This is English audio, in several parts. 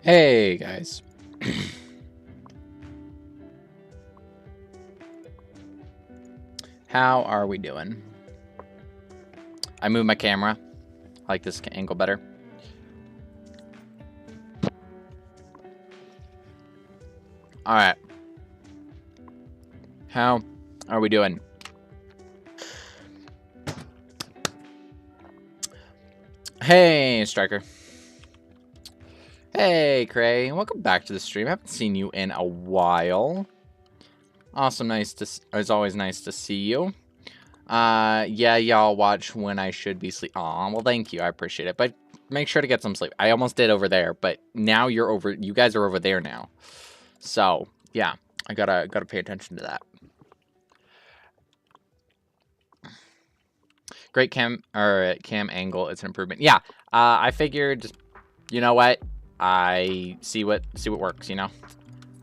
Hey guys. How are we doing? I moved my camera. I like this angle better. Alright. How are we doing? Hey, Striker. Hey, Cray. Welcome back to the stream. I haven't seen you in a while. Awesome. It's always nice to see you. Yeah, y'all watch when I should be sleep. Aw, well, thank you. I appreciate it. But make sure to get some sleep. I almost did over there, but now you guys are over there now. So, yeah, I gotta pay attention to that. Great cam angle. It's an improvement. Yeah, I figured, you know what? I see what works, you know?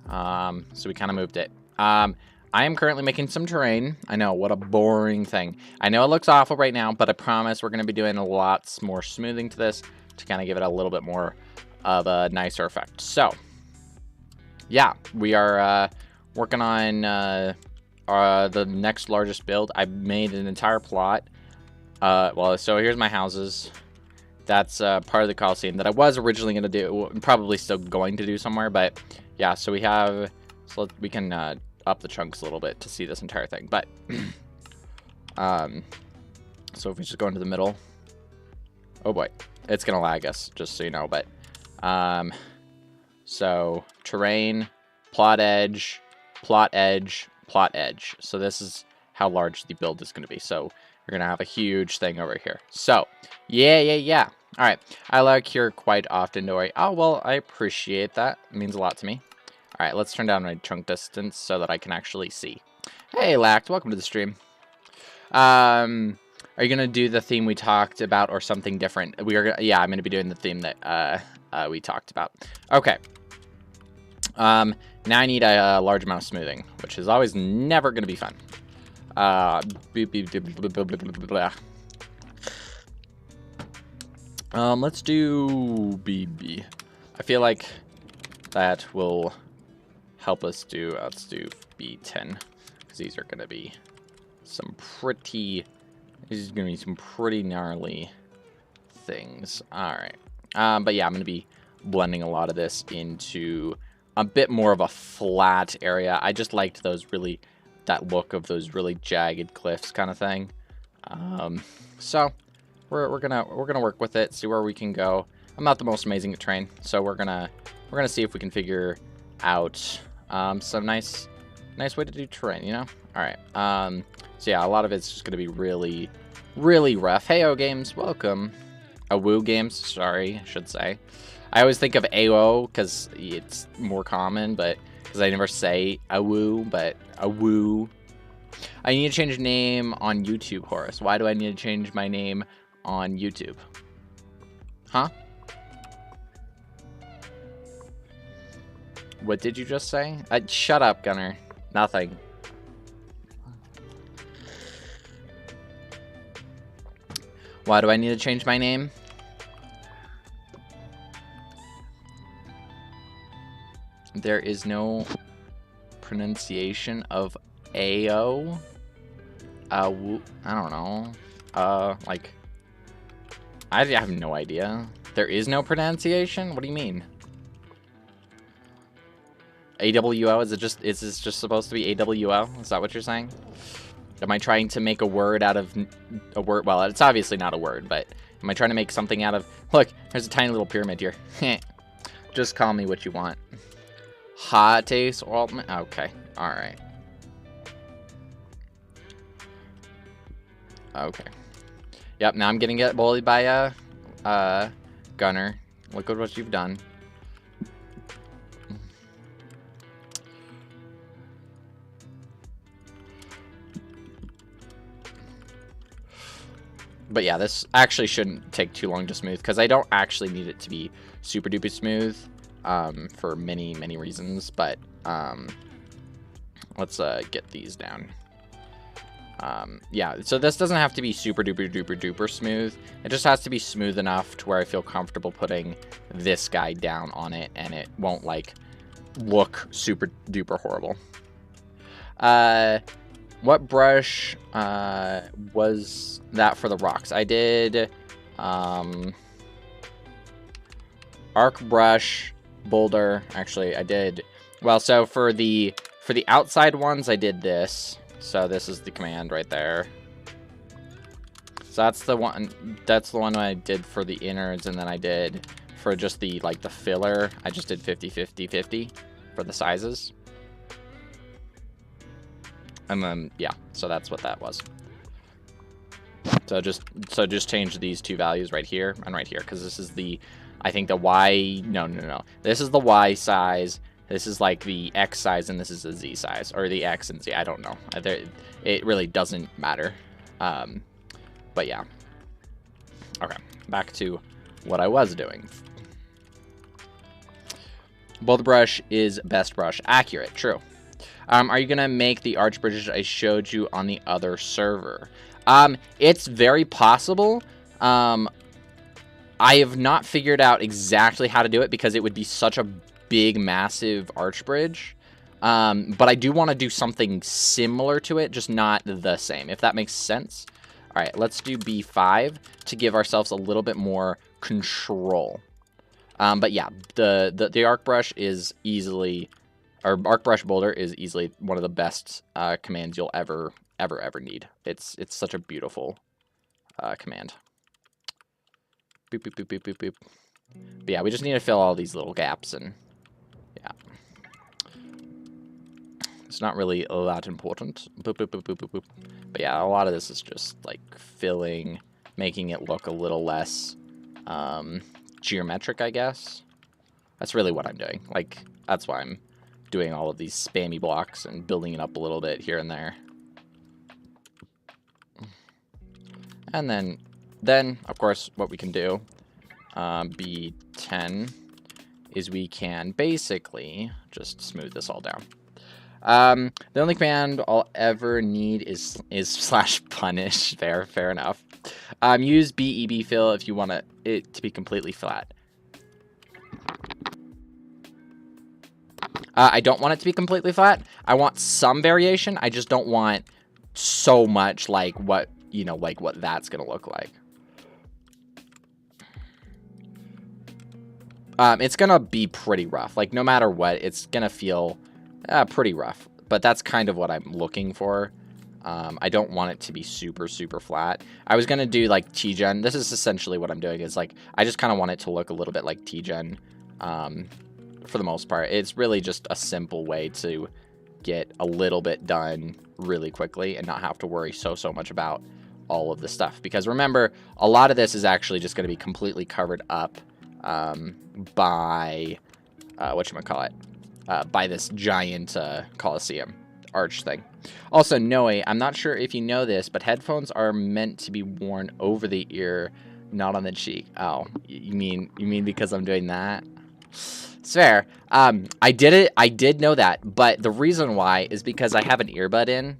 So we kind of moved it. I am currently making some terrain. I know, what a boring thing. I know it looks awful right now, but I promise we're going to be doing lots more smoothing to this to kind of give it a little bit more of a nicer effect. So, yeah, we are working on the next largest build. I made an entire plot. Well, so here's my houses. That's part of the Coliseum that I was originally going to do. Probably still going to do somewhere, but yeah, so we have... So we can up the chunks a little bit to see this entire thing. But, so if we just go into the middle... Oh boy, it's going to lag us, just so you know. But, so terrain, plot edge, plot edge, plot edge. So this is how large the build is going to be. So we're going to have a huge thing over here. So, yeah. All right, I like here quite often, Dory. Oh, well, I appreciate that. It means a lot to me. All right, let's turn down my chunk distance so that I can actually see. Hey, Lact, welcome to the stream. Are you gonna do the theme we talked about or something different? Yeah, I'm gonna be doing the theme that we talked about. Okay. Now I need a large amount of smoothing, which is always never gonna be fun. Let's do BB. I feel like that will help us do, let's do B10, because these are going to be some pretty gnarly things. Alright, but yeah, I'm going to be blending a lot of this into a bit more of a flat area. I just liked that look of those really jagged cliffs kind of thing. So we're gonna work with it, see where we can go. I'm not the most amazing at terrain, so we're gonna see if we can figure out some nice way to do terrain, you know? Alright, so yeah, a lot of it's just gonna be really rough. Heyo Games, welcome. Awoo Games, sorry, I should say. I always think of AO because it's more common, but because I never say awoo, but awoo. I need to change name on YouTube, Horace. Why do I need to change my name on YouTube? Huh? What did you just say? Shut up, Gunner. Nothing. Why do I need to change my name? There is no pronunciation of AO. I don't know. Like, I have no idea. There is no pronunciation? What do you mean? AWO? Is this just supposed to be AWO? Is that what you're saying? Am I trying to make a word out of a word? Well, it's obviously not a word, but am I trying to make something out of... Look, there's a tiny little pyramid here. Just call me what you want. Hot taste Altman? Okay, alright. Okay. Yep, now I'm getting bullied by Gunner. Look at what you've done. But yeah, this actually shouldn't take too long to smooth because I don't actually need it to be super duper smooth for many reasons. But let's get these down. Yeah, so this doesn't have to be super duper duper duper smooth. It just has to be smooth enough to where I feel comfortable putting this guy down on it, and it won't like look super duper horrible. What brush was that for the rocks? I did arc brush, boulder. Actually, I did, well, so for the outside ones, I did this. So this is the command right there. So that's the one I did for the innards, and then I did for just the like the filler, I just did 50 50 50 for the sizes. And then yeah, so that's what that was. So just change these two values right here and right here, because this is the, I think the Y, no. This is the Y size, this is like the X size, and this is the Z size, or the X and Z, I don't know. It really doesn't matter. But yeah. Okay, back to what I was doing. Boulder brush is best brush. Accurate, true. Are you going to make the arch bridges I showed you on the other server? It's very possible. I have not figured out exactly how to do it because it would be such a big, massive arch bridge. But I do want to do something similar to it, just not the same, if that makes sense. All right, let's do B5 to give ourselves a little bit more control. But yeah, the arc brush is easily, or arc brush boulder is easily one of the best commands you'll ever need. It's such a beautiful command. Boop, boop, boop, boop, boop, boop. But yeah, we just need to fill all these little gaps, and yeah. It's not really that important. Boop, boop, boop, boop, boop, boop. But yeah, a lot of this is just like filling, making it look a little less geometric, I guess. That's really what I'm doing. Like, that's why I'm doing all of these spammy blocks and building it up a little bit here and there. And then of course, what we can do, B10, is we can basically just smooth this all down. The only command I'll ever need is /punish. Fair enough. Use BEB fill if you want it to be completely flat. I don't want it to be completely flat. I want some variation. I just don't want so much like what, you know, like what that's gonna look like. It's gonna be pretty rough. Like, no matter what, it's gonna feel pretty rough. But that's kind of what I'm looking for. I don't want it to be super, super flat. I was gonna do like T-Gen. This is essentially what I'm doing. Is like, I just kind of want it to look a little bit like T-Gen. For the most part, it's really just a simple way to get a little bit done really quickly and not have to worry so much about all of the stuff. Because remember, a lot of this is actually just going to be completely covered up by whatchamacallit, by this giant Coliseum arch thing. Also, Noe, I'm not sure if you know this, but headphones are meant to be worn over the ear, not on the cheek. Oh, you mean because I'm doing that? It's fair. I did know that, but the reason why is because I have an earbud in,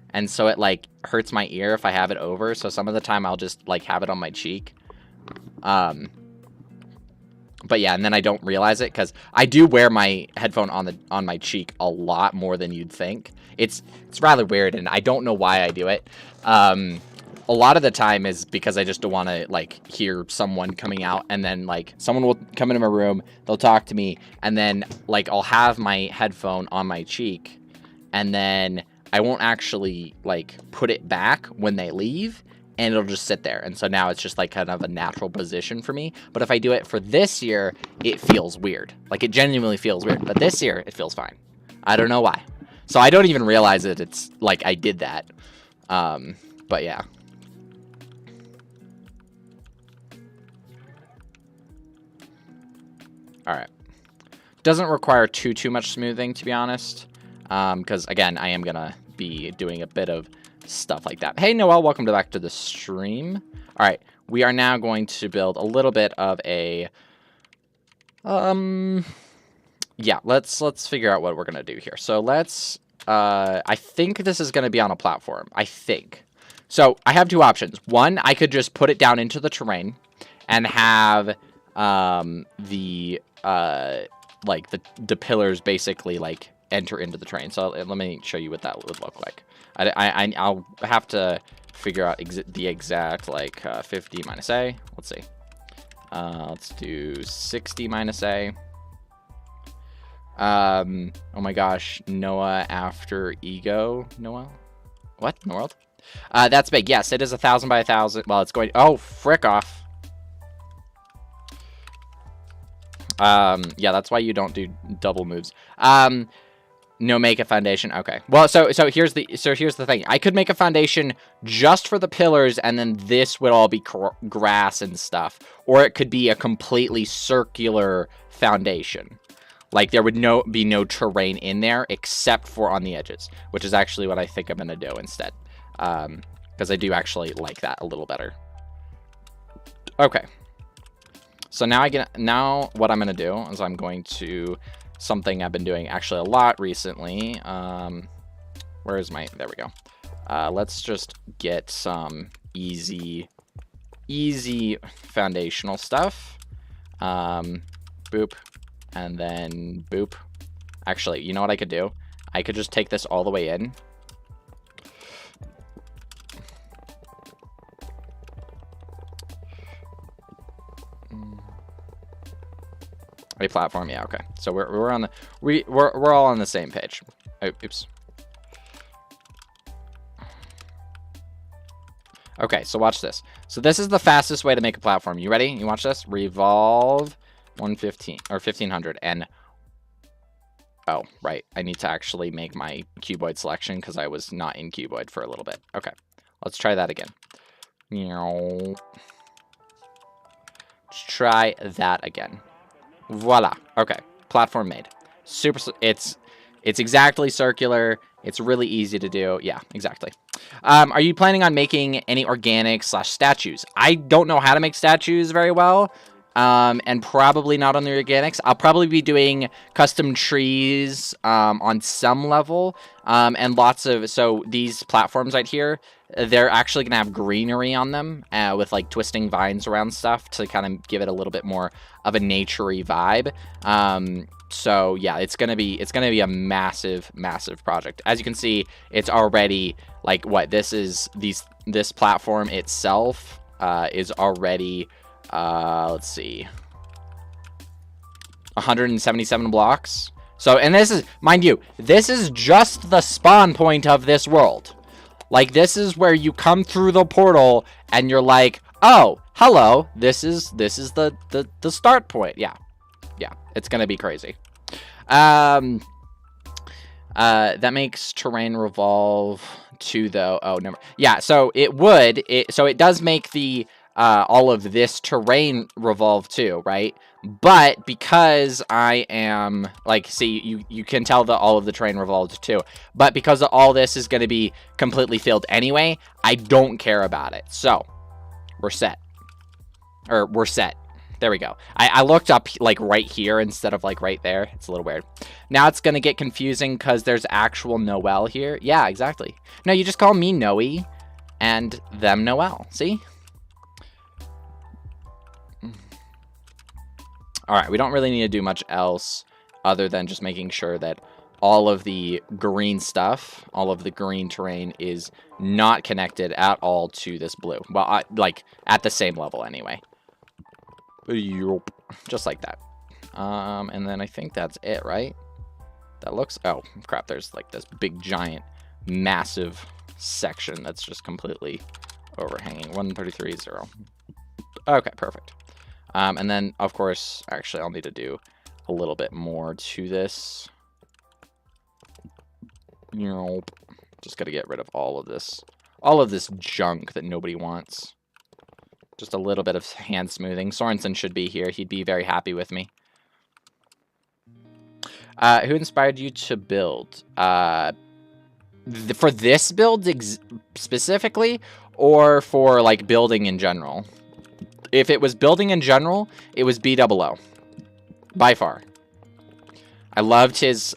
and so it like hurts my ear if I have it over. So some of the time I'll just like have it on my cheek. But yeah, and then I don't realize it because I do wear my headphone on my cheek a lot more than you'd think. It's rather weird, and I don't know why I do it. A lot of the time is because I just don't want to like hear someone coming out, and then like someone will come into my room, they'll talk to me, and then like I'll have my headphone on my cheek, and then I won't actually like put it back when they leave, and it'll just sit there. And so now it's just like kind of a natural position for me. But if I do it for this year, it feels weird. Like, it genuinely feels weird. But this year, it feels fine. I don't know why. So I don't even realize that it's like I did that. But yeah. All right. Doesn't require too much smoothing, to be honest. Because, again, I am going to be doing a bit of stuff like that. Hey, Noel, welcome back to the stream. All right. We are now going to build a little bit of a... yeah, let's figure out what we're going to do here. So let's I think this is going to be on a platform. I think. So I have two options. One, I could just put it down into the terrain and have the pillars basically like enter into the terrain. So let me show you what that would look like. I'll have to figure out the exact like 50 minus A. Let's see. Let's do 60 minus A. Oh my gosh, Noah after ego. Noah? What in the world? That's big. Yes, it is 1,000 by 1,000. Well, it's going. Oh, frick off. Yeah, that's why you don't do double moves. No, make a foundation. Okay. Well, so here's the thing. I could make a foundation just for the pillars, and then this would all be grass and stuff, or it could be a completely circular foundation. Like there would be no terrain in there except for on the edges, which is actually what I think I'm gonna do instead, because I do actually like that a little better. Okay. So now what I'm gonna do is I'm going to something I've been doing actually a lot recently. Where is my? There we go. Let's just get some easy foundational stuff. Boop. And then boop. Actually, you know what I could do? I could just take this all the way in. A platform, yeah, okay. So we're on the we're all on the same page. Oh, oops. Okay, so watch this. So this is the fastest way to make a platform. You ready? You watch this? Revolve 115 or 1500 and oh, right. I need to actually make my cuboid selection because I was not in cuboid for a little bit. Okay. Let's try that again. Let's try that again. Voila. Okay. Platform made. Super. It's exactly circular. It's really easy to do. Yeah, exactly. Are you planning on making any organic / statues? I don't know how to make statues very well. And probably not on the organics. I'll probably be doing custom trees on some level, and lots of, so these platforms right here, they're actually gonna have greenery on them with like twisting vines around stuff to kind of give it a little bit more of a naturey vibe. So yeah, it's gonna be a massive project. As you can see, it's already like what this platform itself is already. Let's see, 177 blocks. So, and this is, mind you, this is just the spawn point of this world. Like, this is where you come through the portal and you're like, oh, hello, this is the start point. Yeah, it's gonna be crazy. That makes terrain revolve too, though. Oh, never. Yeah, so it does make the all of this terrain revolve too, right? But because I am like, see, you can tell that all of the terrain revolves too. But because all this is going to be completely filled anyway, I don't care about it. So we're set. There we go. I looked up like right here instead of like right there. It's a little weird. Now it's going to get confusing because there's actual Noel here. Yeah, exactly. No, you just call me Noe and them Noel. See? All right, we don't really need to do much else other than just making sure that all of the green stuff, all of the green terrain is not connected at all to this blue. Well, like at the same level anyway. Just like that. And then I think that's it, right? That looks, oh crap, there's like this big giant massive section that's just completely overhanging. 133.0. Okay, perfect. And then, of course, actually, I'll need to do a little bit more to this. Just got to get rid of all of this junk that nobody wants. Just a little bit of hand smoothing. Sorensen should be here. He'd be very happy with me. Who inspired you to build? For this build specifically, or for like building in general? If it was building in general, it was BOO. By far. I loved his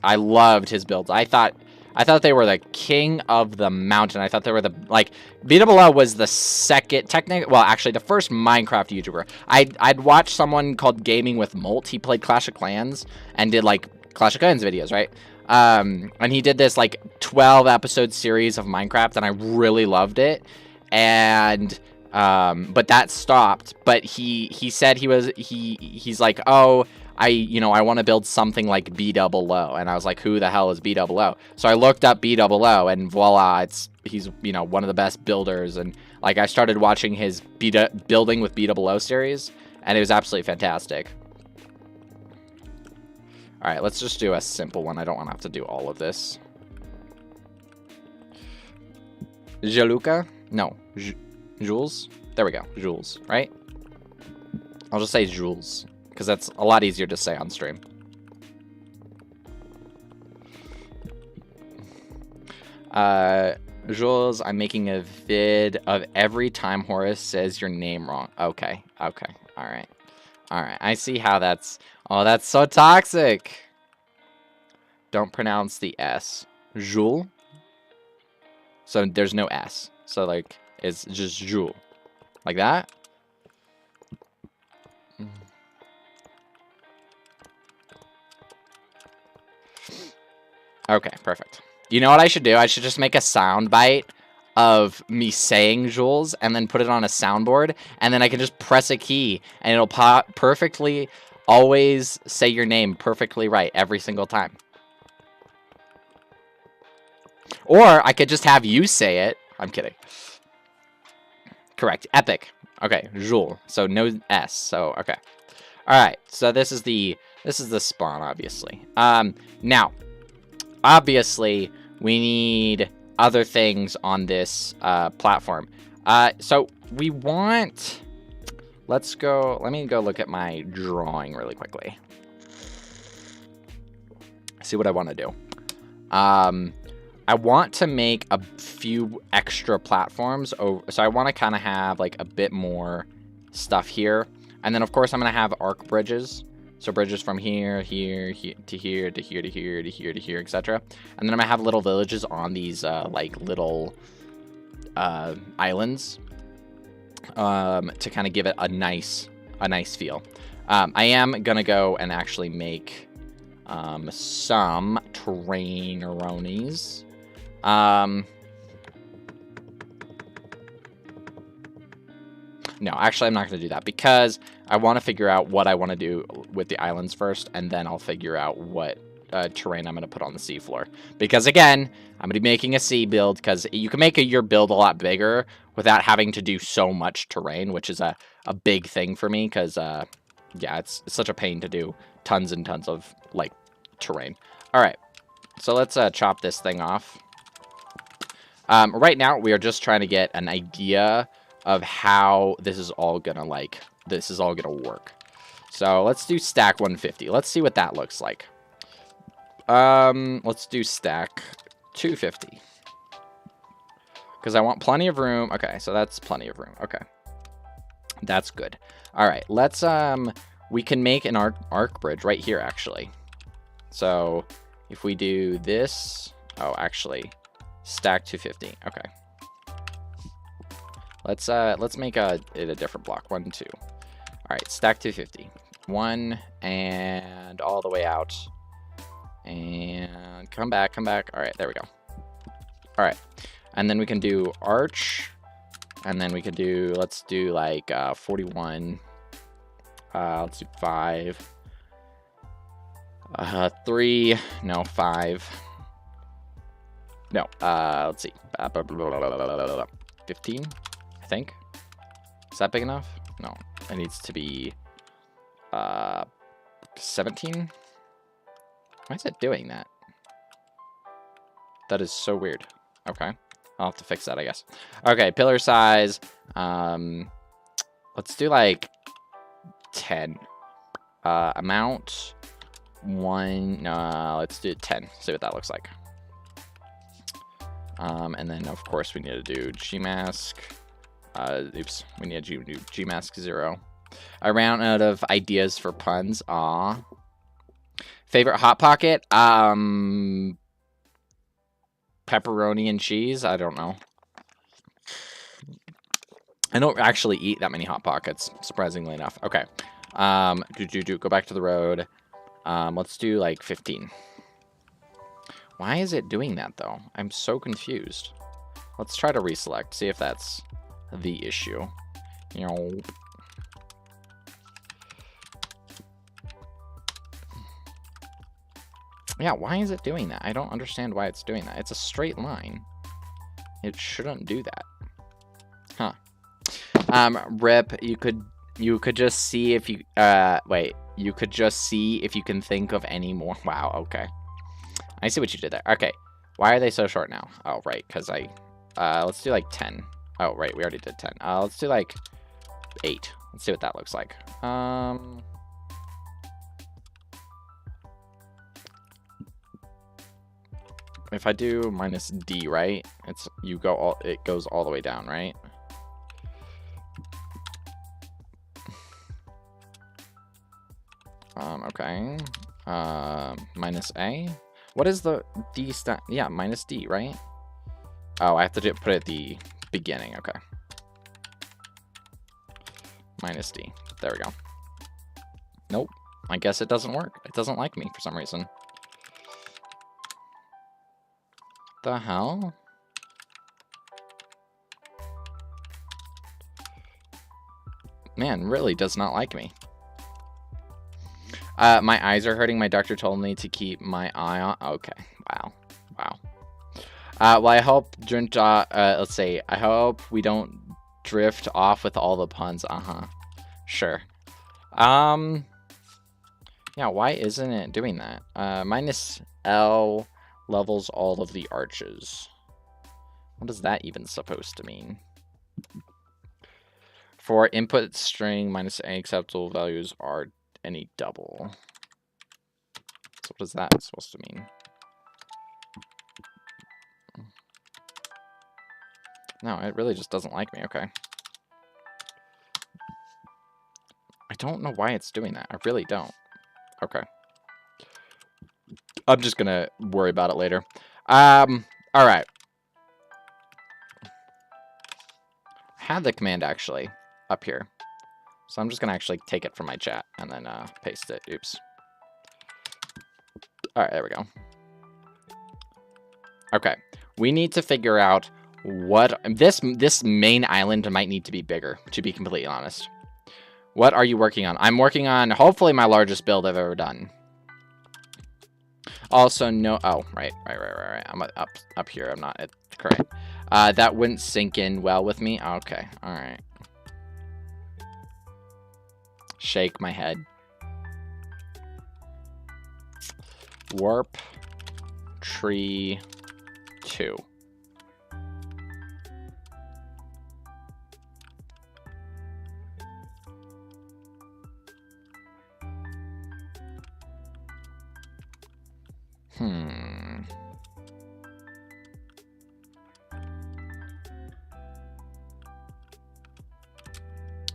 builds. I thought I thought they were the king of the mountain. I thought they were the, like, BWO was the second, technically, well, actually, the first Minecraft YouTuber. I'd watched someone called Gaming with Molt. He played Clash of Clans and did, like, Clash of Clans videos, right? And he did this, like, 12-episode series of Minecraft, and I really loved it. And, but that stopped. But he said he's like, oh, I want to build something like BWO. And I was like, who the hell is BWO? So I looked up BWO, and voila, he's one of the best builders. And like, I started watching his building with BWO series, and it was absolutely fantastic. All right, let's just do a simple one. I don't want to have to do all of this. Jaluka? No, Jules? There we go, Jules, right? I'll just say Jules, because that's a lot easier to say on stream. Jules, I'm making a vid of every time Horace says your name wrong. Okay, all right. I see how that's... Oh, that's so toxic. Don't pronounce the S. Jules? So there's no S. So, like, it's just Jules. Like that? Okay, perfect. You know what I should do? I should just make a sound bite of me saying Jules and then put it on a soundboard, and then I can just press a key and it'll pop perfectly, always say your name perfectly right every single time. Or I could just have you say it. I'm kidding. Correct. Epic. Okay, Jules. So no S. So okay. All right. So this is the spawn, obviously. Now, obviously, we need other things on this platform. So we want... Let me go look at my drawing really quickly. See what I want to do. I want to make a few extra platforms. So I want to kind of have like a bit more stuff here. And then, of course, I'm going to have arc bridges. So bridges from here, here, here, to here, to here, to here, to here, to here, etc. And then I'm going to have little villages on these, like, little islands to kind of give it a nice feel. I am going to go and actually make some terrain-eronies. No, actually, I'm not going to do that because I want to figure out what I want to do with the islands first, and then I'll figure out what terrain I'm going to put on the seafloor. Because, again, I'm going to be making a sea build because you can make your build a lot bigger without having to do so much terrain, which is a big thing for me because, yeah, it's such a pain to do tons and tons of, like, terrain. All right, so let's chop this thing off. Right now, we are just trying to get an idea of how this is all gonna work. So let's do stack 150. Let's see what that looks like. Let's do stack 250 because I want plenty of room. Okay, so that's plenty of room. Okay, that's good. All right, let's we can make an arc bridge right here actually. So if we do this, oh, actually, stack 250. Okay. Let's make it a different block. 1, 2. All right, stack 250. 1 and all the way out. And come back. All right, there we go. All right, and then we can do arch, and then we can do, let's do like 41. Let's do 5. 3. No, 5. No. Let's see. 15. I think. Is that big enough? No, it needs to be 17. Why is it doing that? That is so weird. Okay, I'll have to fix that, I guess. Okay, pillar size. Let's do like 10. Amount 1. Let's do 10. See what that looks like. And then of course we need to do Gmask. Oops, we need to do Gmask 0. I ran out of ideas for puns. Aw. Favorite Hot Pocket? pepperoni and cheese. I don't know. I don't actually eat that many Hot Pockets, surprisingly enough. Okay. Go back to the road. Let's do like 15. Why is it doing that though? I'm so confused. Let's try to reselect, see if that's the issue. You know. Yeah, why is it doing that? I don't understand why it's doing that. It's a straight line. It shouldn't do that. Huh. Rip, you could just see if you you could just see if you can think of any more. Wow, okay. I see what you did there. Okay. Why are they so short now? Oh, right, because let's do like 10. Oh, right, we already did 10. Let's do like 8. Let's see what that looks like. If I do minus D, right? It goes all the way down, right? Okay. Minus A. What is the D stat? Yeah, minus D, right? Oh, I have to put it at the beginning. Okay. Minus D. There we go. Nope. I guess it doesn't work. It doesn't like me for some reason. The hell? Man, really does not like me. My eyes are hurting. My doctor told me to keep my eye on. Okay. Wow. Wow. Well, I hope let's see. I hope we don't drift off with all the puns. Sure. Yeah, why isn't it doing that? Minus L levels all of the arches. What is that even supposed to mean? For input string, minus A acceptable values are any double. So what is that supposed to mean? No, it really just doesn't like me. Okay. I don't know why it's doing that. I really don't. Okay. I'm just gonna worry about it later. All right. I had the command actually up here. So I'm just gonna actually take it from my chat and then paste it. Oops. All right, there we go. Okay. We need to figure out what this main island might need to be bigger, to be completely honest. What are you working on? I'm working on hopefully my largest build I've ever done. Also, no. Oh, right. I'm up here. I'm not at correct. That wouldn't sink in well with me. Okay. All right. Shake my head. Warp tree 2.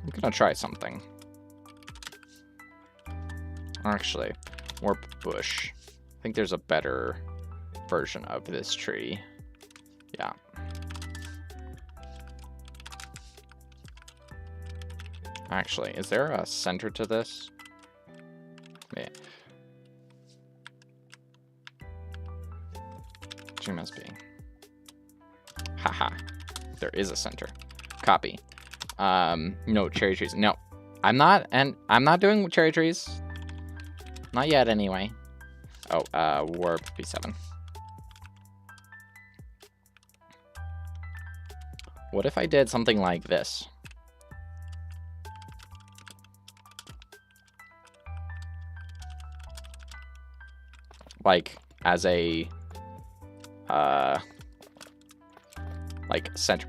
I'm gonna try something. Actually, warp bush. I think there's a better version of this tree. Yeah. Actually, is there a center to this? Yeah. There must be. Haha. There is a center. Copy. No cherry trees. No. I'm not doing cherry trees. Not yet anyway. Oh, warp B7. What if I did something like this? Like as a like center.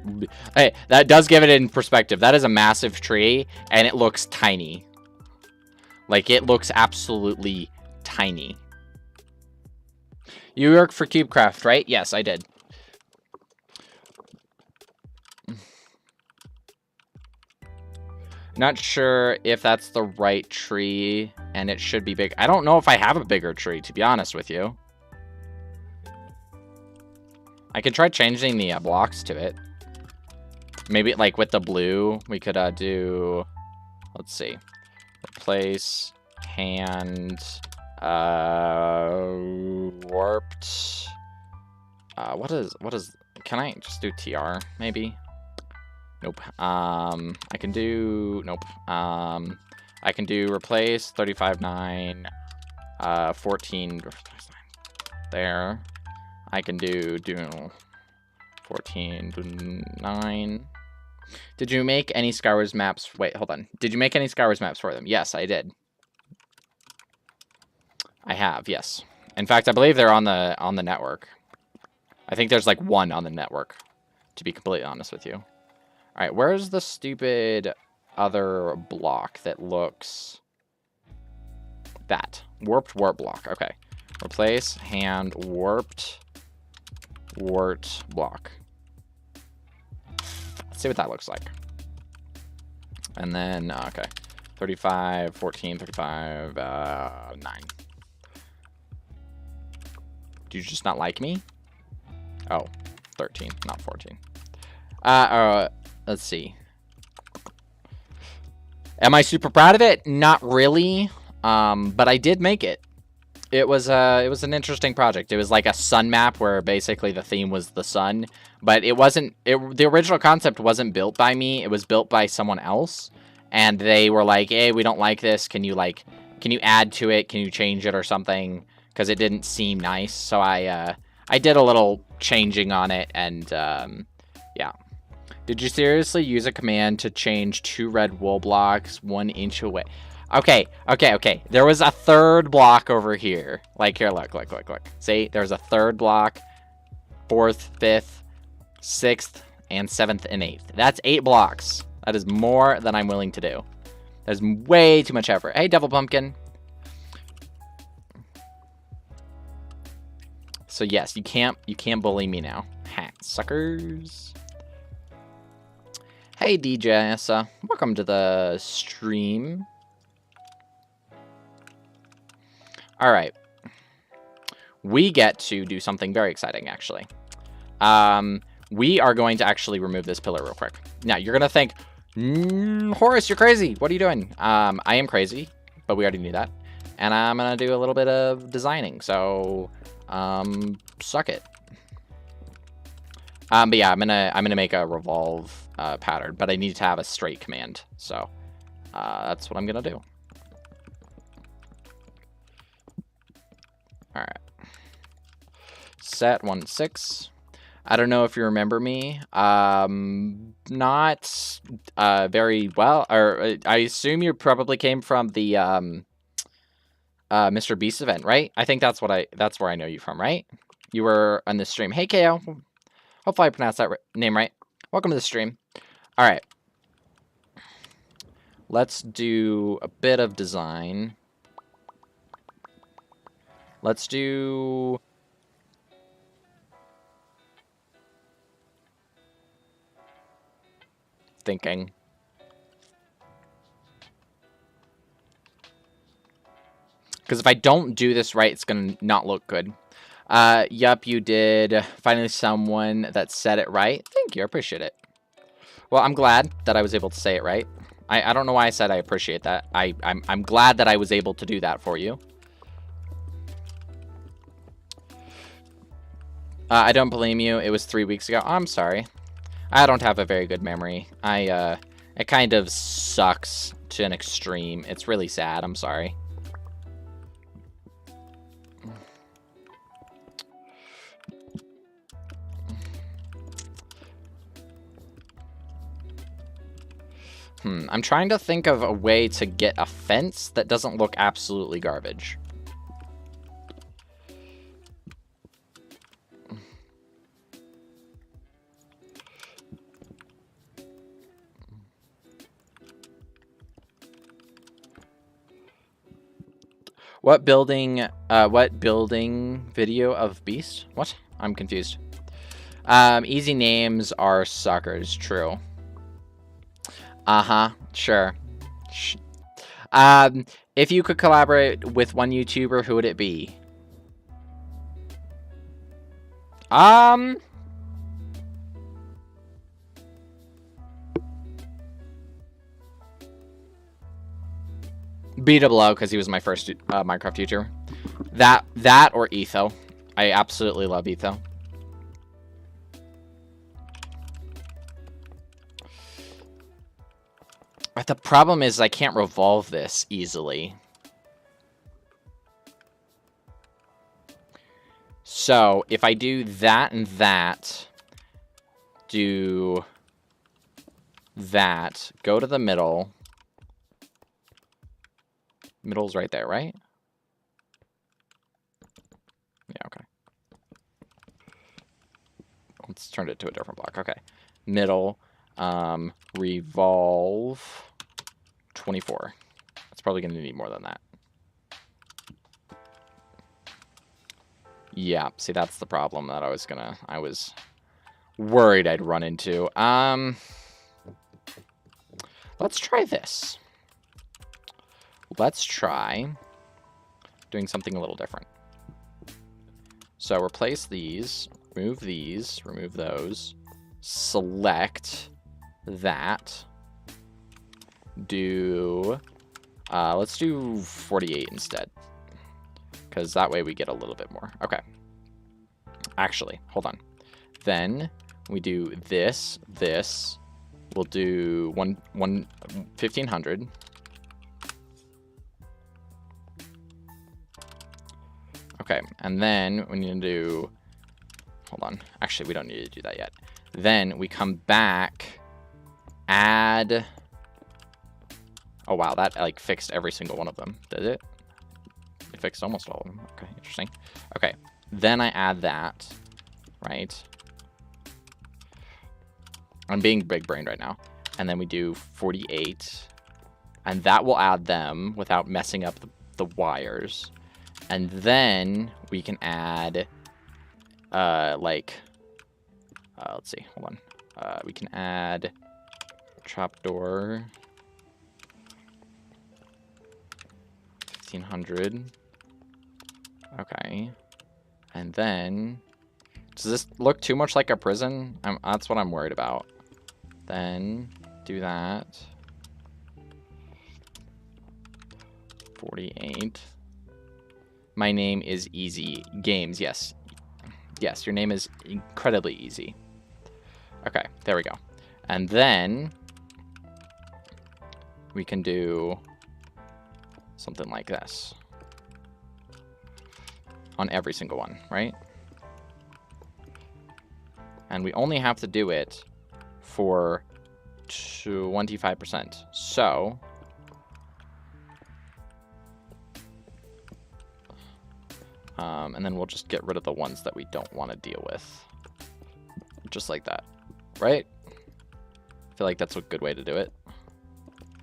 Hey, that does give it in perspective. That is a massive tree and it looks tiny. Like it looks absolutely tiny. You work for CubeCraft, right? Yes, I did. Not sure if that's the right tree and it should be big. I don't know if I have a bigger tree, to be honest with you. I could try changing the blocks to it. Maybe like with the blue, we could do, let's see, replace hand warped. What is, can I just do TR maybe? Nope. I can do, nope. I can do replace 35.9, 14, there. I can do 14.9. Did you make any Skywars maps? Wait, hold on. Did you make any Skywars maps for them? Yes, I did. I have, yes. In fact, I believe they're on the network. I think there's like one on the network, to be completely honest with you. All right, where's the stupid other block that looks... That. Warped warp block. Okay. Replace hand warped block. Let's see what that looks like. And then, okay. 35, 14, 35, 9. Do you just not like me? Oh, 13, not 14. Let's see. Am I super proud of it? Not really. But I did make it. It was an interesting project. It was like a sun map where basically the theme was the sun, but it wasn't, the original concept wasn't built by me. It was built by someone else, and they were like, hey, we don't like this. Can you add to it? Can you change it or something? Because it didn't seem nice. So I did a little changing on it, and yeah. Did you seriously use a command to change 2 red wool blocks 1 inch away? Okay. There was a third block over here. Like, here, look. See, there's a third block, 4th, 5th, 6th, and 7th, and 8th. That's 8 blocks. That is more than I'm willing to do. That's way too much effort. Hey, Devil Pumpkin. So yes, you can't bully me now. Ha, suckers. Hey, DJ, welcome to the stream. All right, we get to do something very exciting, actually. We are going to actually remove this pillar real quick. Now, you're going to think, Horace, you're crazy. What are you doing? I am crazy, but we already knew that. And I'm going to do a little bit of designing, so suck it. But yeah, I'm gonna make a revolve pattern, but I need to have a straight command, so that's what I'm gonna do. All right. Set 1.6. I don't know if you remember me. Not very well, or I assume you probably came from the Mr. Beast event, right? I think that's where I know you from, right? You were on the stream. Hey, KO. Hopefully I pronounced that name right. Welcome to the stream. All right. Let's do a bit of design. Let's do... thinking. Because if I don't do this right, it's going to not look good. Yup, you did. Finally someone that said it right. Thank you, I appreciate it. Well, I'm glad that I was able to say it right. I don't know why I said I appreciate that. I'm glad that I was able to do that for you. I don't blame you. It was 3 weeks ago. I'm sorry. I don't have a very good memory. It kind of sucks to an extreme. It's really sad. I'm sorry. I'm trying to think of a way to get a fence that doesn't look absolutely garbage. What building video of Beast? What? I'm confused. Easy names are suckers, true. Uh-huh, sure. If you could collaborate with one YouTuber, who would it be? BWO, because he was my first Minecraft YouTuber. That or Etho. I absolutely love Etho. But the problem is I can't revolve this easily. So if I do that and that, do that, go to the middle. Middle's right there, right? Yeah, okay. Let's turn it to a different block. Okay. Middle, revolve 24. It's probably going to need more than that. Yeah, see, that's the problem that I was worried I'd run into. Let's try this. Let's try doing something a little different. So replace these, remove those, select that, do, let's do 48 instead, because that way we get a little bit more. Okay. Actually, hold on. Then we do this, we'll do 1500. Okay, and then we need to do, hold on. Actually, we don't need to do that yet. Then we come back, add, oh wow, that like fixed every single one of them, did it? It fixed almost all of them. Okay, interesting. Okay, then I add that, right? I'm being big-brained right now. And then we do 48, and that will add them without messing up the wires. And then we can add, let's see, hold on. We can add trapdoor 1500. Okay. And then, does this look too much like a prison? That's what I'm worried about. Then do that. 48. My name is Easy Games. Yes. Yes, your name is incredibly easy. Okay, there we go. And then we can do something like this on every single one, right? And we only have to do it for 25%. So and then we'll just get rid of the ones that we don't want to deal with. Just like that, right? I feel like that's a good way to do it.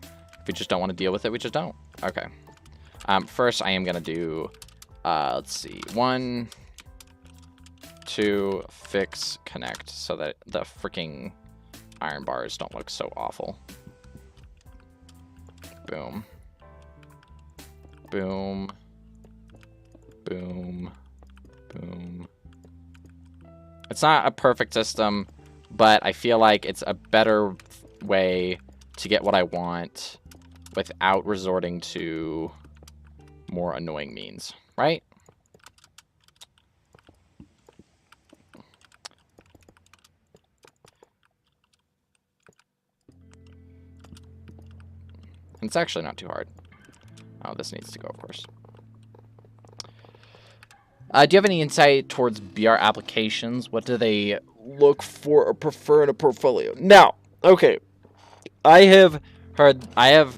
If we just don't want to deal with it, we just don't. Okay. First, I am going to do, let's see, 1, 2, fix, connect, so that the freaking iron bars don't look so awful. Boom. Boom. Boom. Boom. It's not a perfect system, but I feel like it's a better way to get what I want without resorting to more annoying means, right? And it's actually not too hard. Oh, this needs to go, of course. Do you have any insight towards BR applications? What do they look for or prefer in a portfolio? Now, okay, I have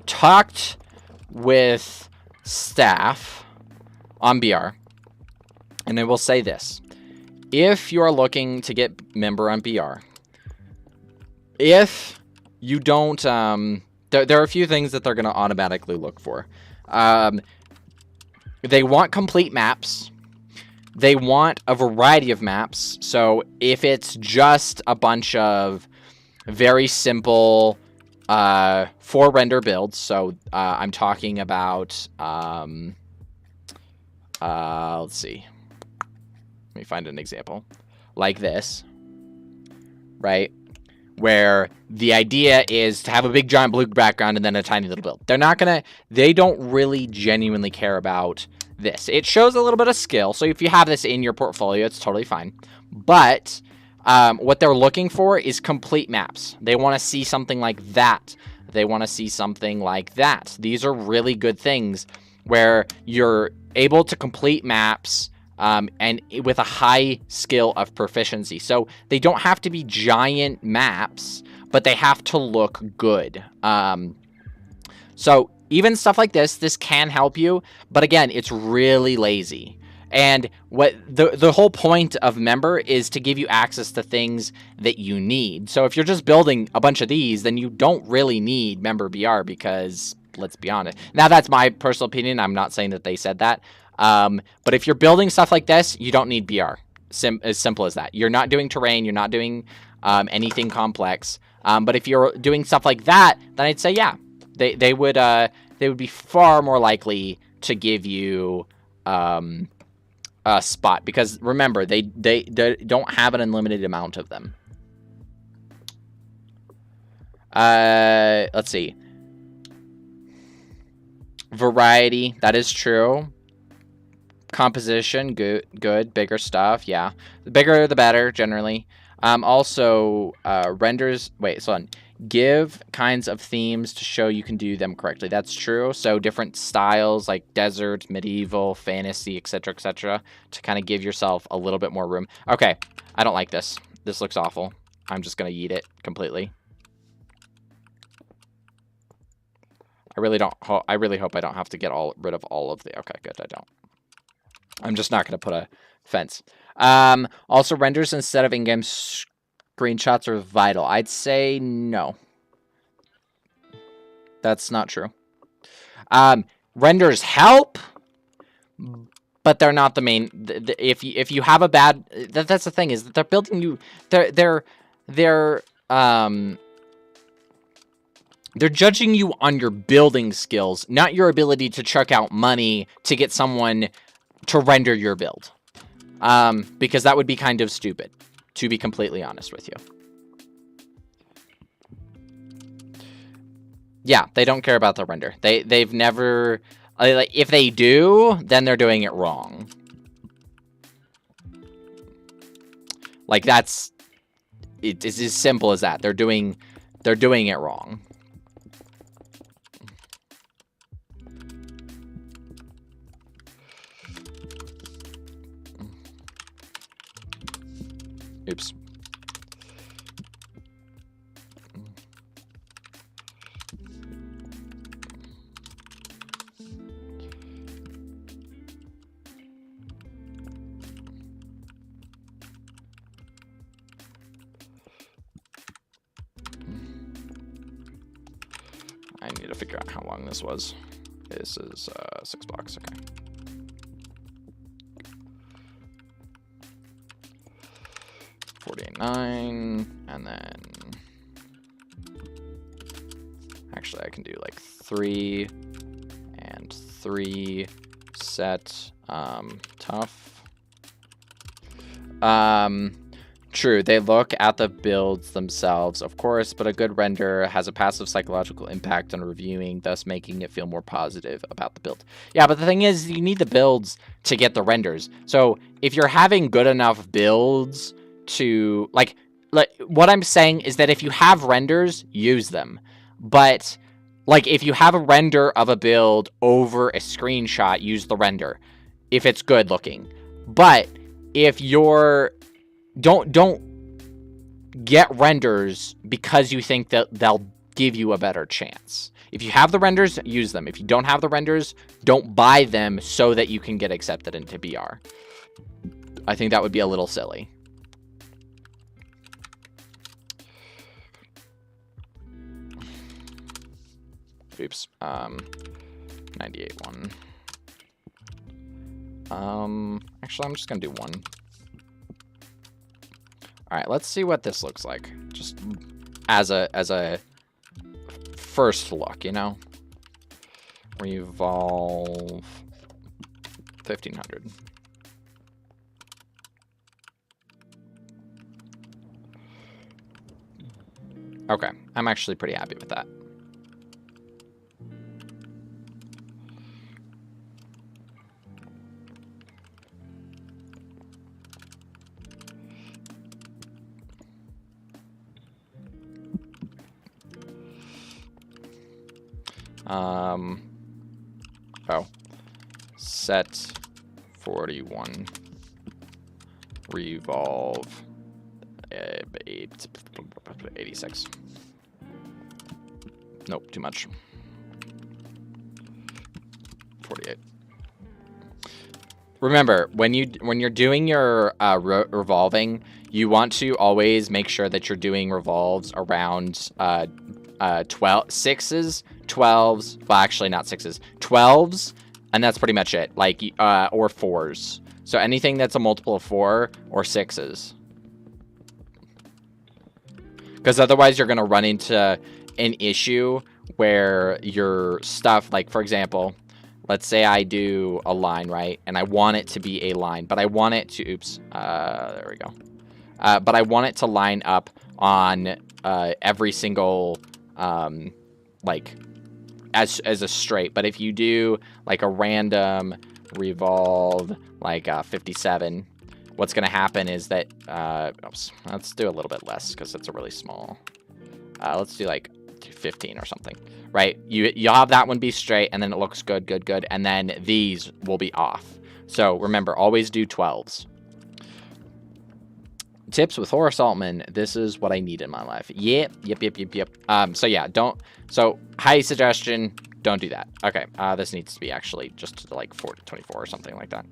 talked with staff on BR, and I will say this. If you are looking to get member on BR, if you don't, there are a few things that they're going to automatically look for. They want complete maps. They want a variety of maps. So if it's just a bunch of very simple 4 render builds, so I'm talking about, let's see. Let me find an example. Like this, right? where the idea is to have a big giant blue background and then a tiny little build. They don't really genuinely care about this. It shows a little bit of skill, so if you have this in your portfolio, it's totally fine. But what they're looking for is complete maps. They want to see something like that. They want to see something like that. These are really good things where you're able to complete maps and with a high skill of proficiency. So they don't have to be giant maps, but they have to look good. So even stuff like this can help you, but again, it's really lazy. And what the whole point of member is to give you access to things that you need. So if you're just building a bunch of these, then you don't really need member BR, because let's be honest. Now that's my personal opinion. I'm not saying that they said that. But if you're building stuff like this, you don't need BR. As simple as that. You're not doing terrain. You're not doing anything complex. But if you're doing stuff like that, then I'd say, yeah, they would be far more likely to give you a spot, because remember, they don't have an unlimited amount of them. Let's see. Variety, that is true. Composition, good. Bigger stuff, yeah. The bigger, the better, generally. Also, renders. Wait, so on. Give kinds of themes to show you can do them correctly. That's true. So different styles like desert, medieval, fantasy, etc., to kind of give yourself a little bit more room. Okay, I don't like this. This looks awful. I'm just gonna yeet it completely. I really hope I don't have to get rid of all of the. Okay, good. I don't. I'm just not gonna put a fence. Also, renders instead of in-game screenshots are vital. I'd say no. That's not true. Renders help, but they're not the main. If you have a bad, that's the thing, is that they're building you. They're judging you on your building skills, not your ability to chuck out money to get someone to render your build. Because that would be kind of stupid, to be completely honest with you. Yeah, they don't care about the render. They've never, like, if they do, then they're doing it wrong. Like, it's as simple as that. They're doing it wrong. Oops. I need to figure out how long this was. This is 6 blocks, okay. $49, and then actually I can do like 3 and 3 set tough. True, they look at the builds themselves, of course, but a good render has a passive psychological impact on reviewing, thus making it feel more positive about the build. Yeah, but the thing is, you need the builds to get the renders. So if you're having good enough builds to, like what I'm saying is that if you have renders, use them. But like if you have a render of a build over a screenshot, use the render if it's good looking. But if you're don't get renders because you think that they'll give you a better chance. If you have the renders, use them. If you don't have the renders, don't buy them so that you can get accepted into BR. I think that would be a little silly. Oops. 98 one. Actually, I'm just gonna do one. All right, let's see what this looks like. Just as a first look, you know. Revolve 1500. Okay, I'm actually pretty happy with that. Oh, set 41, revolve 86. Nope, too much. 48. Remember, when you're doing your revolving, you want to always make sure that you're doing revolves around 6s, 12s. Well, actually, not 6s, 12s, and that's pretty much it. Like or 4s. So anything that's a multiple of 4 or 6s. Because otherwise, you're gonna run into an issue where your stuff, like for example, let's say I do a line, right? And I want it to be a line, but I want it to, oops, there we go. But I want it to line up on every single, like, as a straight. But if you do, like, a random revolve, like 57, what's going to happen is that, oops, let's do a little bit less because it's a really small. Let's do, like, 15 or something. Right, you'll have that one be straight, and then it looks good, and then these will be off. So remember, always do 12s. Tips with Horace Altman. This is what I need in my life. Yep. So yeah, so high suggestion, don't do that. Okay, this needs to be actually just to like 4 to 24 or something like that.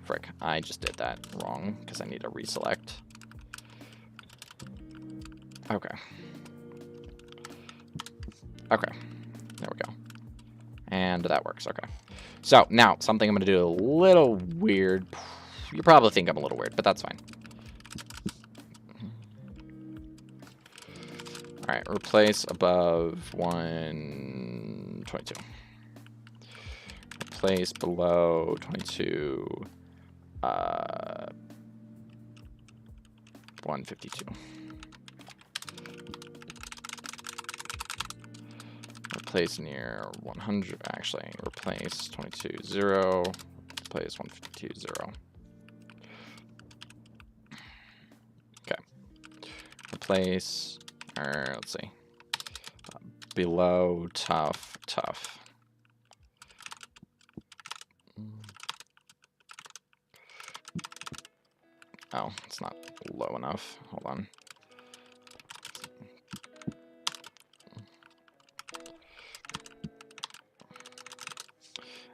Frick, I just did that wrong because I need to reselect. Okay. There we go. And that works. Okay. So now something I'm going to do a little weird. You probably think I'm a little weird, but that's fine. All right. Replace above 122. Replace below 22. 152. Replace near 100, actually, replace 22, 0, replace 152, 0. Okay. Replace, or let's see, below tough. Oh, it's not low enough. Hold on.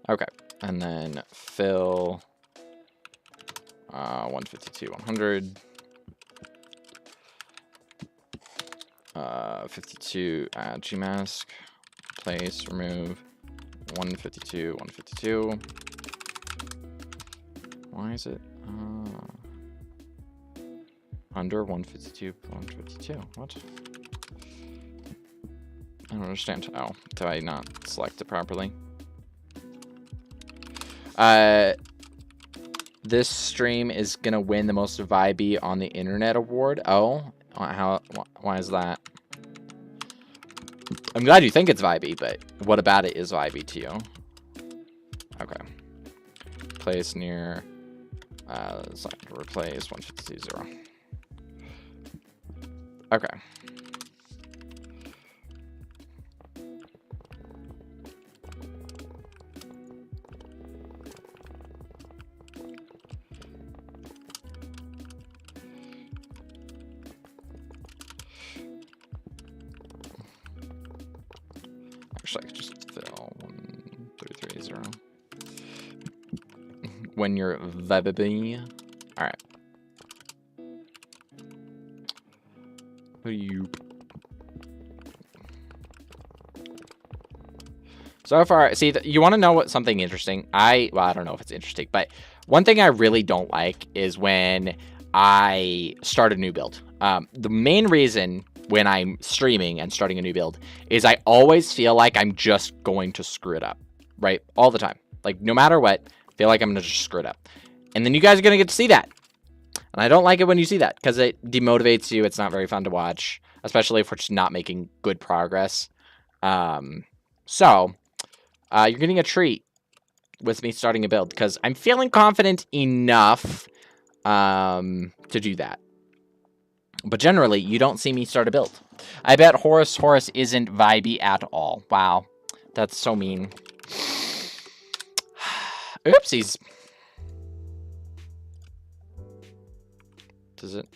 Okay, and then fill 152, 100, 52, add gmask, place, remove, 152, 152. Why is it under 152, 152? What? I don't understand. Oh, did I not select it properly? This stream is gonna win the most vibey on the internet award. Oh, why is that? I'm glad you think it's vibey, but what about it is vibey to you? Okay. Place near, replace 152, 0. Okay. Actually, I could just fill 1330. When you're vibey. All right. So far, see, you want to know what something interesting? Well, I don't know if it's interesting, but one thing I really don't like is when I start a new build. The main reason when I'm streaming and starting a new build is I always feel like I'm just going to screw it up, right? All the time. Like, no matter what, I feel like I'm going to just screw it up. And then you guys are going to get to see that. And I don't like it when you see that, because it demotivates you. It's not very fun to watch, especially if we're just not making good progress. So, you're getting a treat with me starting a build, because I'm feeling confident enough to do that. But generally, you don't see me start a build. I bet Horus isn't vibey at all. Wow. That's so mean. Oopsies. Does it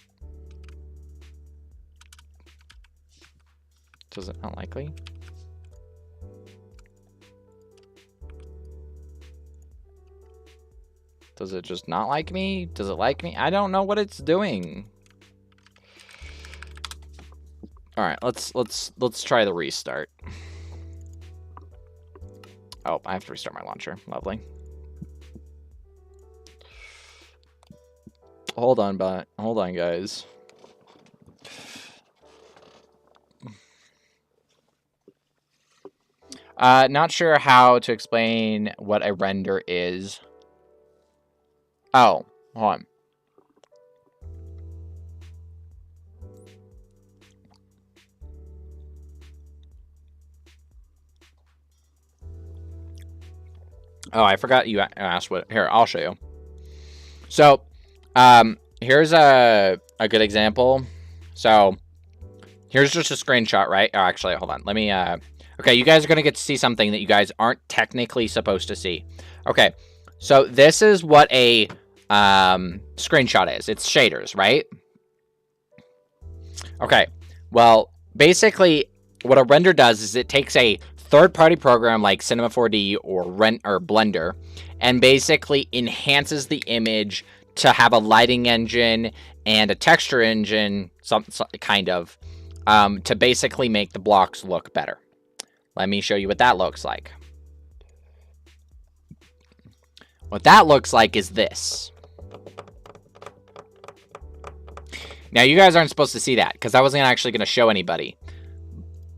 not likely? Does it just not like me? Does it like me? I don't know what it's doing. All right, let's try the restart. Oh, I have to restart my launcher. Lovely. Hold on, guys. Not sure how to explain what a render is. Oh, hold on. Oh, I forgot you asked what. Here, I'll show you. So, here's a good example. So, here's just a screenshot, right? Oh, actually, hold on. Let me, okay, you guys are going to get to see something that you guys aren't technically supposed to see. Okay, so this is what a screenshot is. It's shaders, right? Okay, well, basically, what a render does is it takes a third-party program like Cinema 4D or Blender, and basically enhances the image to have a lighting engine and a texture engine, some kind of, to basically make the blocks look better. Let me show you what that looks like. What that looks like is this. Now, you guys aren't supposed to see that, because I wasn't actually going to show anybody.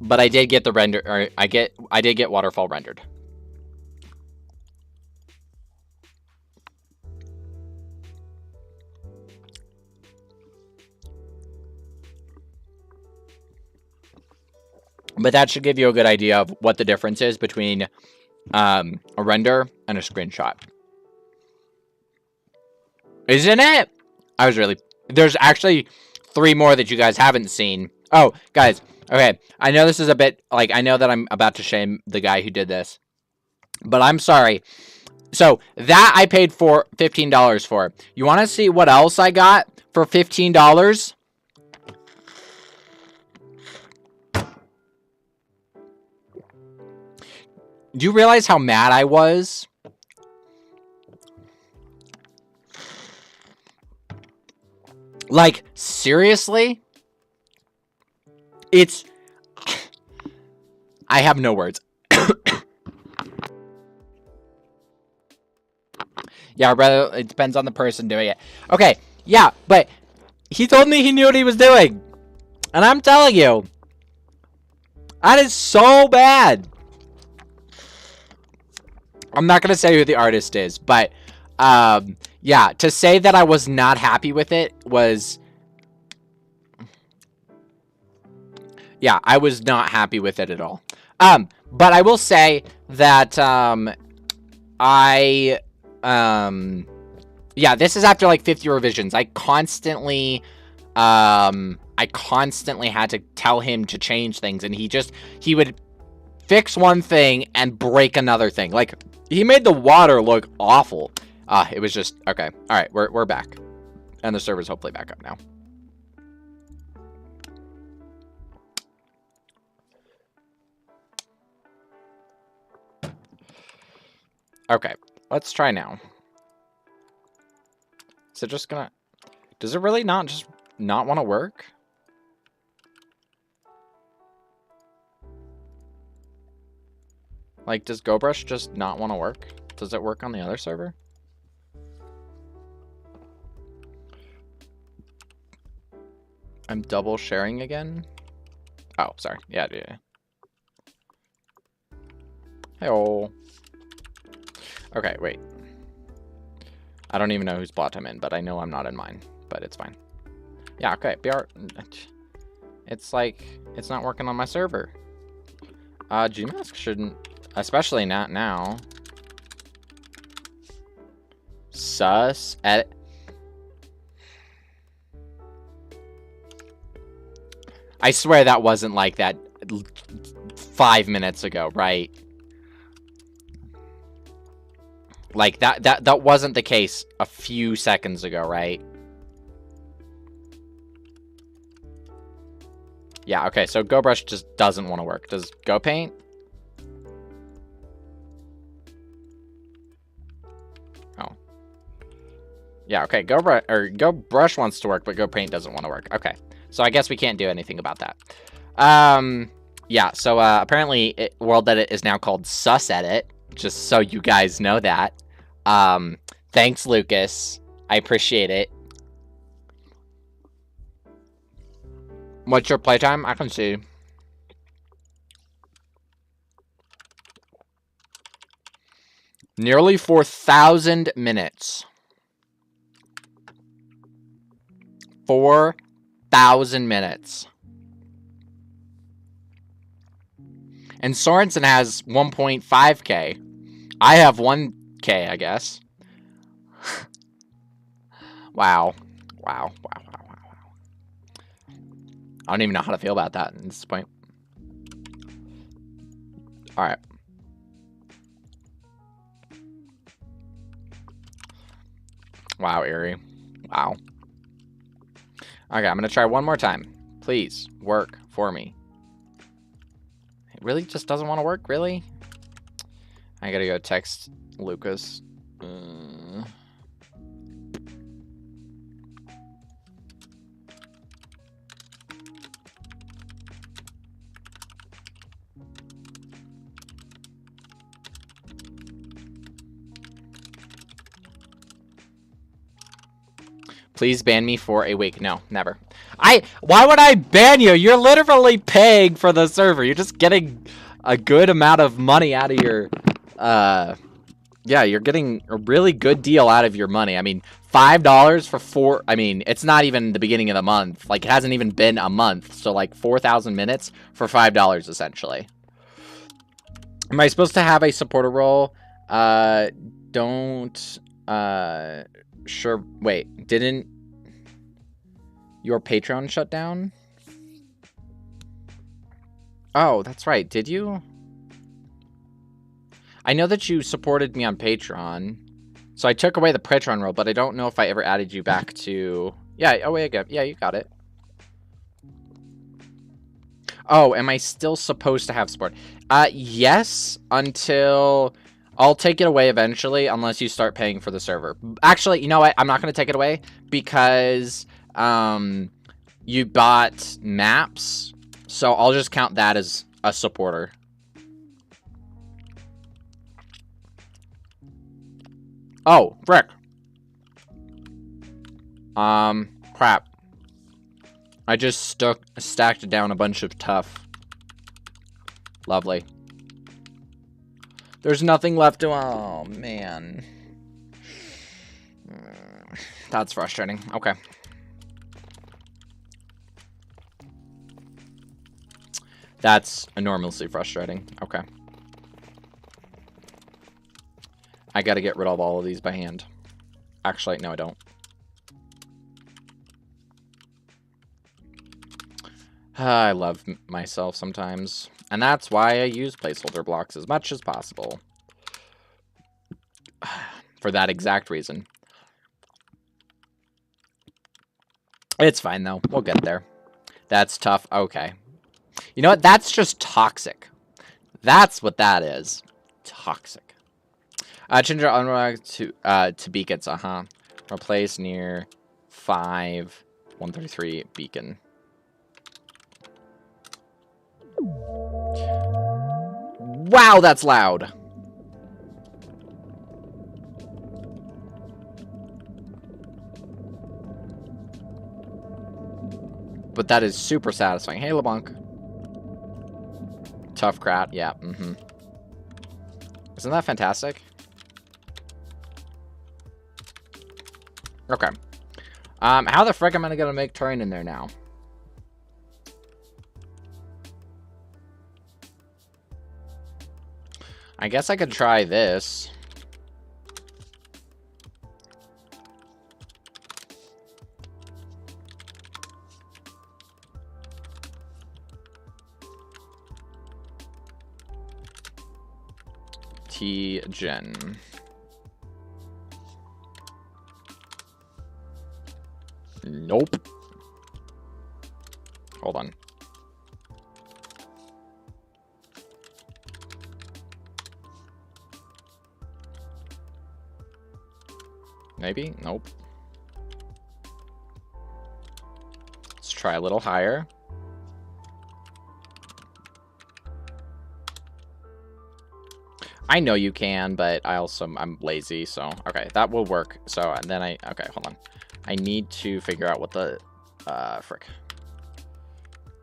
But I did get the render, or I did get waterfall rendered. But that should give you a good idea of what the difference is between a render and a screenshot. Isn't it? There's actually 3 more that you guys haven't seen. Oh, guys. Okay, I know this is a bit, like, I know that I'm about to shame the guy who did this, but I'm sorry. So, that I paid for $15 for. You want to see what else I got for $15? Do you realize how mad I was? Like, seriously? It's... I have no words. Yeah, brother, it depends on the person doing it. Okay, yeah, but he told me he knew what he was doing. And I'm telling you, that is so bad. I'm not going to say who the artist is, but, yeah, to say that I was not happy with it was... Yeah, I was not happy with it at all. But I will say that, yeah, this is after like 50 revisions. I constantly had to tell him to change things, and he would fix one thing and break another thing. Like, he made the water look awful. It was just, okay. All right, we're back. And the server's hopefully back up now. Okay, let's try now. Is it just gonna... Does it really not want to work? Like, does GoBrush just not want to work? Does it work on the other server? I'm double sharing again? Oh, sorry. Yeah. Hey-oh. Okay, wait. I don't even know whose plot I'm in, but I know I'm not in mine. but it's fine. Yeah, okay, BR. It's like, it's not working on my server. Gmask shouldn't, especially not now. Sus, edit. I swear that wasn't like that 5 minutes ago, right? Like, that wasn't the case a few seconds ago, right? Yeah, okay, so GoBrush just doesn't want to work. Does GoPaint? Oh. Yeah, okay, GoBrush wants to work, but GoPaint doesn't want to work. Okay, so I guess we can't do anything about that. Yeah, so apparently World Edit is now called Sus Edit, just so you guys know that. Thanks, Lucas. I appreciate it. What's your playtime? I can see. Nearly 4,000 minutes. 4,000 minutes. And Sorensen has 1.5K. I have 1K, I guess. Wow. Wow. Wow. Wow. Wow. Wow. I don't even know how to feel about that at this point. All right. Wow, Eerie. Wow. Okay, I'm going to try one more time. Please, work for me. It really just doesn't want to work? Really? I got to go text Lucas. Please ban me for a week. No, never. Why would I ban you? You're literally paying for the server. You're just getting a good amount of money out of your, yeah, you're getting a really good deal out of your money. I mean, $5 for I mean, it's not even the beginning of the month. Like, it hasn't even been a month. So, like, 4,000 minutes for $5, essentially. Am I supposed to have a supporter role? Sure. Wait, didn't your Patreon shut down? Oh, that's right. Did you? I know that you supported me on Patreon. So I took away the Patreon role, but I don't know if I ever added you back to... Yeah, oh, wait, yeah, you got it. Oh, am I still supposed to have support? Yes, until... I'll take it away eventually, unless you start paying for the server. Actually, you know what? I'm not going to take it away, because you bought maps, so I'll just count that as a supporter. Oh, frick. Crap. I just stacked down a bunch of tough. Lovely. There's nothing left to... Oh, man. That's frustrating. Okay. That's enormously frustrating. Okay. I gotta get rid of all of these by hand. Actually, no, I don't. I love myself sometimes. And that's why I use placeholder blocks as much as possible. For that exact reason. It's fine, though. We'll get there. That's tough. Okay. You know what? That's just toxic. That's what that is. Toxic. Change your unlock to beacons. Replace near 133 beacon. Wow, that's loud. But that is super satisfying. Hey, LeBlanc. Tough crat. Yeah. Mm-hmm. Isn't that fantastic? Okay. How the frick am I gonna make terrain in there now? I guess I could try this. T-gen. Nope. Hold on. Maybe? Nope. Let's try a little higher. I know you can, but I'm lazy, so okay, that will work. So and then okay, hold on. I need to figure out what the frick.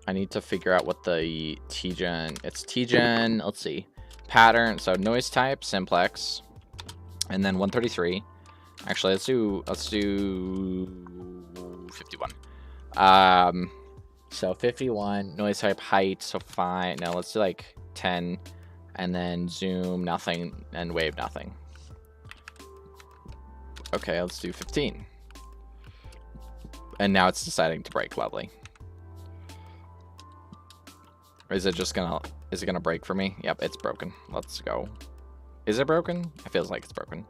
I need to figure out what the T-gen. It's T-gen. Let's see, pattern. So noise type simplex, and then 133. Actually, let's do 51. So 51 noise type height. So fine. No, let's do like 10. And then zoom, nothing, and wave, nothing. Okay, let's do 15. And now it's deciding to break. Lovely. Or is it gonna break for me? Yep, it's broken. Let's go. Is it broken? It feels like it's broken.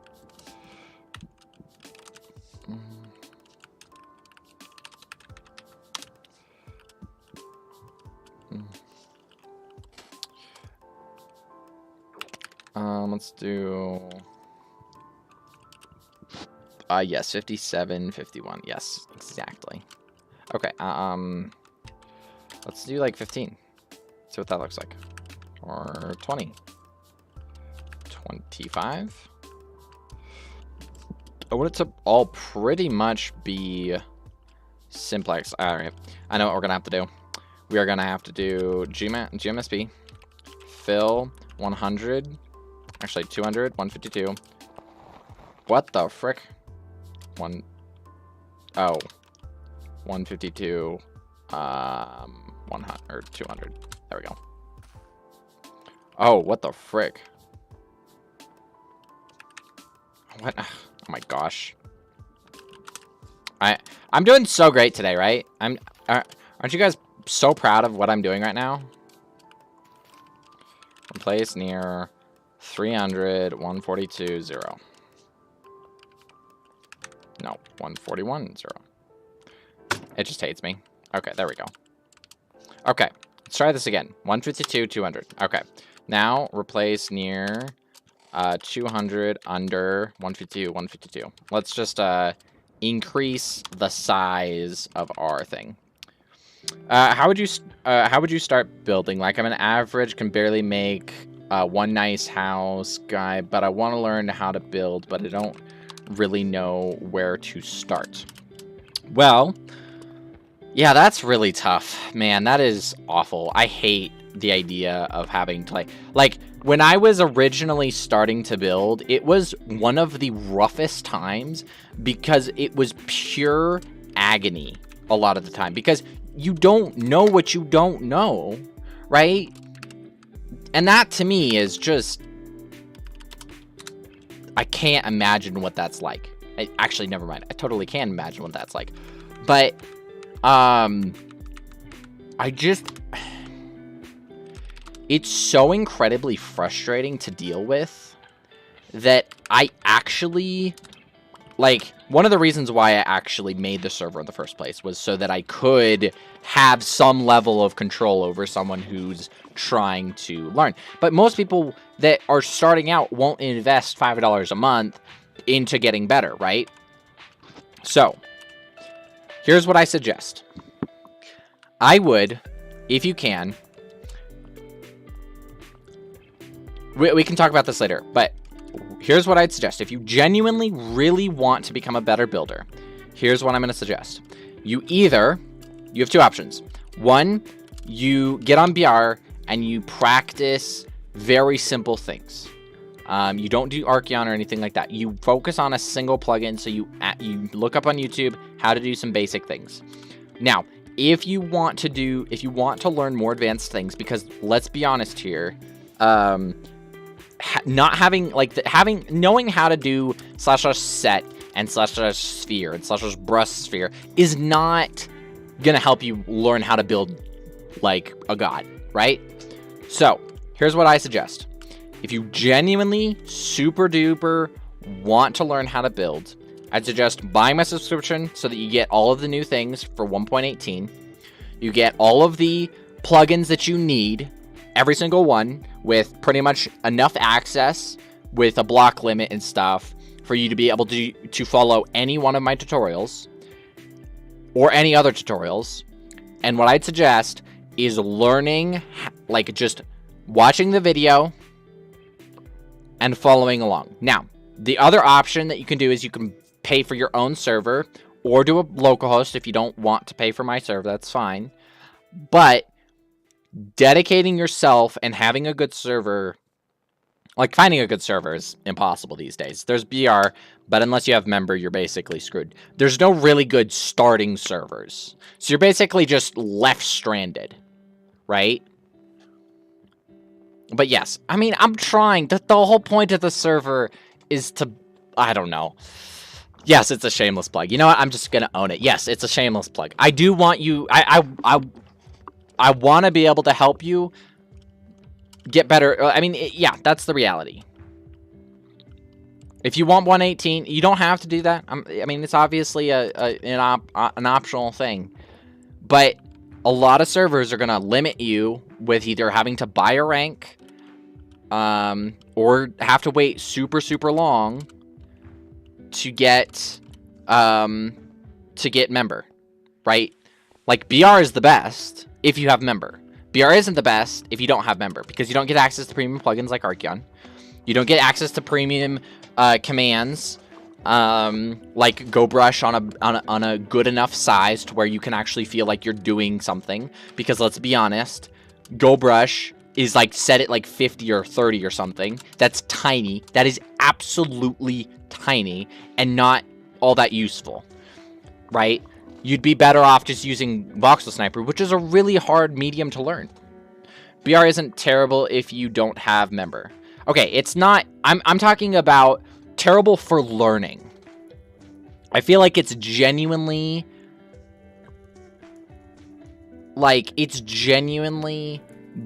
Let's do yes, 57, 51. Yes, exactly. Okay, let's do like 15. See what that looks like. Or 20. 25. I want it to all pretty much be simplex. All right, I know what we're gonna have to do. We are gonna have to do GMSB, fill 100. Actually, 200, 152. What the frick? 152. 100 or 200. There we go. Oh, what the frick? What? Oh my gosh. I'm doing so great today, right? Aren't you guys so proud of what I'm doing right now? Replace near 300, 142, 0. No, 141, 0. It just hates me. Okay, there we go. Okay, let's try this again. 152, 200. Okay, now replace near 200, under 152, 152. Let's just increase the size of our thing. How would you start building? Like, I'm an average, can barely make one nice house guy, but I want to learn how to build, but I don't really know where to start. Well, yeah, that's really tough, man. That is awful. I hate the idea of having to like when I was originally starting to build, it was one of the roughest times because it was pure agony a lot of the time because you don't know what you don't know, right? And that to me is just, I can't imagine what that's like. Actually, never mind. I totally can imagine what that's like. But, it's so incredibly frustrating to deal with that I actually, like, one of the reasons why I actually made the server in the first place was so that I could have some level of control over someone who's trying to learn. But most people that are starting out won't invest $5 a month into getting better, right? So, here's what I suggest. I would, if you can, we can talk about this later, but here's what I'd suggest. If you genuinely really want to become a better builder, here's what I'm going to suggest. You have two options. One, you get on BR and you practice very simple things. You don't do Archeon or anything like that. You focus on a single plugin. So you look up on YouTube how to do some basic things. Now, if you want to learn more advanced things, because let's be honest here, not having knowing how to do / set and / sphere and / brush sphere is not gonna help you learn how to build like a god, right? So here's what I suggest. If you genuinely super duper want to learn how to build, I'd suggest buying my subscription so that you get all of the new things for 1.18. You get all of the plugins that you need, every single one, with pretty much enough access with a block limit and stuff for you to be able to follow any one of my tutorials or any other tutorials. And what I'd suggest is learning, like just watching the video and following along. Now, the other option that you can do is you can pay for your own server or do a localhost if you don't want to pay for my server. That's fine. But dedicating yourself and having a good server, like finding a good server is impossible these days. There's BR, but unless you have member, you're basically screwed. There's no really good starting servers. So you're basically just left stranded, right? But yes, I mean, I'm trying. The whole point of the server is to, I don't know. Yes, it's a shameless plug. You know what? I'm just going to own it. Yes, it's a shameless plug. I do want you, I want to be able to help you get better. I mean, yeah, that's the reality. If you want 118, you don't have to do that. I mean, it's obviously an optional thing. But a lot of servers are going to limit you with either having to buy a rank or have to wait super, super long to get member, right? Like, BR is the best if you have member. BR isn't the best if you don't have member, because you don't get access to premium plugins like Archeon. You don't get access to premium commands like GoBrush on a good enough size to where you can actually feel like you're doing something. Because let's be honest, GoBrush is like set at like 50 or 30 or something. That's tiny. That is absolutely tiny and not all that useful, right? You'd be better off just using Voxel Sniper, which is a really hard medium to learn. BR isn't terrible if you don't have member. Okay, it's not, I'm talking about terrible for learning. I feel like it's genuinely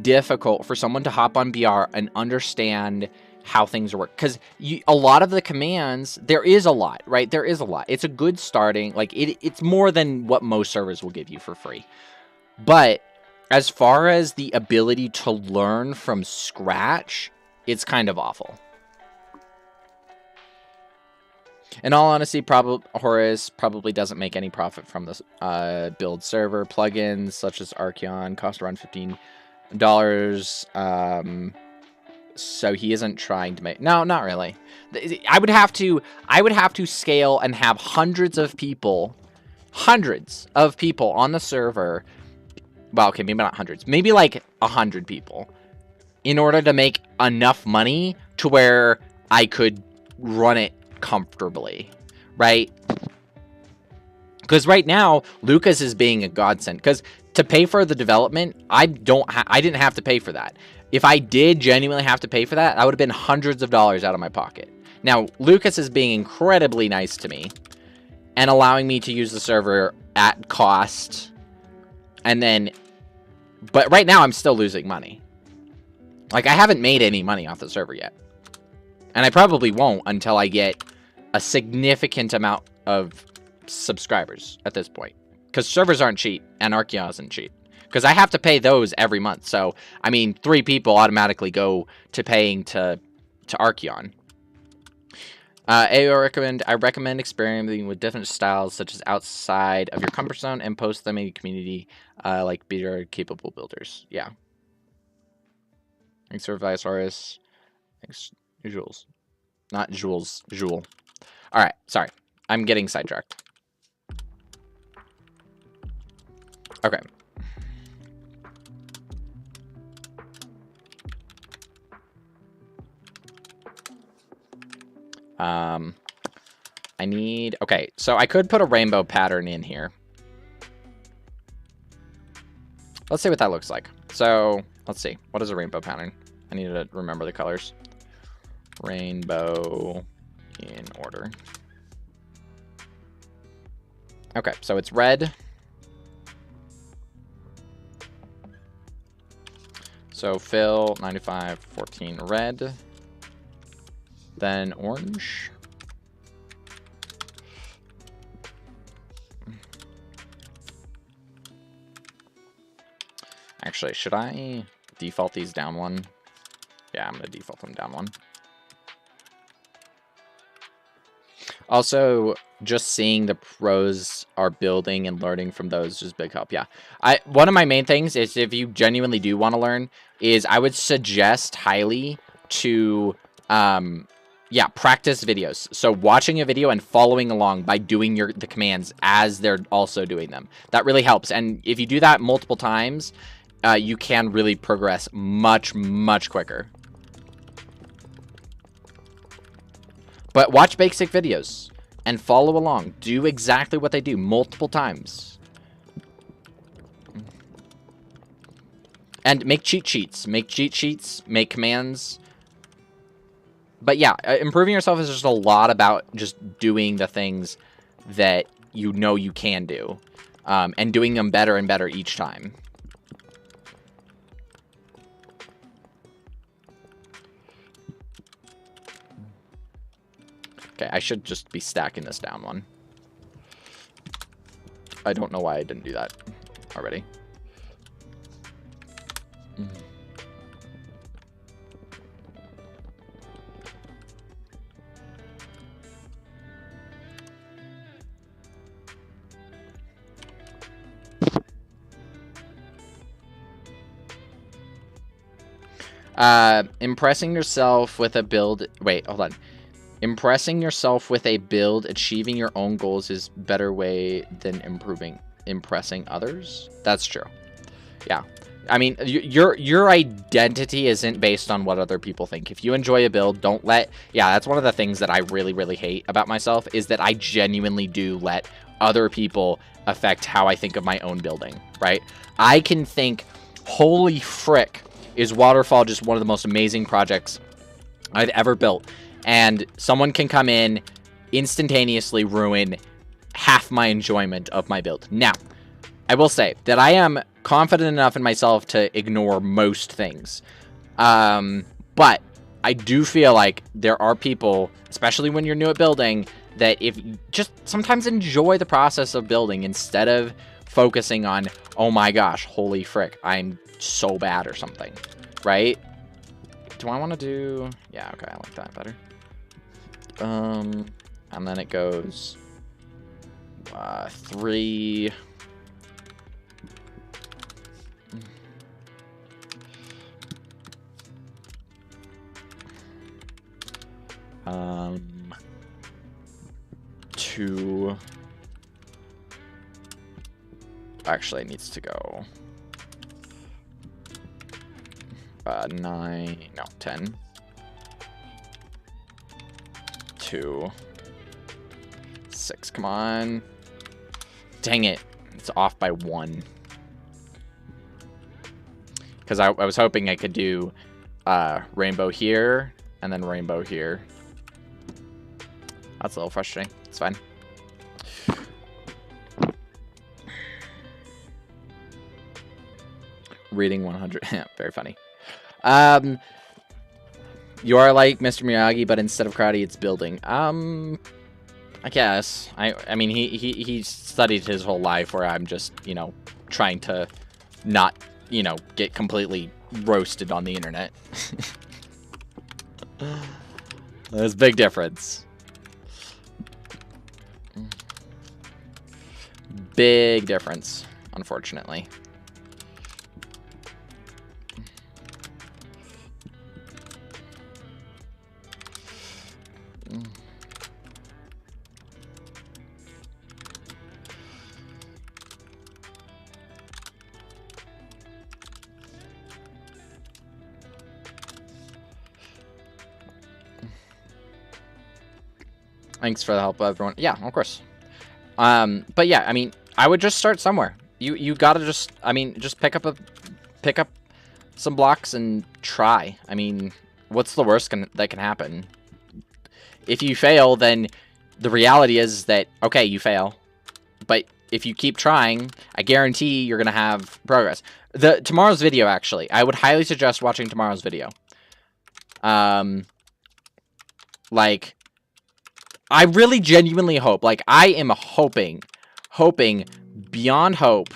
difficult for someone to hop on BR and understand how things work, because a lot of the commands, there is a lot, right? There is a lot. It's a good starting, like it's more than what most servers will give you for free. But as far as the ability to learn from scratch, it's kind of awful. In all honesty, Horace probably doesn't make any profit from this build server. Plugins such as Archeon cost around $15. So he isn't trying to make... No, not really. I would have to scale and have hundreds of people on the server. Well, okay, maybe not hundreds. Maybe like 100 people in order to make enough money to where I could run it comfortably, right? Because right now, Lucas is being a godsend. Because to pay for the development, I didn't have to pay for that. If I did genuinely have to pay for that, I would have been hundreds of dollars out of my pocket. Now, Lucas is being incredibly nice to me and allowing me to use the server at cost. And then, but right now I'm still losing money. Like, I haven't made any money off the server yet. And I probably won't until I get a significant amount of subscribers at this point. Because servers aren't cheap and Archeon isn't cheap. Because I have to pay those every month. So, I mean, 3 people automatically go to paying to Archeon. I recommend experimenting with different styles, such as outside of your comfort zone, and post them in your community, like better capable builders. Yeah. Thanks for advice, Horace. Thanks, Jules. Not Jules, Jewel. All right, sorry. I'm getting sidetracked. Okay. I need... Okay, so I could put a rainbow pattern in here. Let's see what that looks like. So, let's see. What is a rainbow pattern? I need to remember the colors. Rainbow in order. Okay, so it's red. So fill 95, 14 red. Then orange. Actually, should I default these down one? Yeah, I'm going to default them down one. Also, just seeing the pros are building and learning from those is big help. Yeah. One of my main things is, if you genuinely do want to learn, is I would suggest highly to practice videos. So watching a video and following along by doing the commands as they're also doing them. That really helps. And if you do that multiple times, you can really progress much, much quicker. But watch basic videos and follow along. Do exactly what they do multiple times. And make cheat sheets. Make cheat sheets. Make commands. But yeah, improving yourself is just a lot about just doing the things that you know you can do. And doing them better and better each time. Okay, I should just be stacking this down one. I don't know why I didn't do that already. Impressing yourself with a build... Wait, hold on. Impressing yourself with a build, achieving your own goals is a better way than impressing others. That's true. Yeah. I mean, your identity isn't based on what other people think. If you enjoy a build, don't let... Yeah, that's one of the things that I really, really hate about myself, is that I genuinely do let other people affect how I think of my own building, right? I can think, holy frick, is Waterfall just one of the most amazing projects I've ever built? And someone can come in, instantaneously ruin half my enjoyment of my build. Now, I will say that I am confident enough in myself to ignore most things. But I do feel like there are people, especially when you're new at building, that if you just sometimes enjoy the process of building instead of focusing on, oh my gosh, holy frick, I'm so bad or something, right? Do I want to do... Yeah, okay, I like that better. And then it goes 3... 2... Actually, it needs to go 9... No, 10. 2... 6, come on. Dang it. It's off by 1. Because I was hoping I could do rainbow here and then rainbow here. That's a little frustrating. It's fine. Reading 100. Very funny. You are like Mr. Miyagi, but instead of karate, it's building. I guess. I mean, he studied his whole life where I'm just, you know, trying to not, you know, get completely roasted on the internet. There's a big difference. Big difference, unfortunately. Thanks for the help, everyone. Yeah, of course. But yeah, I mean, I would just start somewhere. You gotta just, I mean, just pick up some blocks and try. I mean, what's the worst that can happen? If you fail, then the reality is that, okay, you fail. But if you keep trying, I guarantee you're going to have progress. Tomorrow's video, actually, I would highly suggest watching tomorrow's video. Like, I really genuinely hope, like, I am hoping beyond hope,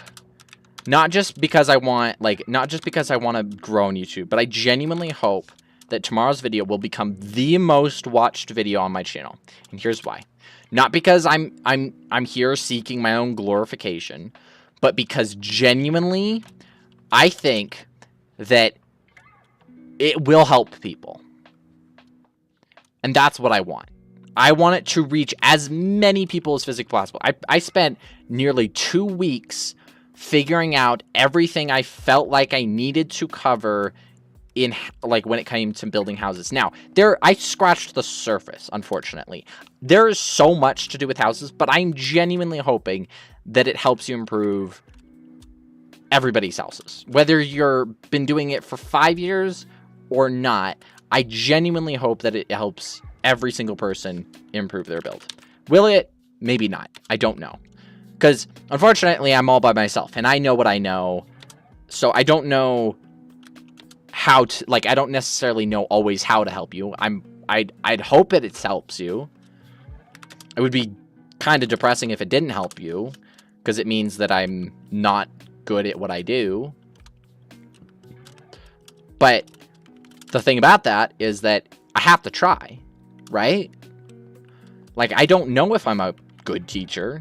not just because I want, like, not just because I want to grow on YouTube, but I genuinely hope that tomorrow's video will become the most watched video on my channel. And here's why. Not because I'm here seeking my own glorification, but because genuinely I think that it will help people. And that's what I want. I want it to reach as many people as physically possible. I spent nearly 2 weeks figuring out everything I felt like I needed to cover in, like, when it came to building houses. Now, I scratched the surface, unfortunately. There is so much to do with houses, but I'm genuinely hoping that it helps you improve everybody's houses. Whether you've been doing it for 5 years or not, I genuinely hope that it helps every single person improve their build. Will it? Maybe not. I don't know. Because, unfortunately, I'm all by myself, and I know what I know, so I don't know how to, like, I don't necessarily know always how to help you. I'd hope that it helps you. It would be kind of depressing if it didn't help you, because it means that I'm not good at what I do. But the thing about that is that I have to try, right? Like, I don't know if I'm a good teacher,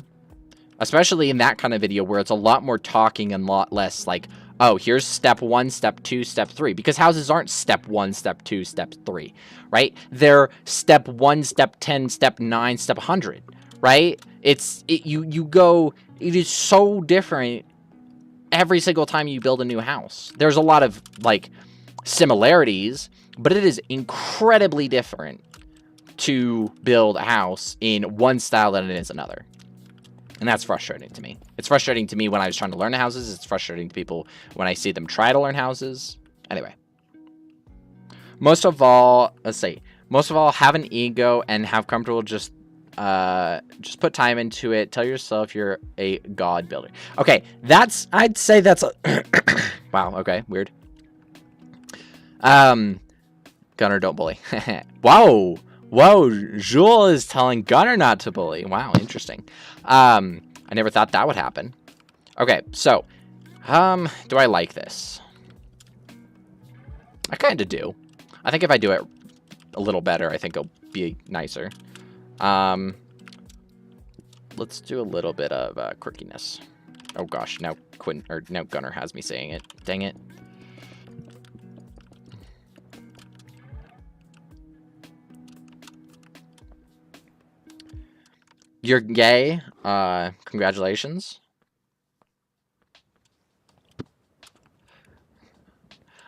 especially in that kind of video where it's a lot more talking and a lot less like, oh, here's step 1, step 2, step 3. Because houses aren't step 1, step 2, step 3, right? They're step 1, step 10, step 9, step 100, right? It is so different every single time you build a new house. There's a lot of, like, similarities, but it is incredibly different to build a house in one style than it is another. And that's frustrating to me. It's frustrating to me when I was trying to learn houses. It's frustrating to people when I see them try to learn houses. Anyway. Most of all, have an ego and have comfortable just put time into it. Tell yourself you're a god builder. Okay, I'd say that's a wow, okay, weird. Gunner, don't bully. Whoa, Jules is telling Gunner not to bully. Wow, interesting. I never thought that would happen. Okay, so, do I like this? I kind of do. I think if I do it a little better, I think it'll be nicer. Let's do a little bit of quirkiness. Oh gosh, now Gunner has me saying it. Dang it. You're gay. Congratulations.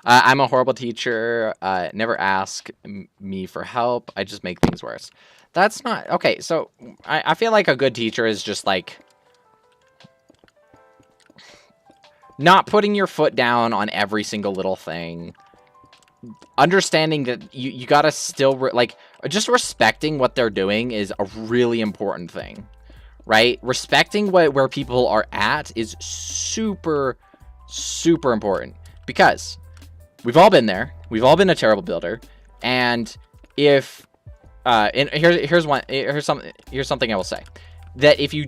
I'm a horrible teacher. Never ask me for help. I just make things worse. That's not... Okay, so I feel like a good teacher is just, like, not putting your foot down on every single little thing. Understanding that you gotta still... just respecting what they're doing is a really important thing. Right? Respecting where people are at is super, super important. Because... we've all been there. We've all been a terrible builder. And if and here's something I will say. That if you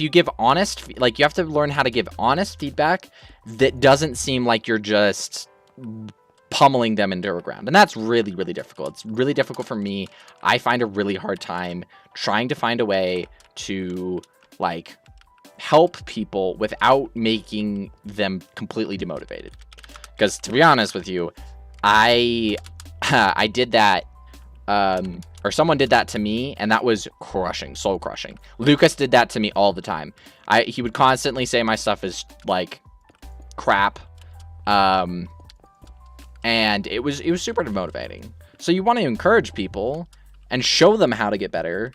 give honest, like, you have to learn how to give honest feedback that doesn't seem like you're just pummeling them into the ground. And that's really, really difficult. It's really difficult for me. I find a really hard time trying to find a way to, like, help people without making them completely demotivated. Because, to be honest with you, I did that, or someone did that to me, and that was crushing, soul crushing. Lucas did that to me all the time. He would constantly say my stuff is, like, crap, and it was super demotivating. So you want to encourage people and show them how to get better,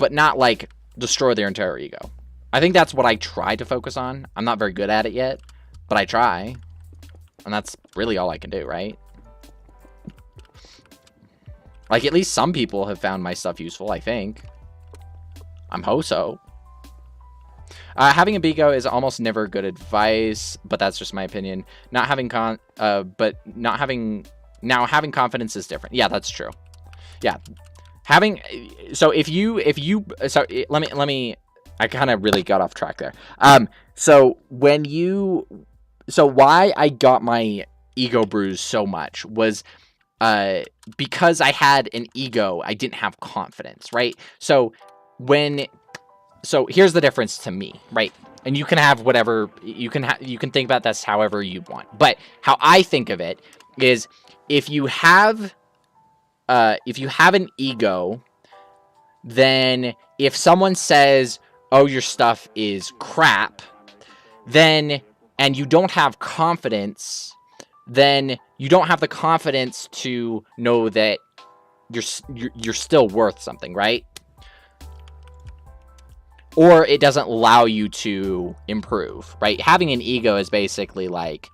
but not like destroy their entire ego. I think that's what I try to focus on. I'm not very good at it yet, but I try. And that's really all I can do, right? Like, at least some people have found my stuff useful, I think. I'm so. Having a Bigo is almost never good advice, but that's just my opinion. Not having having confidence is different. Yeah, that's true. Yeah. Let me I kind of really got off track there. So why I got my ego bruise so much was because I had an ego, I didn't have confidence, right? So here's the difference to me, right? And you can have whatever you can think about this however you want. But how I think of it is if you have an ego, then if someone says, "Oh, your stuff is crap," then and you don't have confidence, then you don't have the confidence to know that you're still worth something, right? Or it doesn't allow you to improve, right? Having an ego is basically like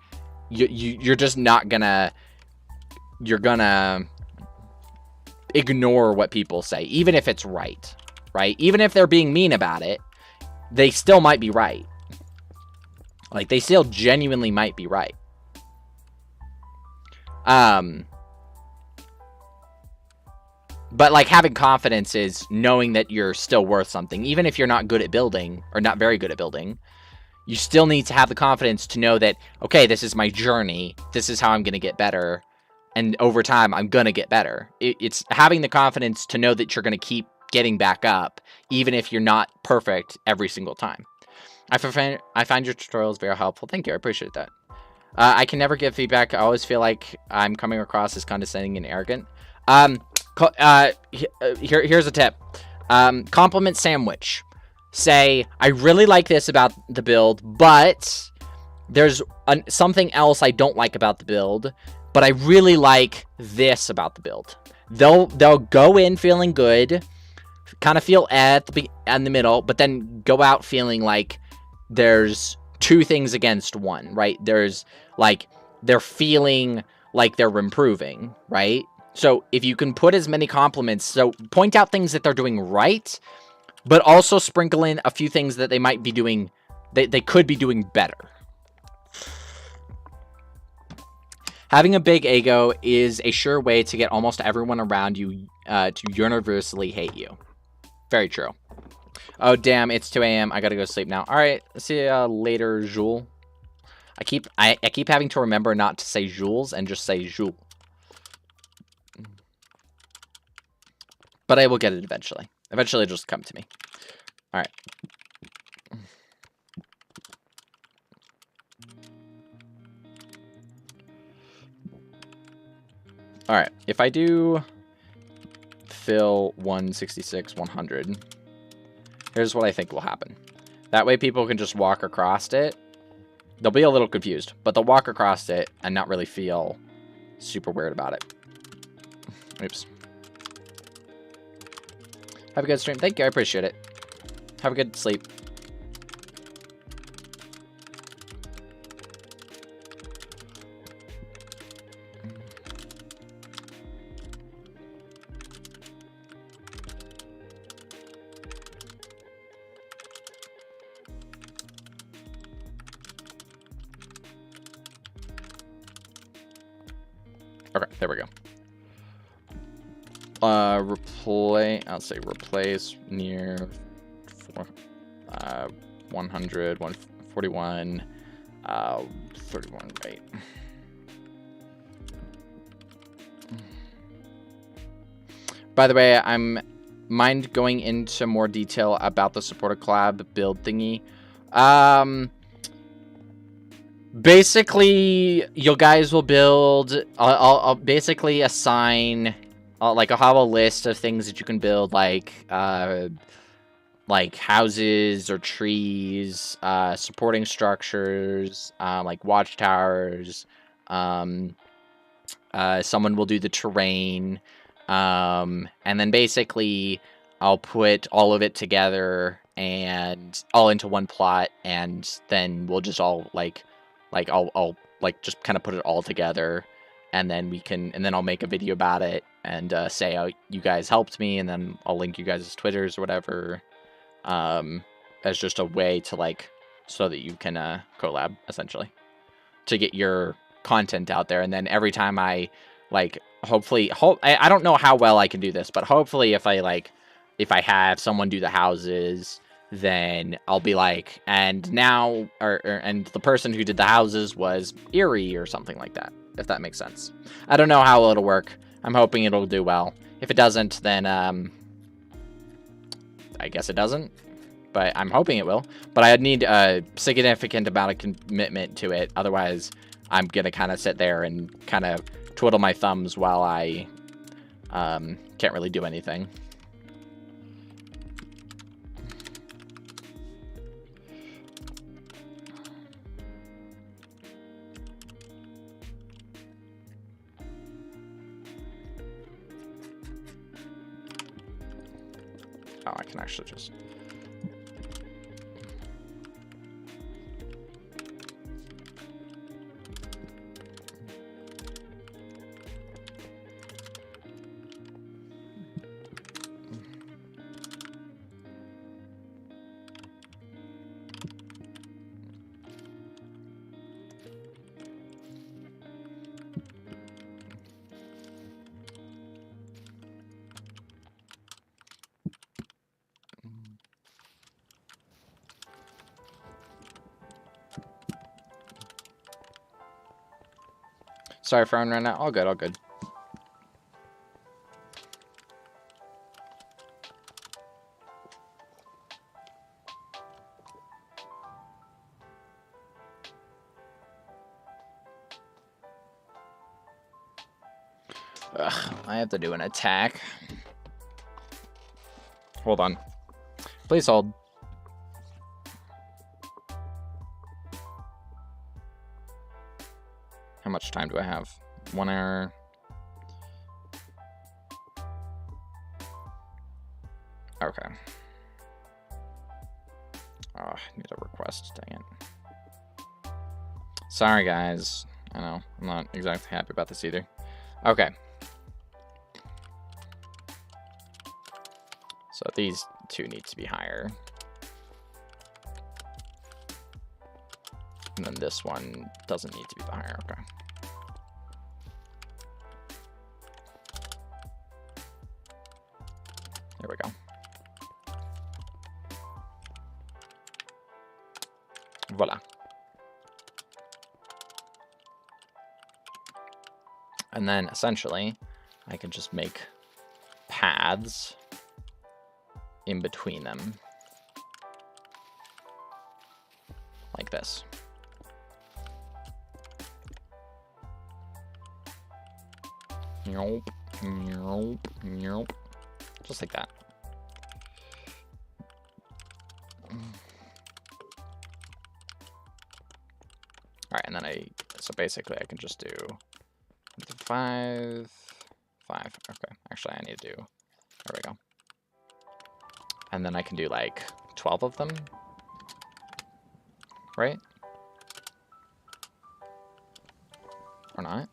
you're just not gonna ignore what people say, even if it's right? Even if they're being mean about it, they still might be right. Like, they still genuinely might be right. But, like, having confidence is knowing that you're still worth something. Even if you're not good at building, or not very good at building, you still need to have the confidence to know that, okay, this is my journey. This is how I'm going to get better. And over time, I'm going to get better. It's having the confidence to know that you're going to keep getting back up, even if you're not perfect every single time. I find your tutorials very helpful. Thank you. I appreciate that. I can never give feedback. I always feel like I'm coming across as condescending and arrogant. Here's a tip. Compliment sandwich. Say, I really like this about the build, but there's something else I don't like about the build, but I really like this about the build. They'll go in feeling good, kind of feel in the middle, but then go out feeling like there's two things against one, right? There's like they're feeling like they're improving, right? So if you can put as many compliments, so point out things that they're doing right, but also sprinkle in a few things that they might be doing, they could be doing better. Having a big ego is a sure way to get almost everyone around you to universally hate you. Very true. Oh, damn, it's 2 a.m. I gotta go sleep now. All right, see you later, Jules. I keep having to remember not to say Jules and just say Jules. But I will get it eventually. Eventually it'll just come to me. All right. All right. If I do fill 166, 100, here's what I think will happen. That way people can just walk across it. They'll be a little confused, but they'll walk across it and not really feel super weird about it. Oops. Have a good stream. Thank you. I appreciate it. Have a good sleep. Okay, there we go. I'll say replace near 100, 141, 31, right. By the way, I'm mind going into more detail about the supporter collab build thingy. Basically, you guys will build, I'll basically assign, like, I'll have a list of things that you can build, like houses or trees, supporting structures, like watchtowers. Someone will do the terrain, and then basically I'll put all of it together and all into one plot, and then we'll just all like I'll like just kind of put it all together, and then I'll make a video about it and say, oh, you guys helped me, and then I'll link you guys' Twitters or whatever, as just a way to like, so that you can collab essentially to get your content out there. And then every time I like, hopefully, I don't know how well I can do this, but hopefully if I have someone do the houses, then I'll be like, and now, and the person who did the houses was Erie or something like that, if that makes sense. I don't know how it'll work. I'm hoping it'll do well. If it doesn't, then I guess it doesn't, but I'm hoping it will. But I need a significant amount of commitment to it. Otherwise, I'm going to kind of sit there and kind of twiddle my thumbs while I can't really do anything. Oh, I can actually just... Sorry for running out. All good, all good. Ugh, I have to do an attack. Hold on. Please hold. How much time do I have? 1 hour. Okay. Oh, I need a request, dang it. Sorry, guys. I know, I'm not exactly happy about this either. Okay. So these two need to be higher. And then this one doesn't need to be the higher, okay. There we go. Voila. And then essentially, I can just make paths in between them. Like this. Nope, nope, nope. Just like that. Alright, and then so basically I can just do 5, 5. Okay, actually I need to do, there we go. And then I can do like 12 of them, right? Or not?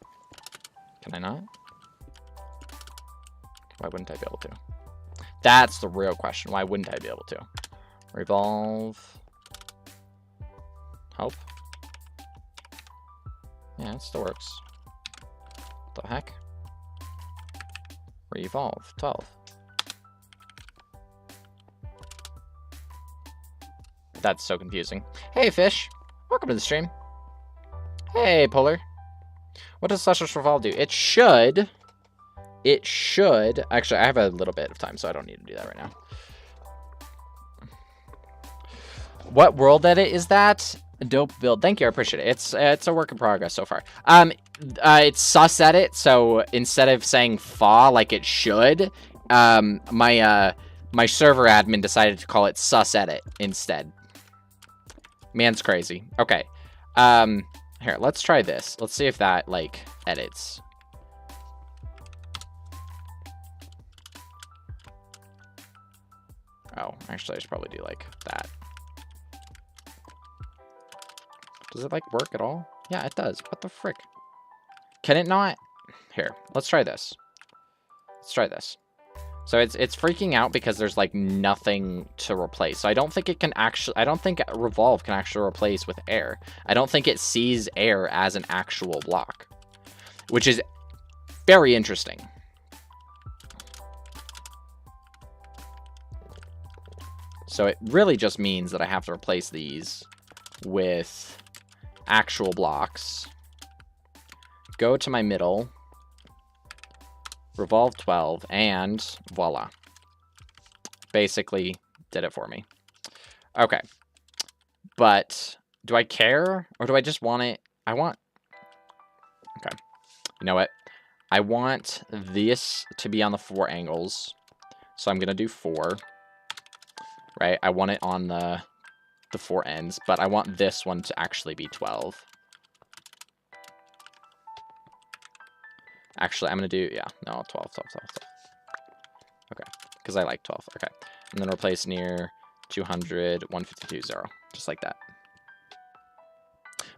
Can I not? Why wouldn't I be able to? That's the real question. Why wouldn't I be able to? Revolve. Help. Yeah, it still works. What the heck? Revolve. 12. That's so confusing. Hey, Fish. Welcome to the stream. Hey, Polar. What does slash revolve do? It should... Actually, I have a little bit of time, so I don't need to do that right now. What world edit is that? Dope build. Thank you. I appreciate it. It's a work in progress so far. It's sus edit, so instead of saying fa like it should, my server admin decided to call it sus edit instead. Man's crazy. Okay. Here, let's try this. Let's see if that, like, edits. Oh, actually, I should probably do like that. Does it like work at all? Yeah, it does. What the frick? Can it not? Here, let's try this. Let's try this. So it's freaking out because there's like nothing to replace. So I don't think it can actually, I don't think revolve can actually replace with air. I don't think it sees air as an actual block, which is very interesting. So it really just means that I have to replace these with actual blocks. Go to my middle. Revolve 12, and voila. Basically did it for me. Okay. But do I care? Or do I just want it? I want... Okay. You know what? I want this to be on the 4 angles. So I'm going to do 4. Right? I want it on the 4 ends. But I want this one to actually be 12. Actually, I'm going to do, yeah, no, 12. Okay, because I like 12. Okay, and then replace near 200, 152, 0, just like that.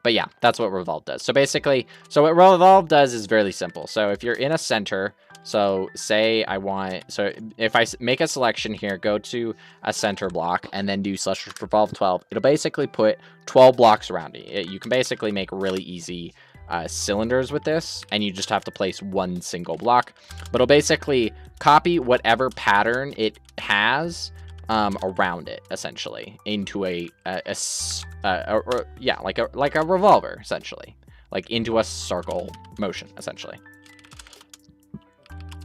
But yeah, that's what revolve does. So basically, so what revolve does is very simple. So if you're in a center, so say I want, so if I make a selection here, go to a center block, and then do / revolve 12, it'll basically put 12 blocks around it. You can basically make really easy cylinders with this, and you just have to place one single block, but it'll basically copy whatever pattern it has around it, essentially, into yeah, like a revolver, essentially, like into a circle motion, essentially.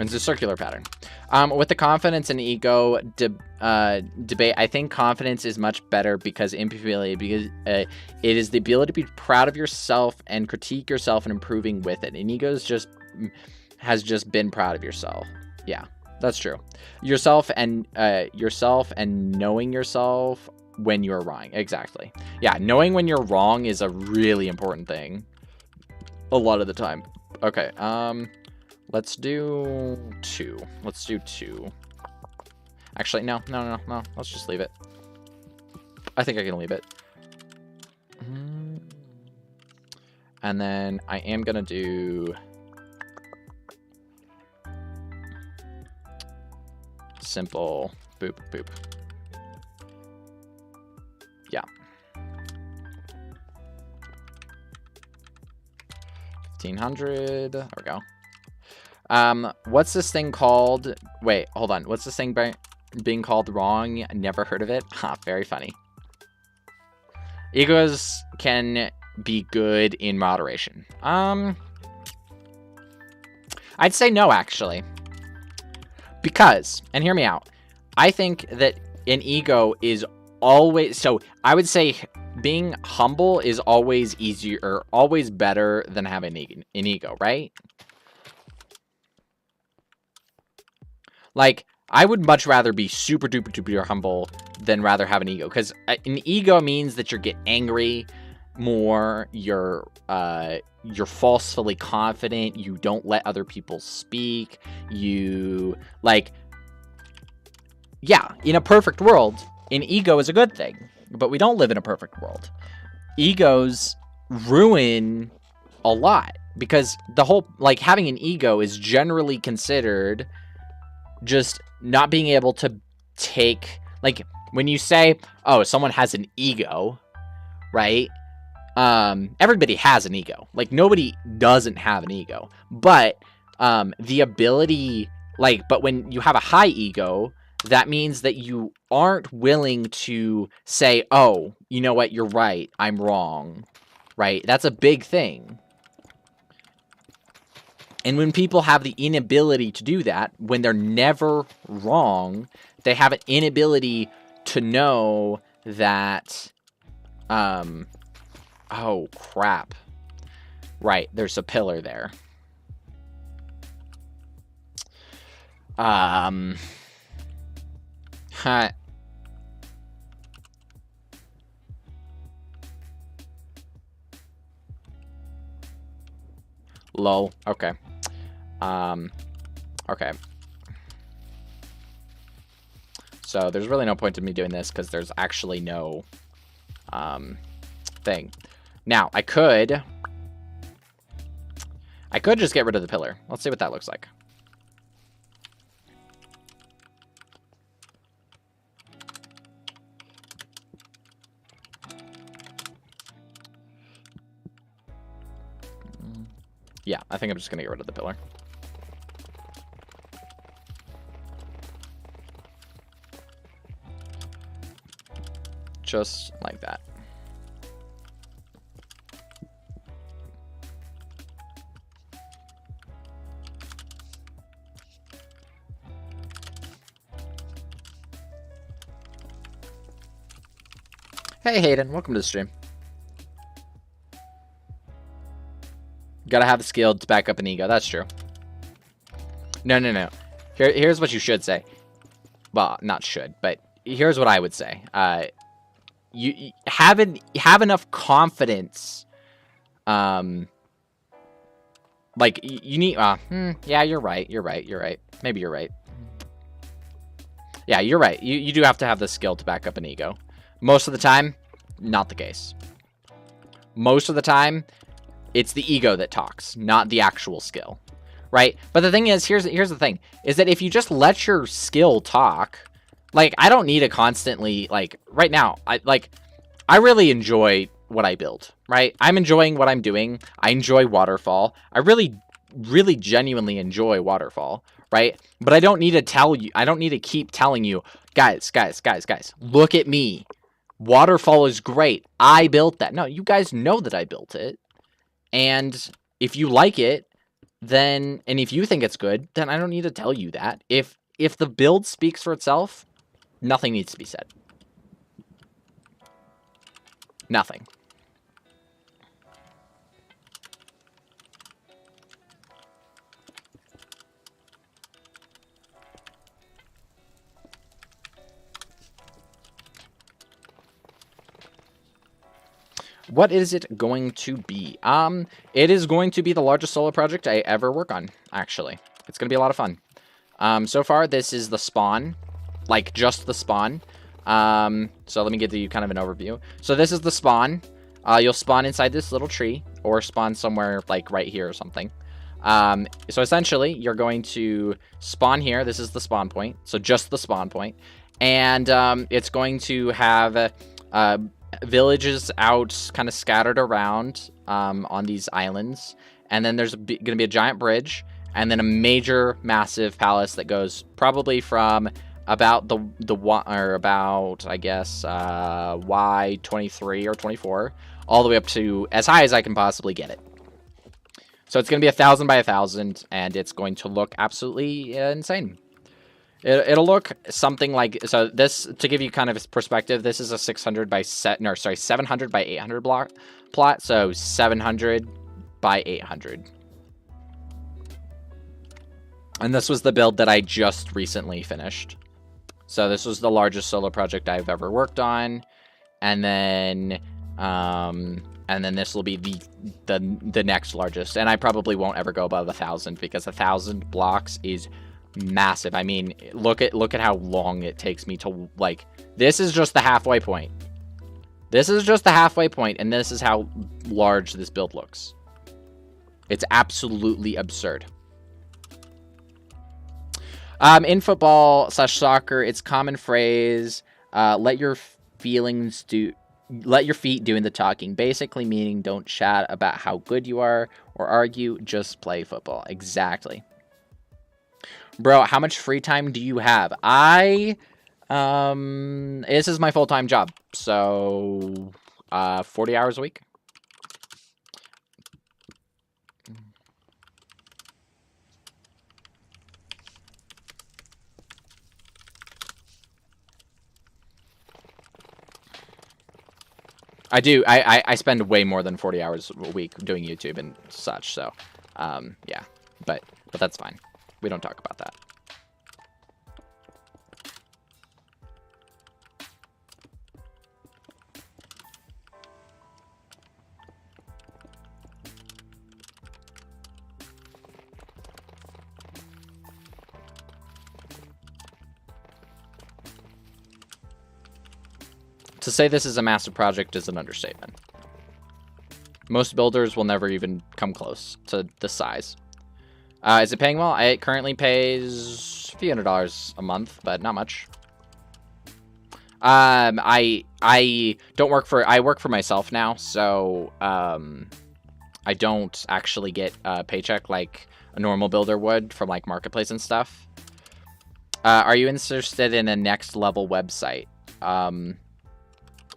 It's a circular pattern. With the confidence and ego debate, I think confidence is much better because it is the ability to be proud of yourself and critique yourself and improving with it. And ego has just been proud of yourself. Yeah, that's true. Yourself and knowing yourself when you're wrong. Exactly. Yeah, knowing when you're wrong is a really important thing. A lot of the time. Okay. Let's do 2. Let's do 2. Actually, no. Let's just leave it. I think I can leave it. And then I am going to do simple boop, boop. Yeah. 1500. There we go. What's this thing called? Wait, hold on. What's this thing being called wrong? Never heard of it. Ha, very funny. Egos can be good in moderation. I'd say no, actually. Because, and hear me out, I think that an ego is always, so I would say being humble is always easier, or always better than having an ego, right? Like, I would much rather be super duper humble than rather have an ego. Because an ego means that you get angry more, you're falsely confident, you don't let other people speak, you, like, yeah, in a perfect world, an ego is a good thing. But we don't live in a perfect world. Egos ruin a lot. Because the whole, like, having an ego is generally considered just not being able to take, like, when you say, oh, someone has an ego, right? Everybody has an ego. Like, nobody doesn't have an ego. But the ability, like, but when you have a high ego, that means that you aren't willing to say, oh, you know what, you're right, I'm wrong, right? That's a big thing. And when people have the inability to do that, when they're never wrong, they have an inability to know that, oh, crap. Right, there's a pillar there. Lol, okay. Okay. So there's really no point in me doing this because there's actually no thing. Now, I could just get rid of the pillar. Let's see what that looks like. Yeah, I think I'm just going to get rid of the pillar. Just like that. Hey, Hayden. Welcome to the stream. Gotta have the skill to back up an ego. That's true. No. Here's what you should say. Well, not should, but here's what I would say. You have enough confidence. Like you need. Yeah, you're right. Maybe you're right. Yeah, you're right. You do have to have the skill to back up an ego. Most of the time, not the case. Most of the time, it's the ego that talks, not the actual skill, right? But the thing is, here's the thing, is that if you just let your skill talk, like, I don't need to constantly, like, right now, I really enjoy what I build, right? I'm enjoying what I'm doing. I enjoy Waterfall. I really, really genuinely enjoy Waterfall, right? But I don't need to tell you, I don't need to keep telling you, guys, look at me. Waterfall is great. I built that. No, you guys know that I built it. And if you like it, then, and if you think it's good, then I don't need to tell you that. If the build speaks for itself, nothing needs to be said. Nothing. What is it going to be? It is going to be the largest solo project I ever work on, actually. It's going to be a lot of fun. So far, this is the spawn. Like, just the spawn. So let me give you kind of an overview. So this is the spawn. You'll spawn inside this little tree, or spawn somewhere, like, right here or something. So essentially, you're going to spawn here. This is the spawn point. So just the spawn point. And it's going to have villages out kind of scattered around on these islands, and then there's going to be a giant bridge, and then a major massive palace that goes probably from about I guess Y23 or 24 all the way up to as high as I can possibly get it. So it's going to be 1,000 by 1,000, and it's going to look absolutely insane. It'll look something like, so this, to give you kind of perspective, this is a 700 by 800 block plot, so 700 by 800. And this was the build that I just recently finished. So this was the largest solo project I've ever worked on, and then this will be the next largest, and I probably won't ever go above 1,000 because 1,000 blocks is massive. I mean, look at how long it takes me to, like, this is just the halfway point. This is just the halfway point, and this is how large this build looks. It's absolutely absurd. In football / soccer, it's common phrase, let your feet doing the talking. Basically meaning don't chat about how good you are or argue, just play football. Exactly. Bro, how much free time do you have? This is my full-time job, so 40 hours a week. I do. I spend way more than 40 hours a week doing YouTube and such, so yeah, but that's fine. We don't talk about that. To say this is a massive project is an understatement. Most builders will never even come close to the size. Is it paying well? It currently pays a few $100 a month, but not much. I work for myself now, so I don't actually get a paycheck like a normal builder would from like Marketplace and stuff. Are you interested in a next level website?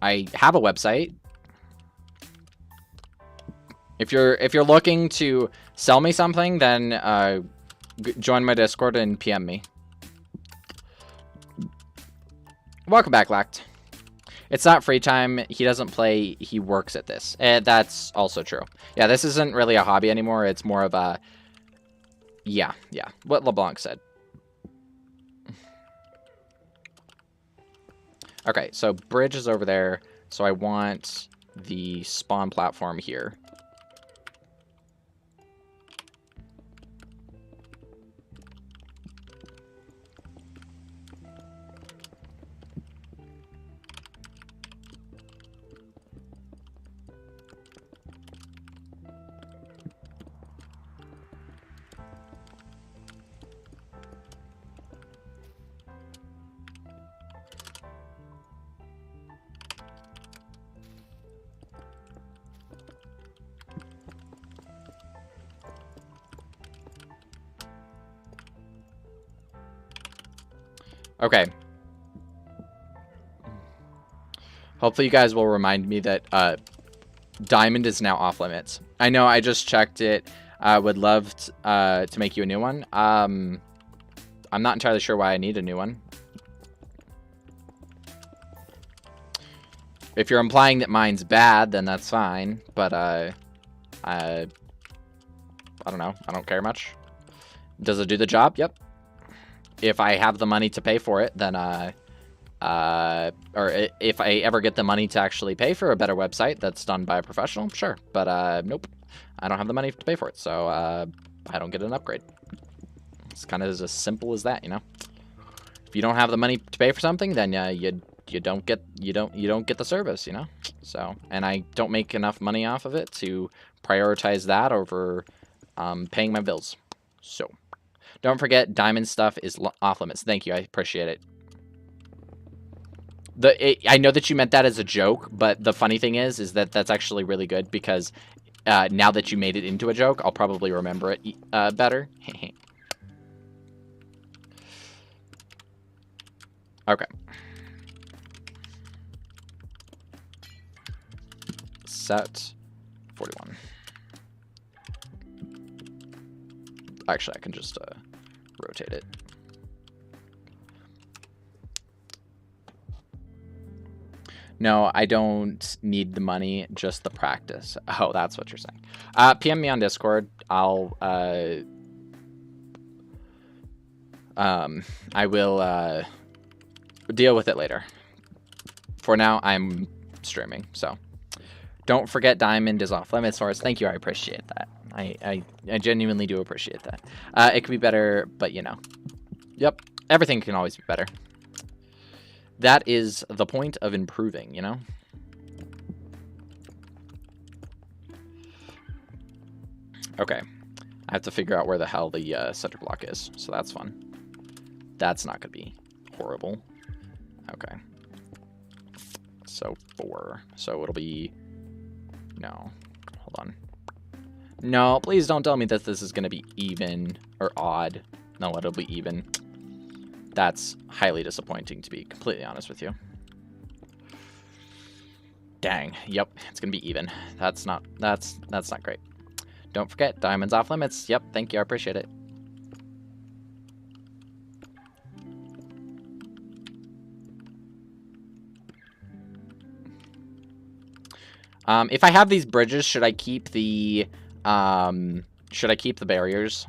I have a website. If you're looking to sell me something, then join my Discord and PM me. Welcome back, Lact. It's not free time. He doesn't play. He works at this. And that's also true. Yeah, this isn't really a hobby anymore. It's more of a... Yeah. What LeBlanc said. Okay, so bridge is over there. So I want the spawn platform here. Okay. Hopefully you guys will remind me that diamond is now off limits. I know, I just checked it. Would love to make you a new one. I'm not entirely sure why I need a new one. If you're implying that mine's bad, then that's fine. But I don't know. I don't care much. Does it do the job? Yep. If I have the money to pay for it, then or if I ever get the money to actually pay for a better website that's done by a professional, sure. But nope, I don't have the money to pay for it, so I don't get an upgrade. It's kind of as simple as that, you know. If you don't have the money to pay for something, then you don't get the service, you know. So, and I don't make enough money off of it to prioritize that over paying my bills. So. Don't forget, diamond stuff is off limits. Thank you. I appreciate it. I know that you meant that as a joke, but the funny thing is that that's actually really good because now that you made it into a joke, I'll probably remember it better. Okay. Set 41. Actually, I can just rotate it. No, I don't need the money, just the practice. Oh, that's what you're saying. PM me on Discord. I will deal with it later. For now, I'm streaming, so don't forget diamond is off limits, Source. Thank you, I appreciate that. I genuinely do appreciate that. It could be better, but you know. Yep, everything can always be better. That is the point of improving, you know? Okay. I have to figure out where the hell the center block is, so that's fun. That's not going to be horrible. Okay. So 4. So it'll be... No. Hold on. No, please don't tell me that this is going to be even or odd. No, it'll be even. That's highly disappointing, to be completely honest with you. Dang. Yep, it's going to be even. That's not great. Don't forget, diamonds off limits. Yep, thank you. I appreciate it. If I have these bridges, should I keep the barriers?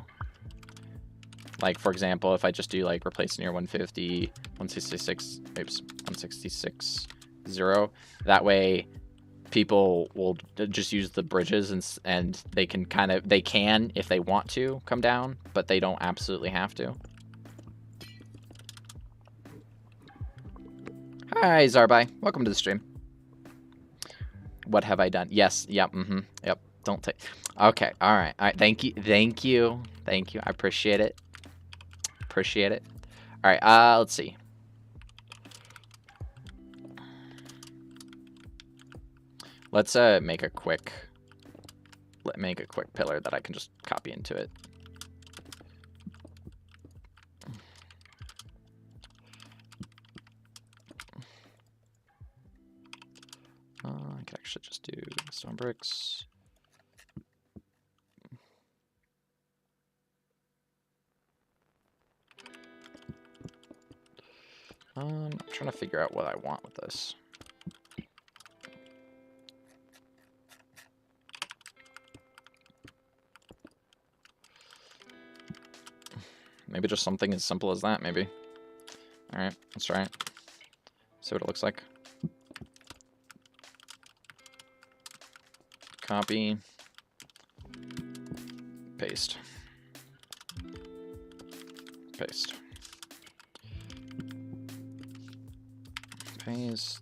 Like, for example, if I just do, like, replace near 150, 166, oops, 166, 0, that way people will just use the bridges and they can if they want to, come down, but they don't absolutely have to. Hi, Zarbai. Welcome to the stream. What have I done? Yes. Yep. Yep. Don't take. Okay. All right. All right. Thank you. Thank you. Thank you. I appreciate it. Appreciate it. All right. Let's see. Let's make a quick pillar that I can just copy into it. I could actually just do stone bricks. I'm trying to figure out what I want with this. Maybe just something as simple as that, maybe. All right, let's try it. See what it looks like. Copy. Paste. Paste. Paste.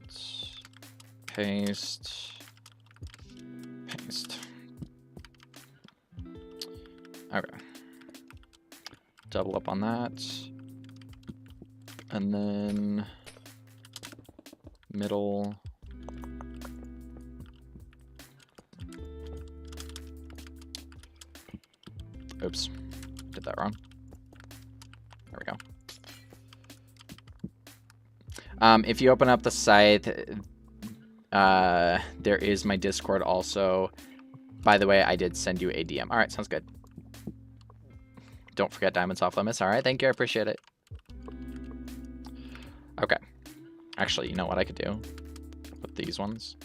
Paste. Paste. Okay. Double up on that. And then middle. Oops, did that wrong. There we go. If you open up the site, there is my Discord also. By the way, I did send you a DM. All right, sounds good. Don't forget diamonds off limits. All right, thank you. I appreciate it. Okay. Actually, you know what I could do with these ones?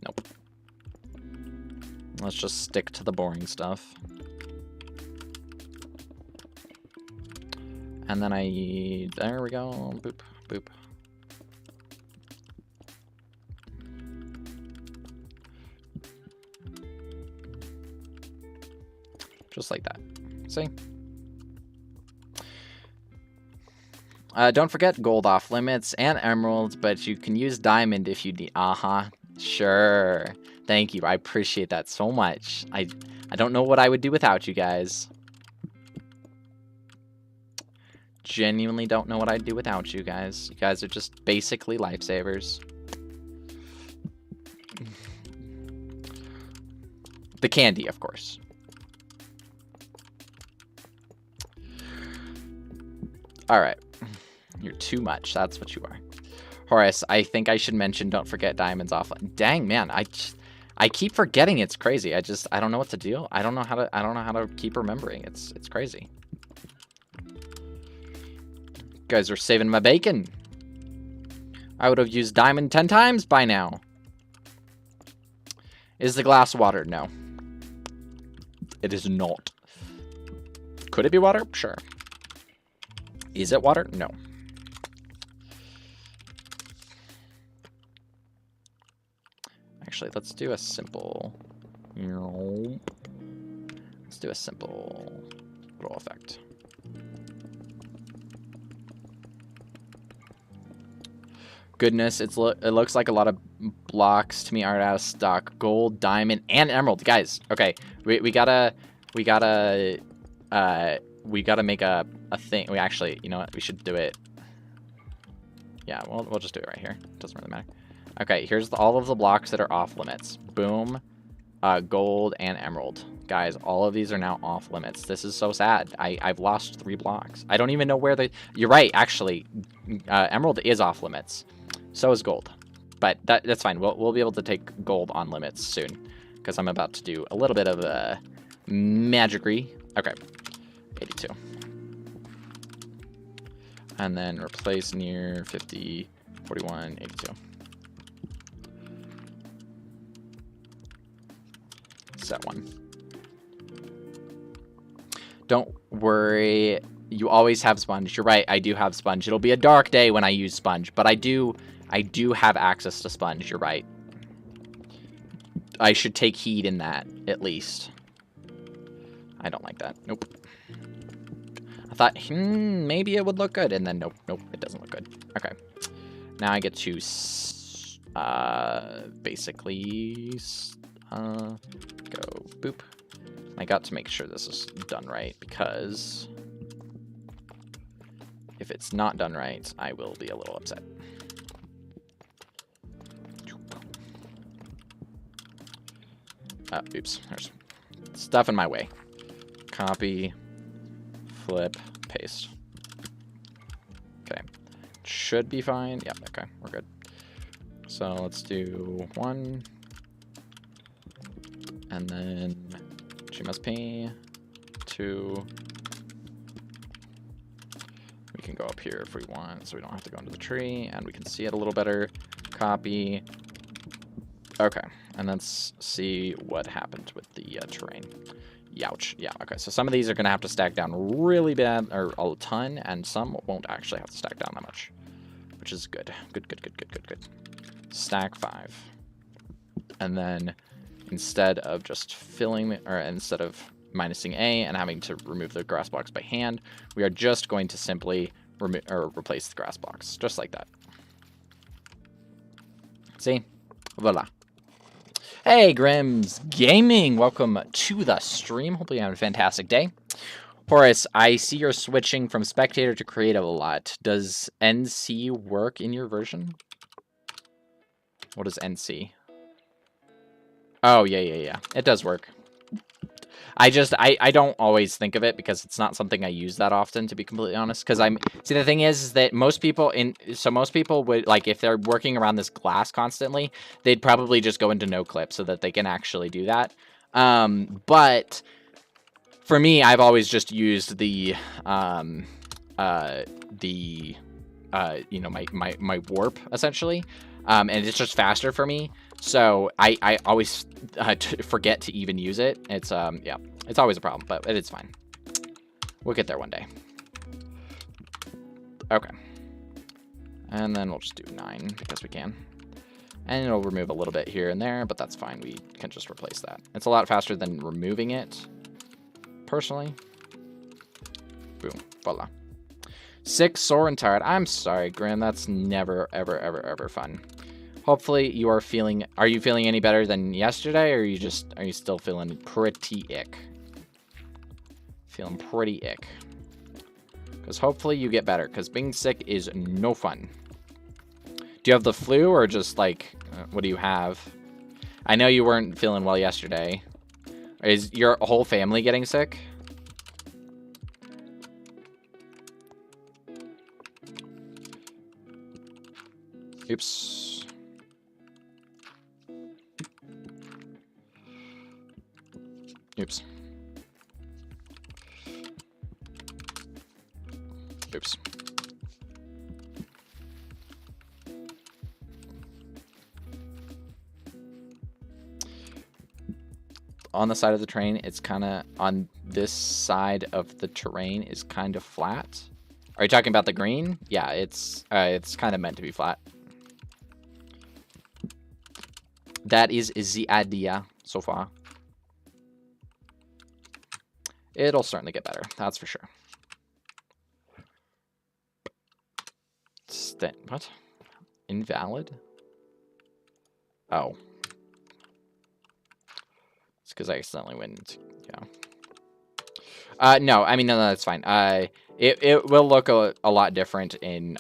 Nope. Let's just stick to the boring stuff. And then there we go. Boop, boop. Just like that. See? Don't forget gold off limits and emeralds, but you can use diamond if you need. Sure. Thank you. I appreciate that so much. I don't know what I would do without you guys. Genuinely don't know what I'd do without you guys. You guys are just basically lifesavers. The candy, of course. All right. You're too much. That's what you are. Horace, I think I should mention don't forget diamonds off. Dang, man. I keep forgetting. It's crazy. I don't know what to do. I don't know how to keep remembering. It's crazy. You guys are saving my bacon. I would have used diamond 10 times by now. Is the glass water? No. It is not. Could it be water? Sure. Is it water? No. Actually, let's do a simple... Let's do a simple roll effect. Goodness, it looks like a lot of blocks to me are out of stock. Gold, diamond, and emerald. Guys, okay. We gotta make a thing. We actually, you know what? We should do it. Yeah, we'll just do it right here. Doesn't really matter. Okay, here's all of the blocks that are off limits. Boom, gold, and emerald. Guys, all of these are now off limits. This is so sad. I've lost 3 blocks. I don't even know where the... You're right, actually. Emerald is off limits. So is gold. But that's fine. We'll be able to take gold on limits soon. Because I'm about to do a little bit of magicry. Okay. 82. And then replace near 50, 41, 82. Set 1. Don't worry. You always have sponge. You're right. I do have sponge. It'll be a dark day when I use sponge, but I do have access to sponge. You're right. I should take heed in that, at least. I don't like that. Nope. thought, maybe it would look good, and then nope, it doesn't look good. Okay. Now I get to basically go boop. I got to make sure this is done right, because if it's not done right, I will be a little upset. Oops, there's stuff in my way. Copy, flip, paste. Okay, should be fine. Yeah, okay, we're good. So let's do 1, and then GMSP 2. We can go up here if we want, so we don't have to go into the tree, and we can see it a little better. Copy. Okay, and let's see what happened with the terrain. Youch. Yeah, okay, so some of these are going to have to stack down really bad, or a ton, and some won't actually have to stack down that much, which is good. Good. Stack 5. And then instead of just filling, or instead of minusing A and having to remove the grass blocks by hand, we are just going to simply replace the grass blocks, just like that. See? Voila. Hey, Grimm's Gaming! Welcome to the stream. Hopefully you have a fantastic day. Horace, I see you're switching from spectator to creative a lot. Does NC work in your version? What is NC? Oh, yeah. It does work. I don't always think of it because it's not something I use that often, to be completely honest. Because see, the thing is that most people would, like, if they're working around this glass constantly, they'd probably just go into no clip so that they can actually do that. But for me, I've always just used the you know, my warp essentially, and it's just faster for me. So I always forget to even use it. It's yeah, it's always a problem, but it's fine. We'll get there one day. Okay. And then we'll just do 9 because we can. And it'll remove a little bit here and there, but that's fine. We can just replace that. It's a lot faster than removing it, personally. Boom. Voila. 6, sore and tired. I'm sorry, Grim. That's never, ever fun. Hopefully you are feeling... Are you feeling any better than yesterday, or are you still feeling pretty ick? Feeling pretty ick. Because hopefully you get better, because being sick is no fun. Do you have the flu, or just, like, what do you have? I know you weren't feeling well yesterday. Is your whole family getting sick? Oops. Oops. Oops. On the side of the train, it's kind of on this side of the terrain is kind of flat. Are you talking about the green? Yeah, it's kind of meant to be flat. That is the idea so far. It'll certainly get better, that's for sure. What? Invalid? Oh. It's because I accidentally went, yeah. No, I mean, no, that's fine. It will look a lot different in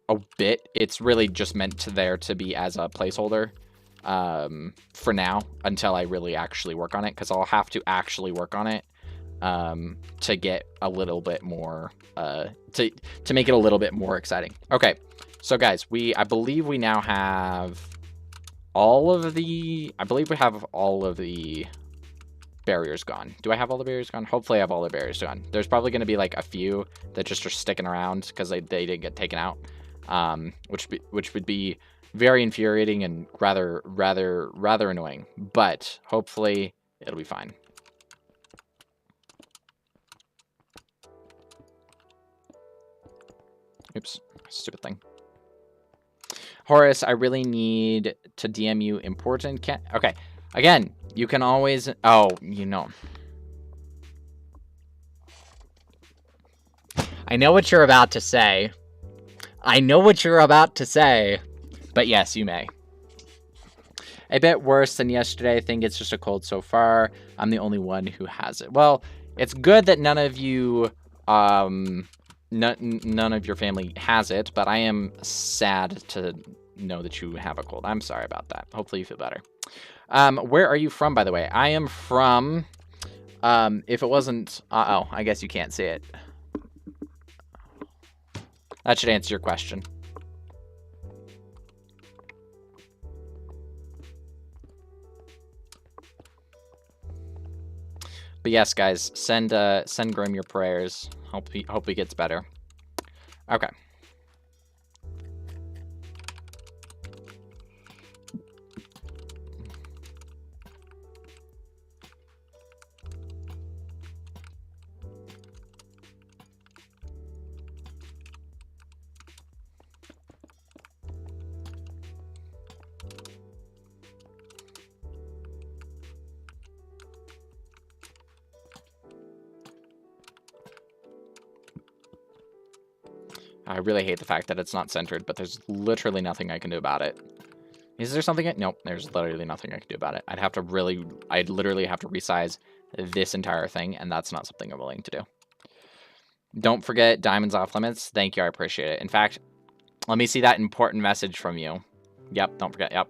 a bit. It's really just meant there to be as a placeholder for now, until I really actually work on it, because I'll have to actually work on it to get a little bit more, to make it a little bit more exciting. Okay, so guys, I believe we now have all of the, barriers gone. Do I have all the barriers gone? Hopefully I have all the barriers gone. There's probably going to be like a few that just are sticking around because they didn't get taken out, which would be very infuriating and rather annoying, but hopefully it'll be fine. Oops, stupid thing. Horace, I really need to DM you important. Okay, again, you can always... Oh, you know. I know what you're about to say. I know what you're about to say. But yes, you may. A bit worse than yesterday. I think it's just a cold so far. I'm the only one who has it. Well, it's good that none of you, none of your family has it, but I am sad to know that you have a cold. I'm sorry about that. Hopefully you feel better. Where are you from, by the way? I am from, if it wasn't, uh-oh, I guess you can't see it. That should answer your question. But yes, guys, send Grim your prayers. Hope he gets better. Okay. I really hate the fact that it's not centered, but there's literally nothing I can do about it. Is there something? Nope, there's literally nothing I can do about it. I'd literally have to resize this entire thing, and that's not something I'm willing to do. Don't forget diamonds off limits. Thank you, I appreciate it. In fact, let me see that important message from you. Yep, don't forget. Yep,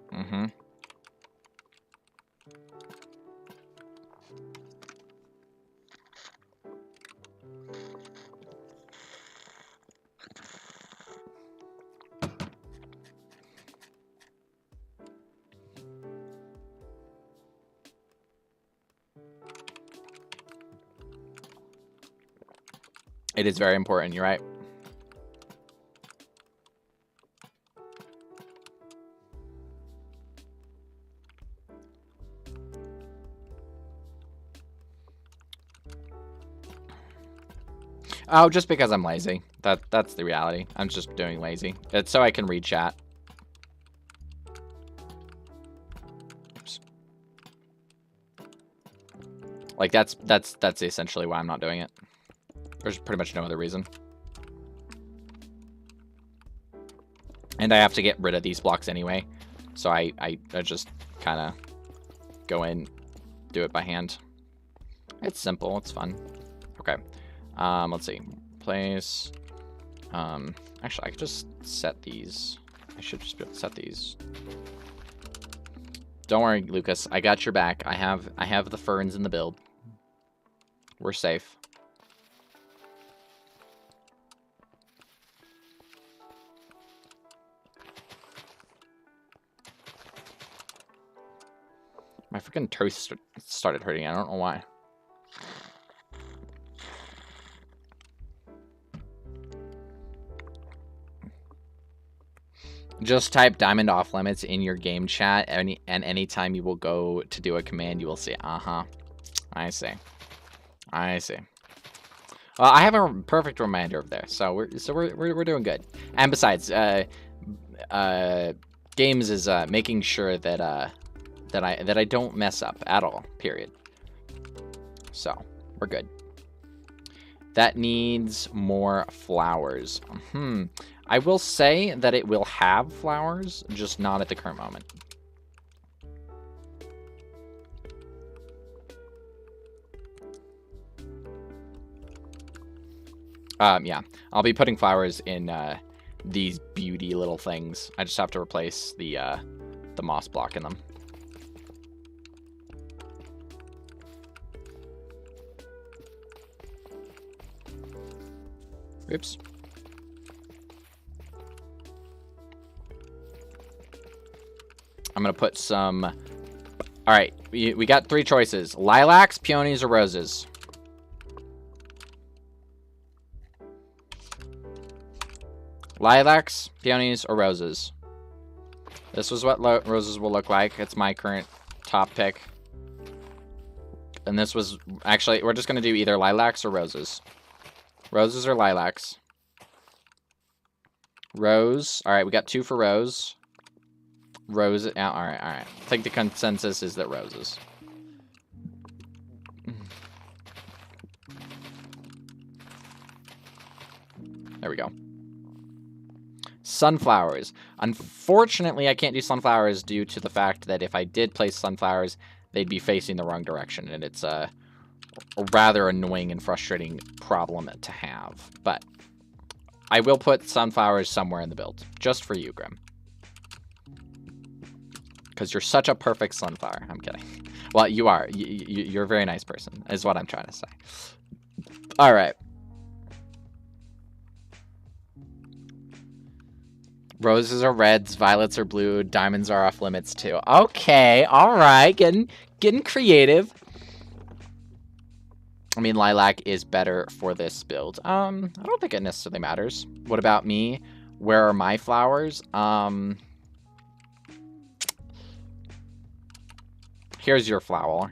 It is very important, you're right. Oh, just because I'm lazy. That's the reality. I'm just doing lazy. It's so I can read chat. Oops. Like that's essentially why I'm not doing it. There's pretty much no other reason. And I have to get rid of these blocks anyway. So I just kind of go in, do it by hand. It's simple, it's fun. Okay. Let's see. Place. Actually, I could just set these. I should just be able to set these. Don't worry, Lucas. I got your back. I have the ferns in the build. We're safe. My freaking toast started hurting. I don't know why. Just type diamond off limits in your game chat, and anytime you will go to do a command, you will see, I see. I see. Well, I have a perfect reminder of there, so we're doing good. And besides, games is making sure that that I don't mess up at all. Period. So we're good. That needs more flowers. I will say that it will have flowers, just not at the current moment. Yeah, I'll be putting flowers in these beauty little things. I just have to replace the moss block in them. Oops. I'm going to put some... All right, we got 3 choices. Lilacs, peonies, or roses? Lilacs, peonies, or roses? This was what roses will look like. It's my current top pick. And this was... Actually, we're just going to do either lilacs or roses. Roses or lilacs? Rose. All right, we got 2 for rose. Rose. All right, all right. I think the consensus is that roses. There we go. Sunflowers. Unfortunately, I can't do sunflowers due to the fact that if I did place sunflowers, they'd be facing the wrong direction, and it's a rather annoying and frustrating problem to have. But I will put sunflowers somewhere in the build, just for you, Grim. Because you're such a perfect sunflower. I'm kidding. Well, you are. You're a very nice person, is what I'm trying to say. All right. Roses are reds, violets are blue, diamonds are off limits too. Okay, all right, getting creative. I mean, lilac is better for this build. I don't think it necessarily matters. What about me? Where are my flowers? Here's your flower.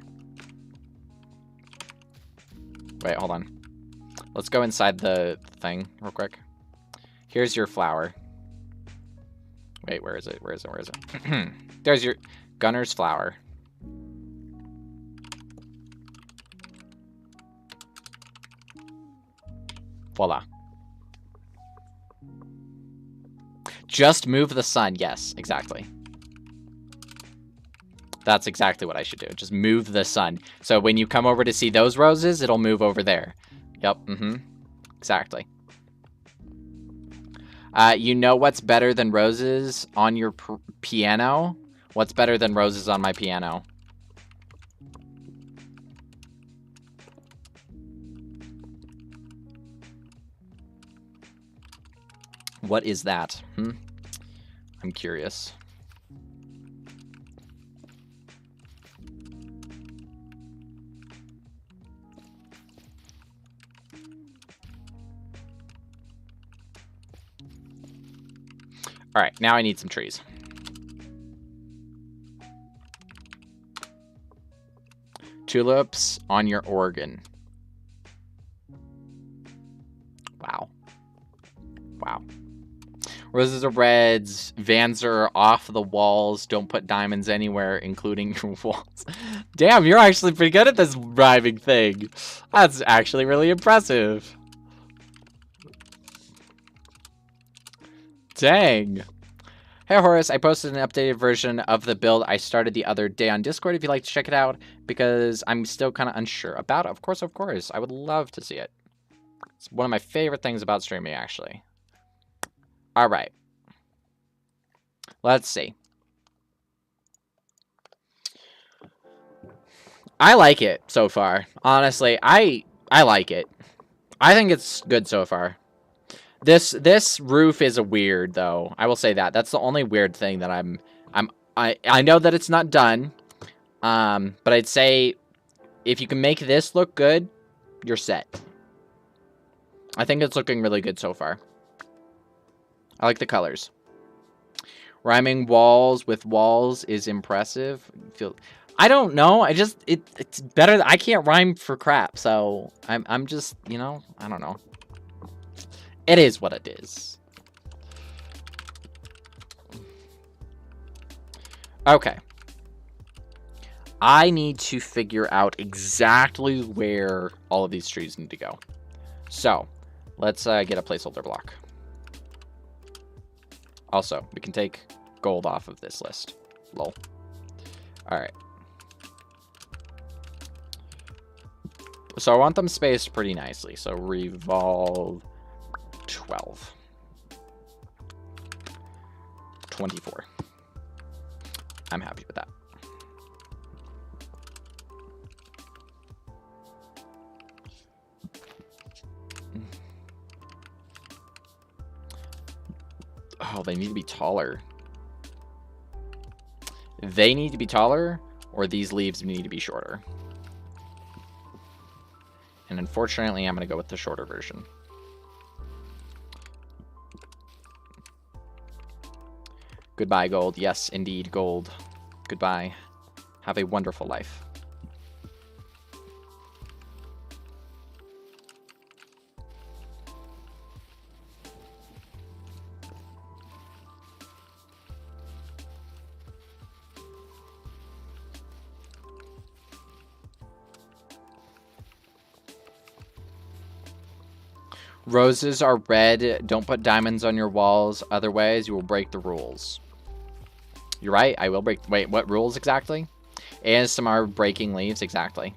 Wait, hold on. Let's go inside the thing real quick. Here's your flower. Wait, where is it? Where is it? Where is it? There's your Gunner's flower. Voila. Just move the sun. Yes, exactly. That's exactly what I should do. Just move the sun. So when you come over to see those roses, it'll move over there. Yep, exactly. You know what's better than roses on your piano? What's better than roses on my piano? What is that? I'm curious. All right, now I need some trees. Tulips on your organ. Wow. Wow. Roses are reds. Vans are off the walls. Don't put diamonds anywhere, including your walls. Damn, you're actually pretty good at this rhyming thing. That's actually really impressive. Dang. Hey Horace, I posted an updated version of the build I started the other day on Discord if you'd like to check it out, because I'm still kind of unsure about it. Of course, I would love to see it. It's one of my favorite things about streaming, actually. All right. Let's see. I like it so far. Honestly, I like it. I think it's good so far. This roof is a weird, though. I will say that. That's the only weird thing that I know that it's not done. But I'd say if you can make this look good, you're set. I think it's looking really good so far. I like the colors. Rhyming walls with walls is impressive. I don't know. It's better. I can't rhyme for crap, so I'm just, you know, I don't know. It is what it is. Okay. I need to figure out exactly where all of these trees need to go. So, let's get a placeholder block. Also, we can take gold off of this list. Lol. Alright. So I want them spaced pretty nicely. So revolve 12. 24. I'm happy with that. Oh, they need to be taller. They need to be taller, or these leaves need to be shorter. And unfortunately, I'm going to go with the shorter version. Goodbye, gold. Yes, indeed, gold. Goodbye. Have a wonderful life. Roses are red. Don't put diamonds on your walls. Otherwise, you will break the rules. You're right. I will break. Wait, what rules exactly? ASMR breaking leaves. Exactly.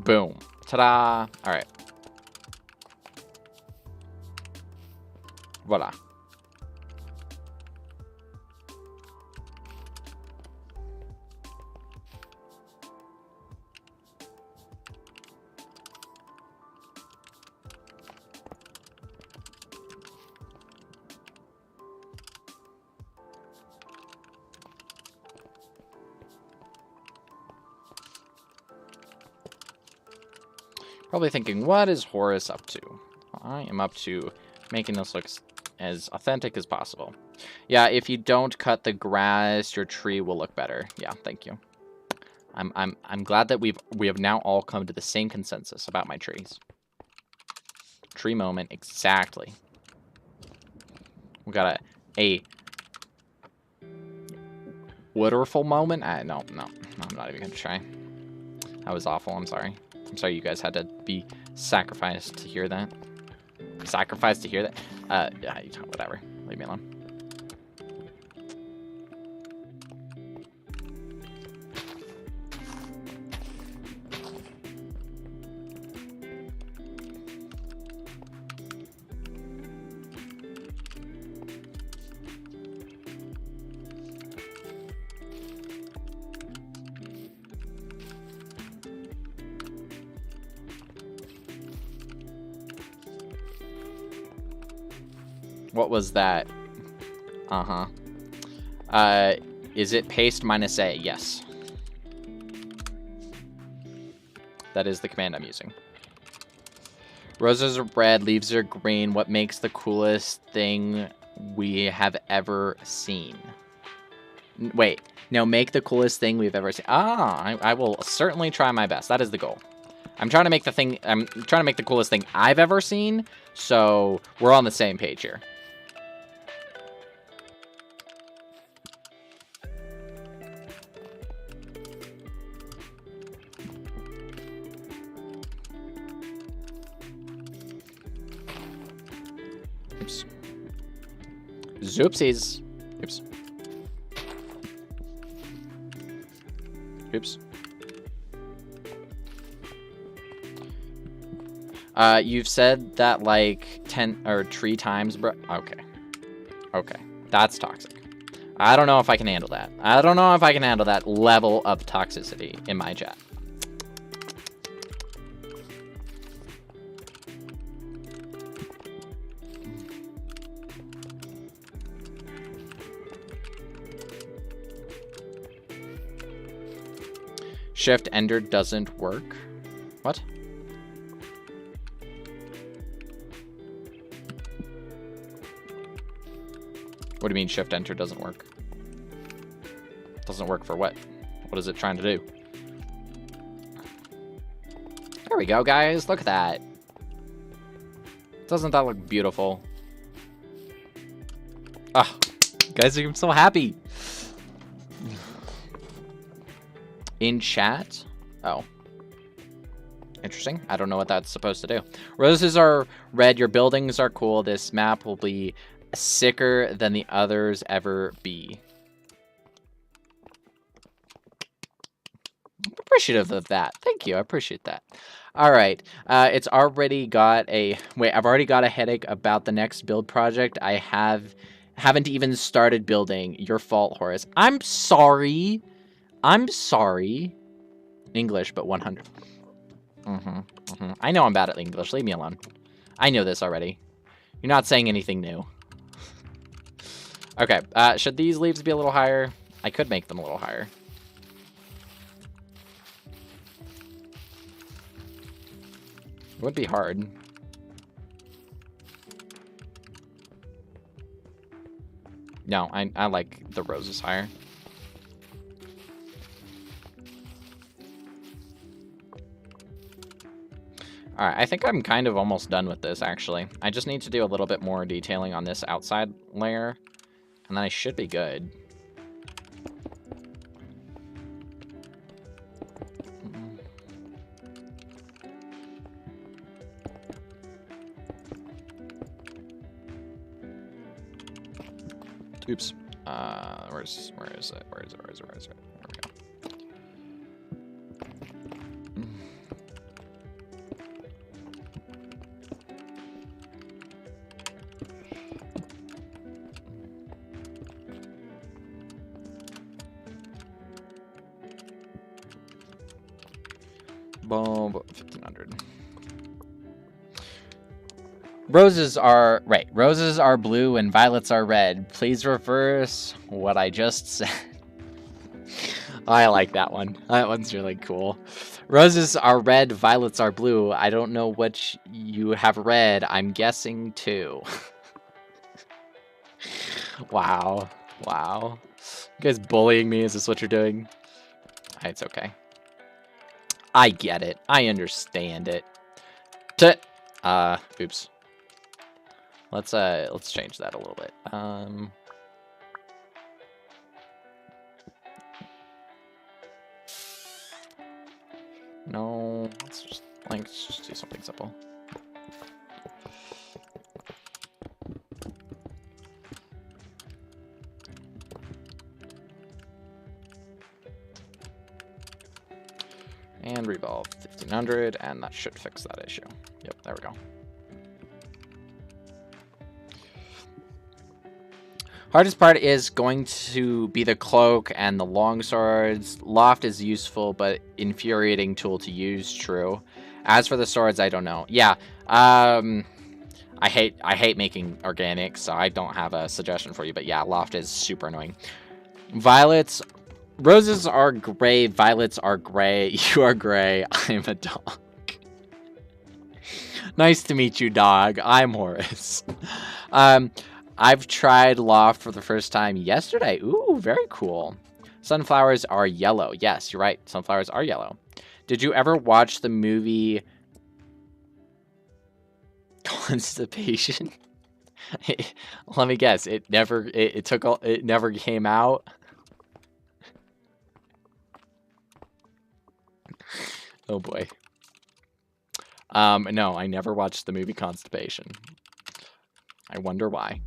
Boom. Ta-da. All right. Voila. Probably thinking, what is Horace up to? I am up to making this look as authentic as possible. Yeah, if you don't cut the grass, your tree will look better. Yeah, thank you. I'm glad that we have now all come to the same consensus about my trees. Tree moment, exactly. We got a waterful moment. No, I'm not even gonna try. That was awful. I'm sorry. I'm sorry you guys had to be sacrificed to hear that. Sacrificed to hear that? Yeah, whatever. Leave me alone. What was that? Uh-huh. Is it paste -A? Yes. That is the command I'm using. Roses are red, leaves are green. What makes the coolest thing we have ever seen? Wait, no, make the coolest thing we've ever seen. Ah, I will certainly try my best. That is the goal. I'm trying to make the coolest thing I've ever seen, so we're on the same page here. Oops. Zoopsies. Oops. Oops. You've said that like 10 or 3 times, bro. Okay. Okay. That's toxic. I don't know if I can handle that. I don't know if I can handle that level of toxicity in my chat. Shift Enter doesn't work. What? What do you mean Shift Enter doesn't work? Doesn't work for what? What is it trying to do? There we go, guys. Look at that. Doesn't that look beautiful? Ah, guys, I'm so happy. In chat? Oh. Interesting. I don't know what that's supposed to do. Roses are red. Your buildings are cool. This map will be sicker than the others ever be. I'm appreciative of that. Thank you. I appreciate that. All right. It's already got a... Wait, I've already got a headache about the next build project. I haven't even started building. Your fault, Horace. I'm sorry. I'm sorry. English, but 100. I know I'm bad at English. Leave me alone. I know this already. You're not saying anything new. Okay, should these leaves be a little higher? I could make them a little higher. It would be hard. No, I like the roses higher. Alright, I think I'm kind of almost done with this, actually. I just need to do a little bit more detailing on this outside layer, and then I should be good. Oops. Where is it? Where is it? There we go. Boom, 1500. Roses are blue and violets are red. Please reverse what I just said. I like that one. That one's really cool. Roses are red, violets are blue. I don't know which you have read. I'm guessing two. Wow. Wow. You guys bullying me? Is this what you're doing? It's okay. I get it. I understand it. Oops. Let's change that a little bit. No, let's just do something simple. And revolve 1500, and that should fix that issue. Yep, there we go. Hardest part is going to be the cloak and the long swords. Loft is useful, but infuriating tool to use. True. As for the swords, I don't know. Yeah. I hate making organics, so I don't have a suggestion for you. But yeah, loft is super annoying. Violets, roses are gray. Violets are gray. You are gray. I'm a dog. Nice to meet you, dog. I'm Horace. I've tried loft for the first time yesterday. Ooh, very cool. Sunflowers are yellow. Yes, you're right. Sunflowers are yellow. Did you ever watch the movie Constipation? Let me guess. It never came out. Oh boy. No, I never watched the movie Constipation. I wonder why.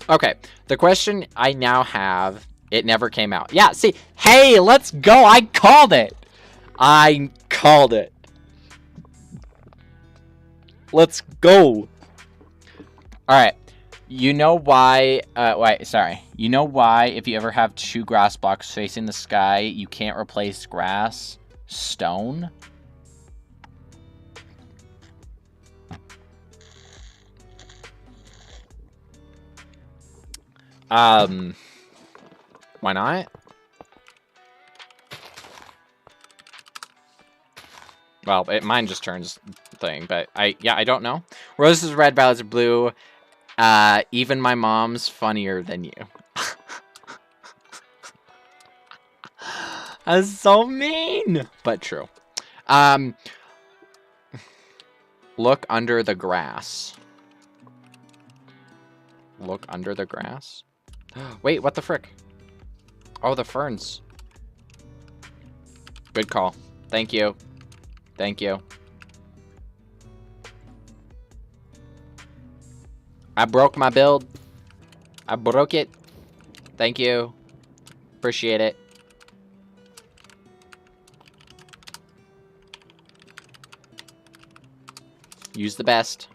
Okay, the question I now have, it never came out. Yeah, see, hey, let's go. I called it. I called it. Let's go. All right. You know why, You know why if you ever have two grass blocks facing the sky, you can't replace grass? Stone? Why not? Well, mine just turns thing, but I don't know. Roses are red, violets are blue. Even my mom's funnier than you. That's so mean, but true. Look under the grass. Look under the grass? Wait, what the frick? Oh, the ferns. Good call. Thank you. Thank you. I broke my build. I broke it. Thank you. Appreciate it. Use the best.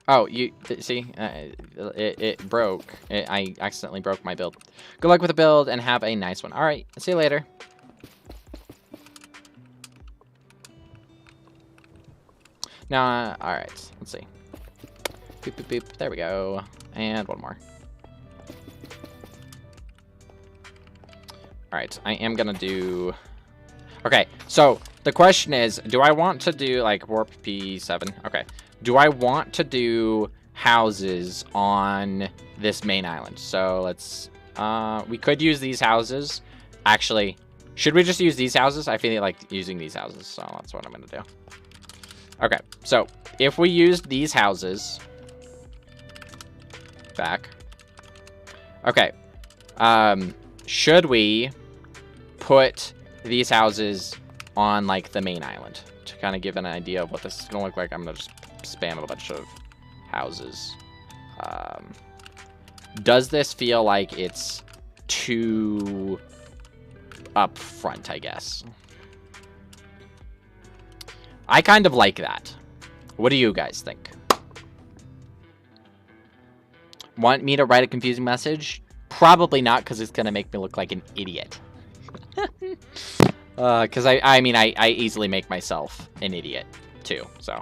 Oh, you see, it broke. I accidentally broke my build. Good luck with the build and have a nice one. All right, see you later. Now, all right, let's see. Boop, boop, boop. There we go. And one more. All right, I am gonna do. Okay, so the question is, do I want to do like warp P7? Okay. Do I want to do houses on this main island? So let's, we could use these houses. Actually, should we just use these houses? I feel like using these houses, so that's what I'm going to do. Okay, so if we used these houses back. Okay, should we put these houses on like the main island to kind of give an idea of what this is going to look like? I'm going to just spam a bunch of houses. Does this feel like it's too up front, I guess? I kind of like that. What do you guys think? Want me to write a confusing message? Probably not, because it's going to make me look like an idiot. Because I mean, I easily make myself an idiot, too, so.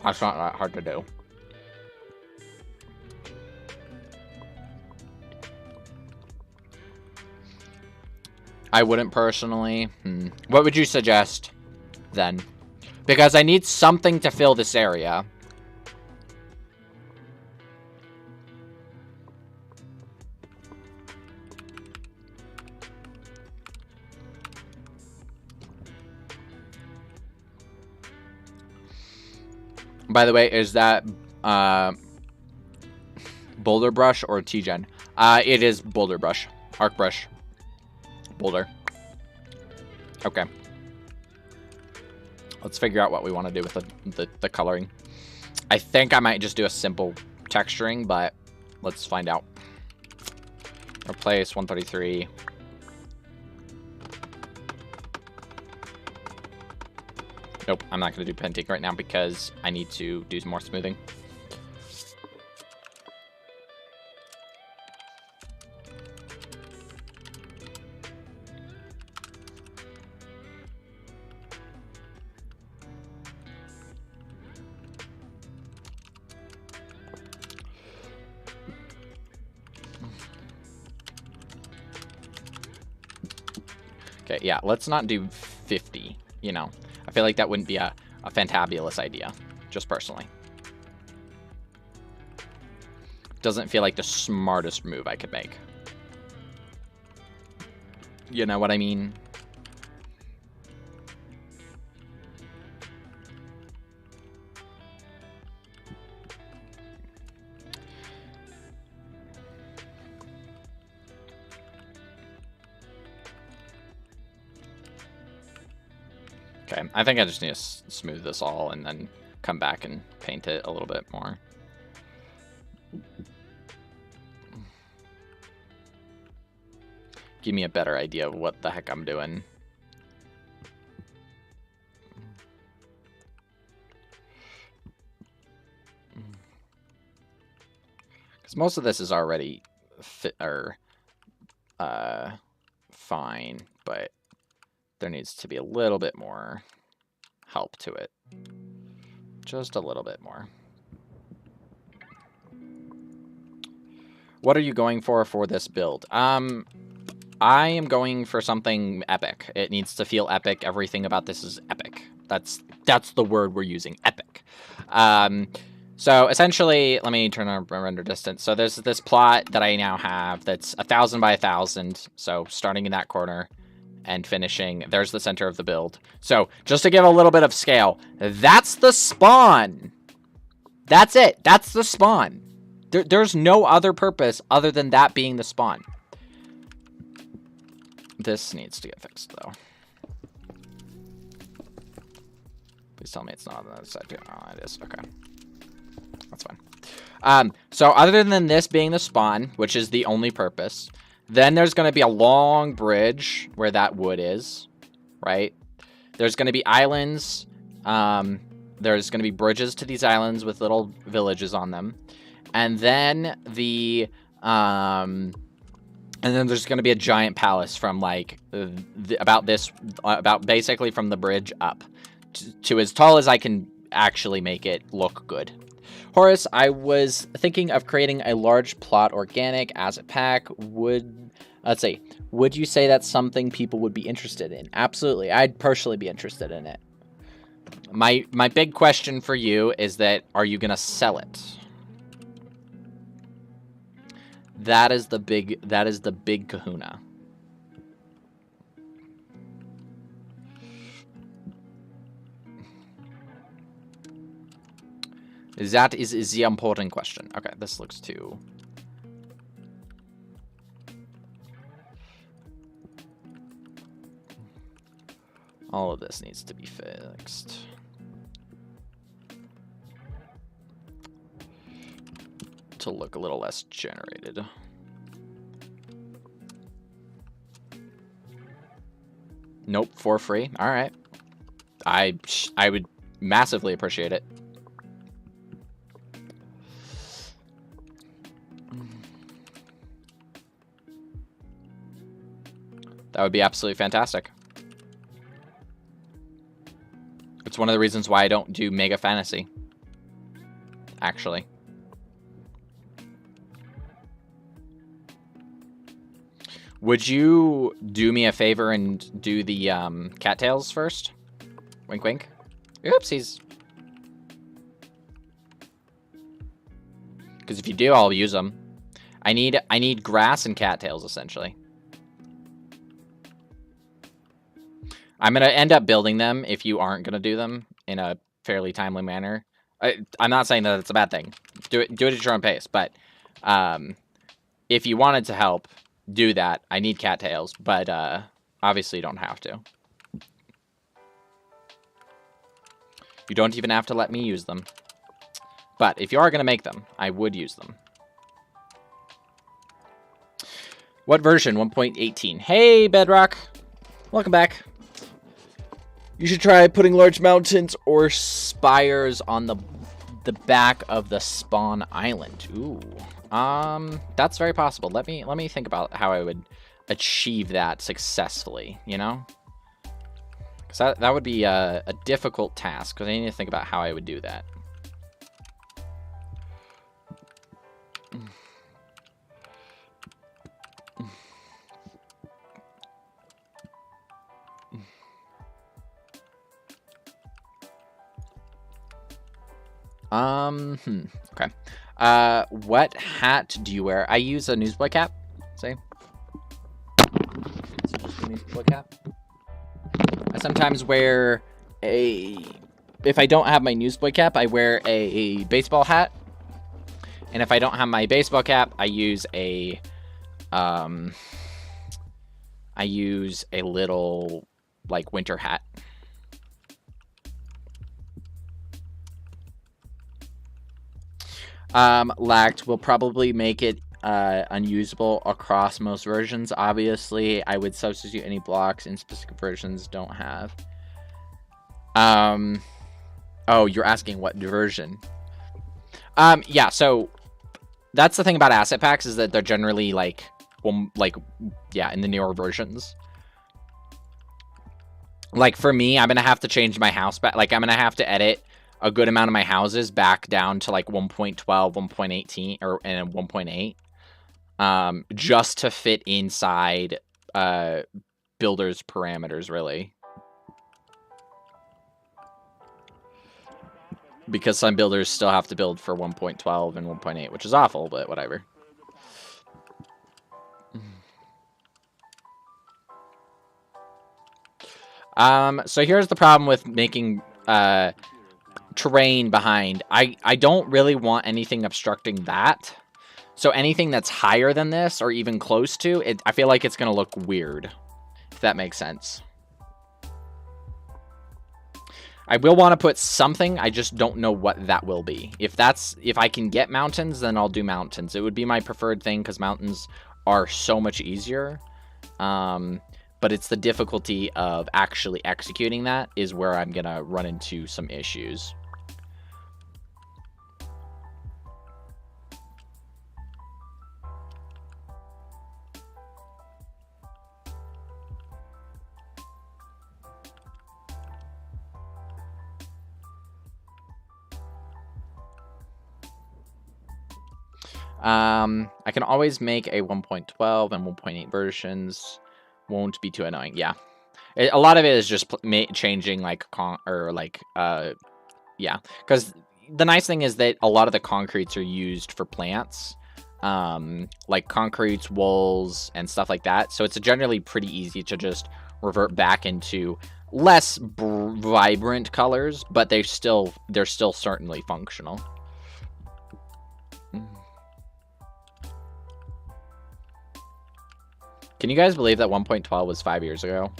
That's not that hard to do. I wouldn't personally. What would you suggest, then? Because I need something to fill this area. By the way, is that Boulder Brush or T-Gen? It is Boulder Brush. Arc Brush. Boulder. Okay. Let's figure out what we want to do with the coloring. I think I might just do a simple texturing, but let's find out. Replace 133. Nope, I'm not going to do painting right now because I need to do some more smoothing. Okay, yeah, let's not do 50, you know. I feel like that wouldn't be a fantabulous idea, just personally. Doesn't feel like the smartest move I could make. You know what I mean? Okay, I think I just need to smooth this all and then come back and paint it a little bit more. Give me a better idea of what the heck I'm doing. Because most of this is already fine, but there needs to be a little bit more help to it. Just a little bit more. What are you going for this build? I am going for something epic. It needs to feel epic. Everything about this is epic. That's the word we're using, epic. So essentially, let me turn on render distance. So there's this plot that I now have that's 1,000 by 1,000. So starting in that corner and finishing, there's the center of the build. So just to give a little bit of scale, that's the spawn. That's it. That's the spawn. There's no other purpose other than that being the spawn. This needs to get fixed, though. Please tell me it's not on the other side, too. Oh, it is. Okay. That's fine. So other than this being the spawn, which is the only purpose, then there's going to be a long bridge where that wood is. right? There's going to be islands. There's going to be bridges to these islands with little villages on them. And then and then there's going to be a giant palace from like about basically from the bridge up to as tall as I can actually make it look good. Horace, I was thinking of creating a large plot organic asset pack. Let's see. Would you say that's something people would be interested in? Absolutely. I'd personally be interested in it. My big question for you is that, are you going to sell it? That is the big kahuna. That is the important question. Okay, this looks too... All of this needs to be fixed. To look a little less generated. Nope, for free. All right. I would massively appreciate it. That would be absolutely fantastic. It's one of the reasons why I don't do Mega Fantasy. Actually. Would you do me a favor and do the cattails first? Wink, wink. Oopsies. Because if you do, I'll use them. I need grass and cattails, essentially. I'm going to end up building them if you aren't going to do them in a fairly timely manner. I'm not saying that it's a bad thing. Do it at your own pace. But if you wanted to help, do that. I need cattails, but obviously you don't have to. You don't even have to let me use them. But if you are going to make them, I would use them. What version? 1.18. Hey, Bedrock. Welcome back. You should try putting large mountains or spires on the back of the spawn island. Ooh. That's very possible. Let me think about how I would achieve that successfully, you know? Because that would be a difficult task, because I need to think about how I would do that. Okay. What hat do you wear? I use a newsboy cap. See? It's just a newsboy cap. I sometimes wear if I don't have my newsboy cap, I wear a baseball hat. And if I don't have my baseball cap, I use a little, like, winter hat. Lacked will probably make it unusable across most versions. Obviously, I would substitute any blocks in specific versions don't have. Oh, you're asking what version? Yeah, so that's the thing about asset packs, is that they're generally in the newer versions. Like, for me, I'm gonna have to change my house back. Like, I'm gonna have to edit a good amount of my houses back down to like 1.12, 1.18, and 1.8, just to fit inside builders' parameters, really. Because some builders still have to build for 1.12 and 1.8, which is awful, but whatever. So here's the problem with making terrain behind. I don't really want anything obstructing that. So anything that's higher than this, or even close to it, I feel like it's going to look weird, if that makes sense. I will want to put something, I just don't know what that will be. If I can get mountains, then I'll do mountains. It would be my preferred thing, because mountains are so much easier. But it's the difficulty of actually executing that is where I'm going to run into some issues. I can always make a 1.12 and 1.8 versions. Won't be too annoying. Yeah. A lot of it is just changing like yeah, because the nice thing is that a lot of the concretes are used for plants, like concretes, walls, and stuff like that. So it's generally pretty easy to just revert back into less vibrant colors, but they're still certainly functional. Can you guys believe that 1.12 was 5 years ago?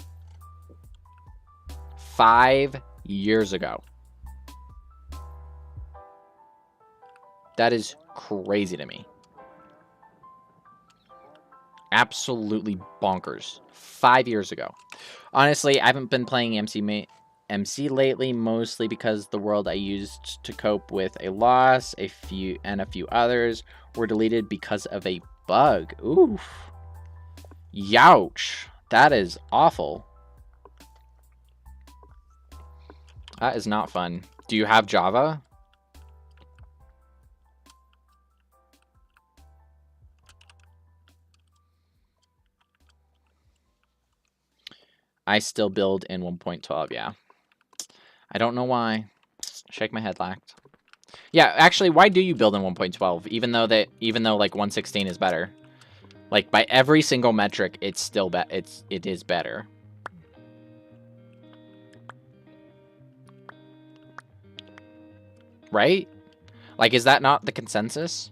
5 years ago. That is crazy to me. Absolutely bonkers. 5 years ago. Honestly, I haven't been playing MC lately, mostly because the world I used to cope with a loss, a few others were deleted because of a bug. Oof. Youch. That is awful. That is not fun. Do you have Java? I still build in 1.12, yeah. I don't know why. Shake my head, lacked. Yeah, actually, why do you build in 1.12? Even though like 1.16 is better. Like by every single metric, it's still it is better. Right? Like, is that not the consensus?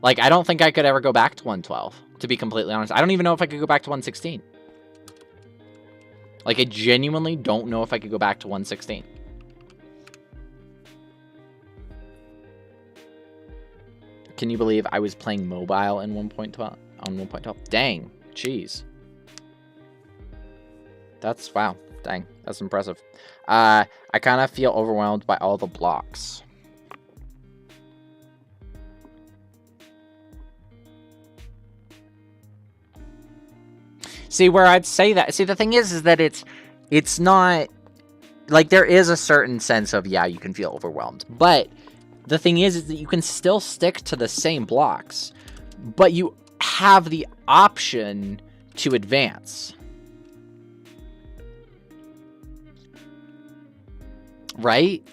Like, I don't think I could ever go back to 1.12, to be completely honest. I don't even know if I could go back to 1.16. Like, I genuinely don't know if I could go back to 1.16. Can you believe I was playing mobile in 1.12 on 1.12? Dang, jeez. That's wow. Dang, that's impressive. I kind of feel overwhelmed by all the blocks. See, where I'd say that. See, the thing is that it's not like there is a certain sense of, yeah, you can feel overwhelmed, but the thing is that you can still stick to the same blocks, but you have the option to advance. Right?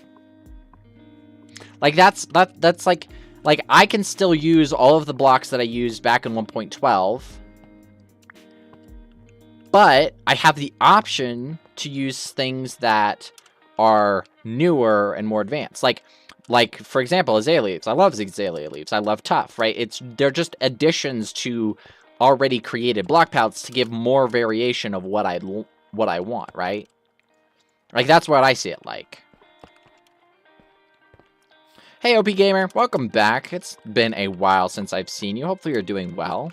Like that's like I can still use all of the blocks that I used back in 1.12, but I have the option to use things that are newer and more advanced. Like for example, azalea leaves. I love azalea leaves. I love tough, right? They're just additions to already created block palettes to give more variation of what I want, right? Like that's what I see it like. Hey OP Gamer, welcome back. It's been a while since I've seen you. Hopefully you're doing well.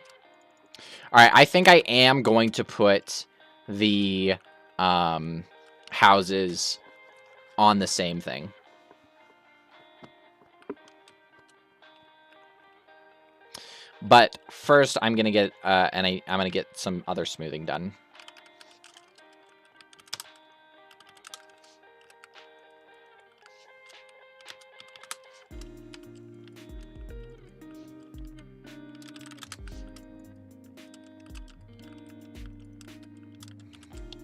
Alright, I think I am going to put the houses on the same thing. But first, I'm gonna get I'm gonna get some other smoothing done.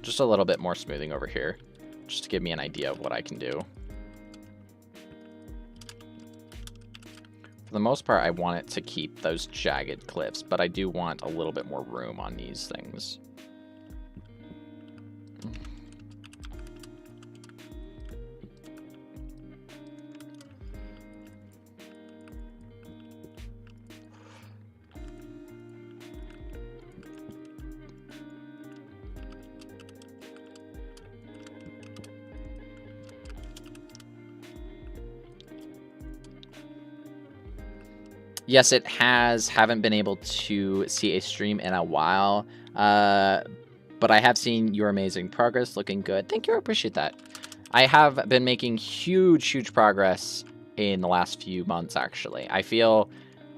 Just a little bit more smoothing over here, just to give me an idea of what I can do. For the most part, I want it to keep those jagged cliffs, but I do want a little bit more room on these things. Yes, it has. Haven't been able to see a stream in a while. but I have seen your amazing progress. Looking good. Thank you. I appreciate that. I have been making huge progress in the last few months, actually.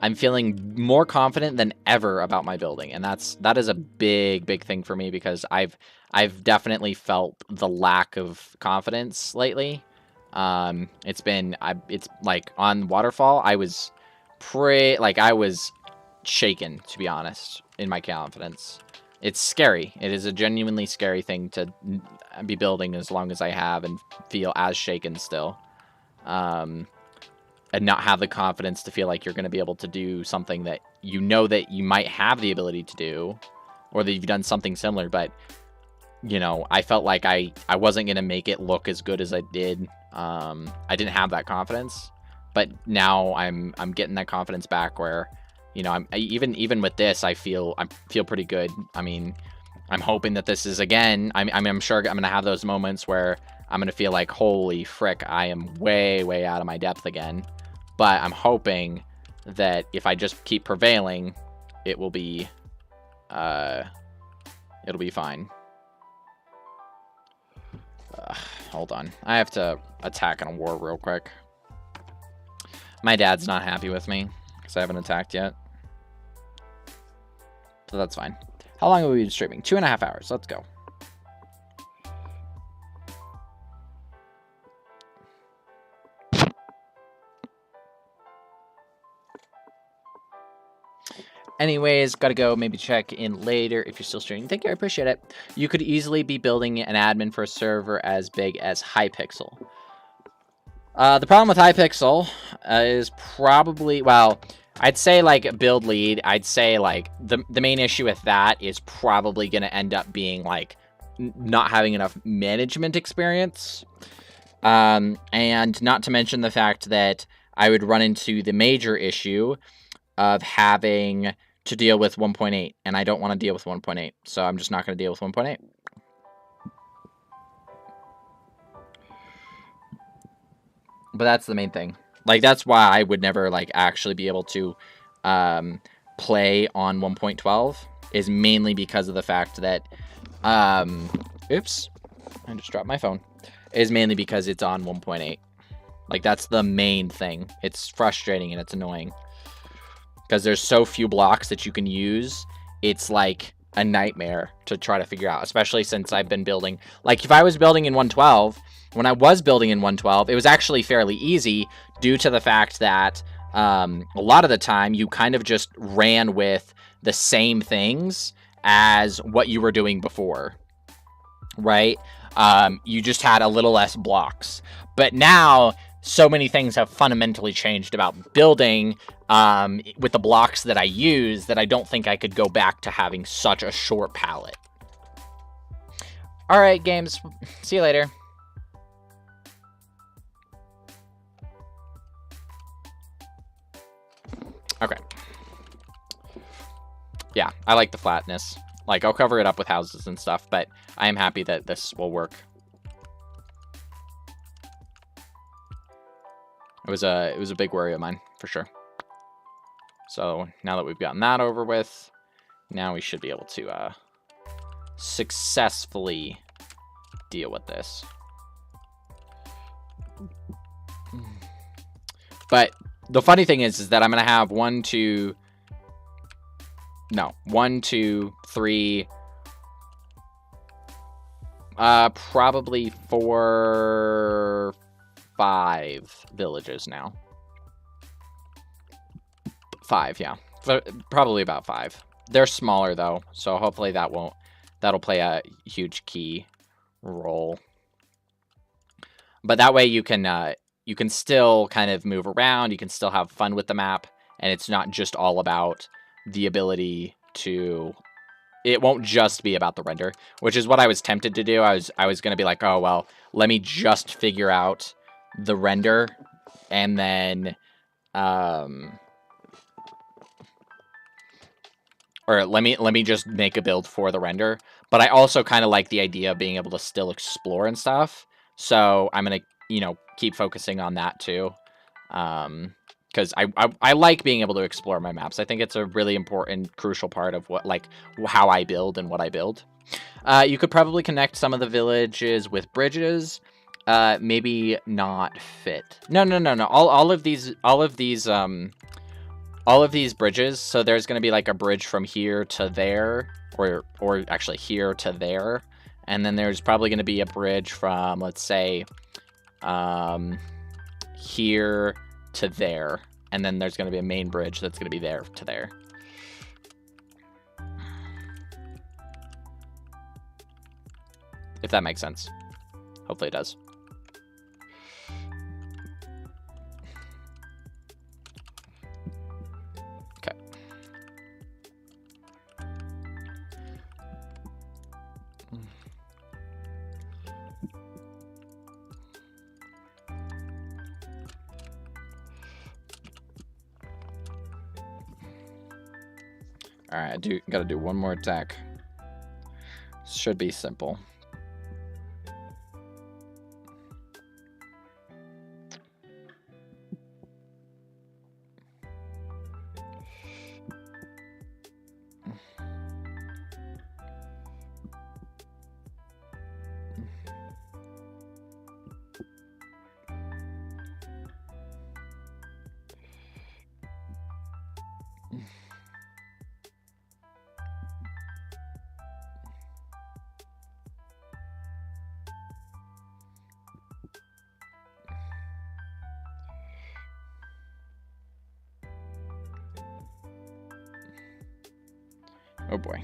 I'm feeling more confident than ever about my building, and that is a big thing for me, because I've definitely felt the lack of confidence lately. It's like on Waterfall, I was I was shaken, to be honest, in my confidence. It's scary. It is a genuinely scary thing to be building as long as I have and feel as shaken still. And not have the confidence to feel like you're going to be able to do something that you know that you might have the ability to do, or that you've done something similar, but, you know, I felt like I wasn't going to make it look as good as I did. I didn't have that confidence, but now I'm getting that confidence back where, you know, even with this, I feel pretty good. I mean, I'm hoping that this is, again, I'm sure I'm going to have those moments where I'm going to feel like, holy frick, I am way out of my depth again. But I'm hoping that if I just keep prevailing, it'll be fine. Hold on. I have to attack in a war real quick. My dad's not happy with me because I haven't attacked yet. So that's fine. How long have we been streaming? 2.5 hours. Let's go. Anyways, gotta go. Maybe check in later if you're still streaming. Thank you. I appreciate it. You could easily be building an admin for a server as big as Hypixel. The problem with Hypixel is probably, well, I'd say like build lead. I'd say like the main issue with that is probably going to end up being like not having enough management experience. And not to mention the fact that I would run into the major issue of having to deal with 1.8, and I don't want to deal with 1.8, so I'm just not going to deal with 1.8. But that's the main thing. Like, that's why I would never, like, actually be able to play on 1.12, is mainly because of the fact that, oops, I just dropped my phone, is mainly because it's on 1.8. Like, that's the main thing. It's frustrating and it's annoying. Because there's so few blocks that you can use, it's like a nightmare to try to figure out, especially since I've been building. Like, if I was building in 112, when I was building in 112, it was actually fairly easy due to the fact that a lot of the time you kind of just ran with the same things as what you were doing before, right? You just had a little less blocks. But now, so many things have fundamentally changed about building with the blocks that I use that I don't think I could go back to having such a short palette. All right, games. See you later. Okay. Yeah, I like the flatness. Like, I'll cover it up with houses and stuff, but I am happy that this will work. It was a big worry of mine, for sure. So, now that we've gotten that over with, now we should be able to successfully deal with this. But the funny thing is that I'm going to have 1, 2, 3, probably 4, 5 villages now. 5, yeah. Probably about 5. They're smaller, though, so hopefully that'll play a huge key role. But that way you can still kind of move around, you can still have fun with the map, and it's not just all about the ability to... It won't just be about the render, which is what I was tempted to do. I was going to be like, oh, well, let me just figure out the render, and then... or let me just make a build for the render. But I also kind of like the idea of being able to still explore and stuff. So I'm going to, you know, keep focusing on that too. Because I like being able to explore my maps. I think it's a really important, crucial part of what, like, how I build and what I build. You could probably connect some of the villages with bridges. Maybe not fit. No. All of these bridges. So there's going to be like a bridge from here to there, or actually here to there, and then there's probably going to be a bridge from, let's say, here to there, and then there's going to be a main bridge that's going to be there to there. If that makes sense. Hopefully it does. Okay. All right, I gotta do one more attack. Should be simple. Oh boy.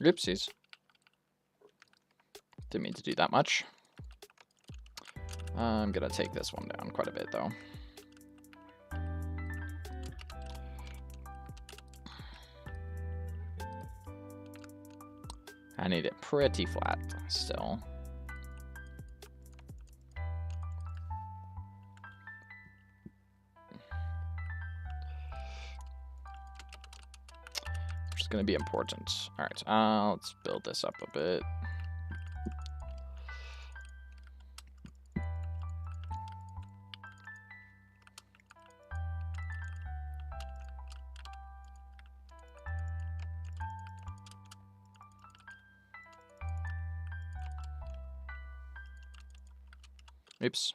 Oopsies. Didn't mean to do that much. I'm gonna take this one down quite a bit though. I need it pretty flat still. Which is going to be important. All right, let's build this up a bit. Oops.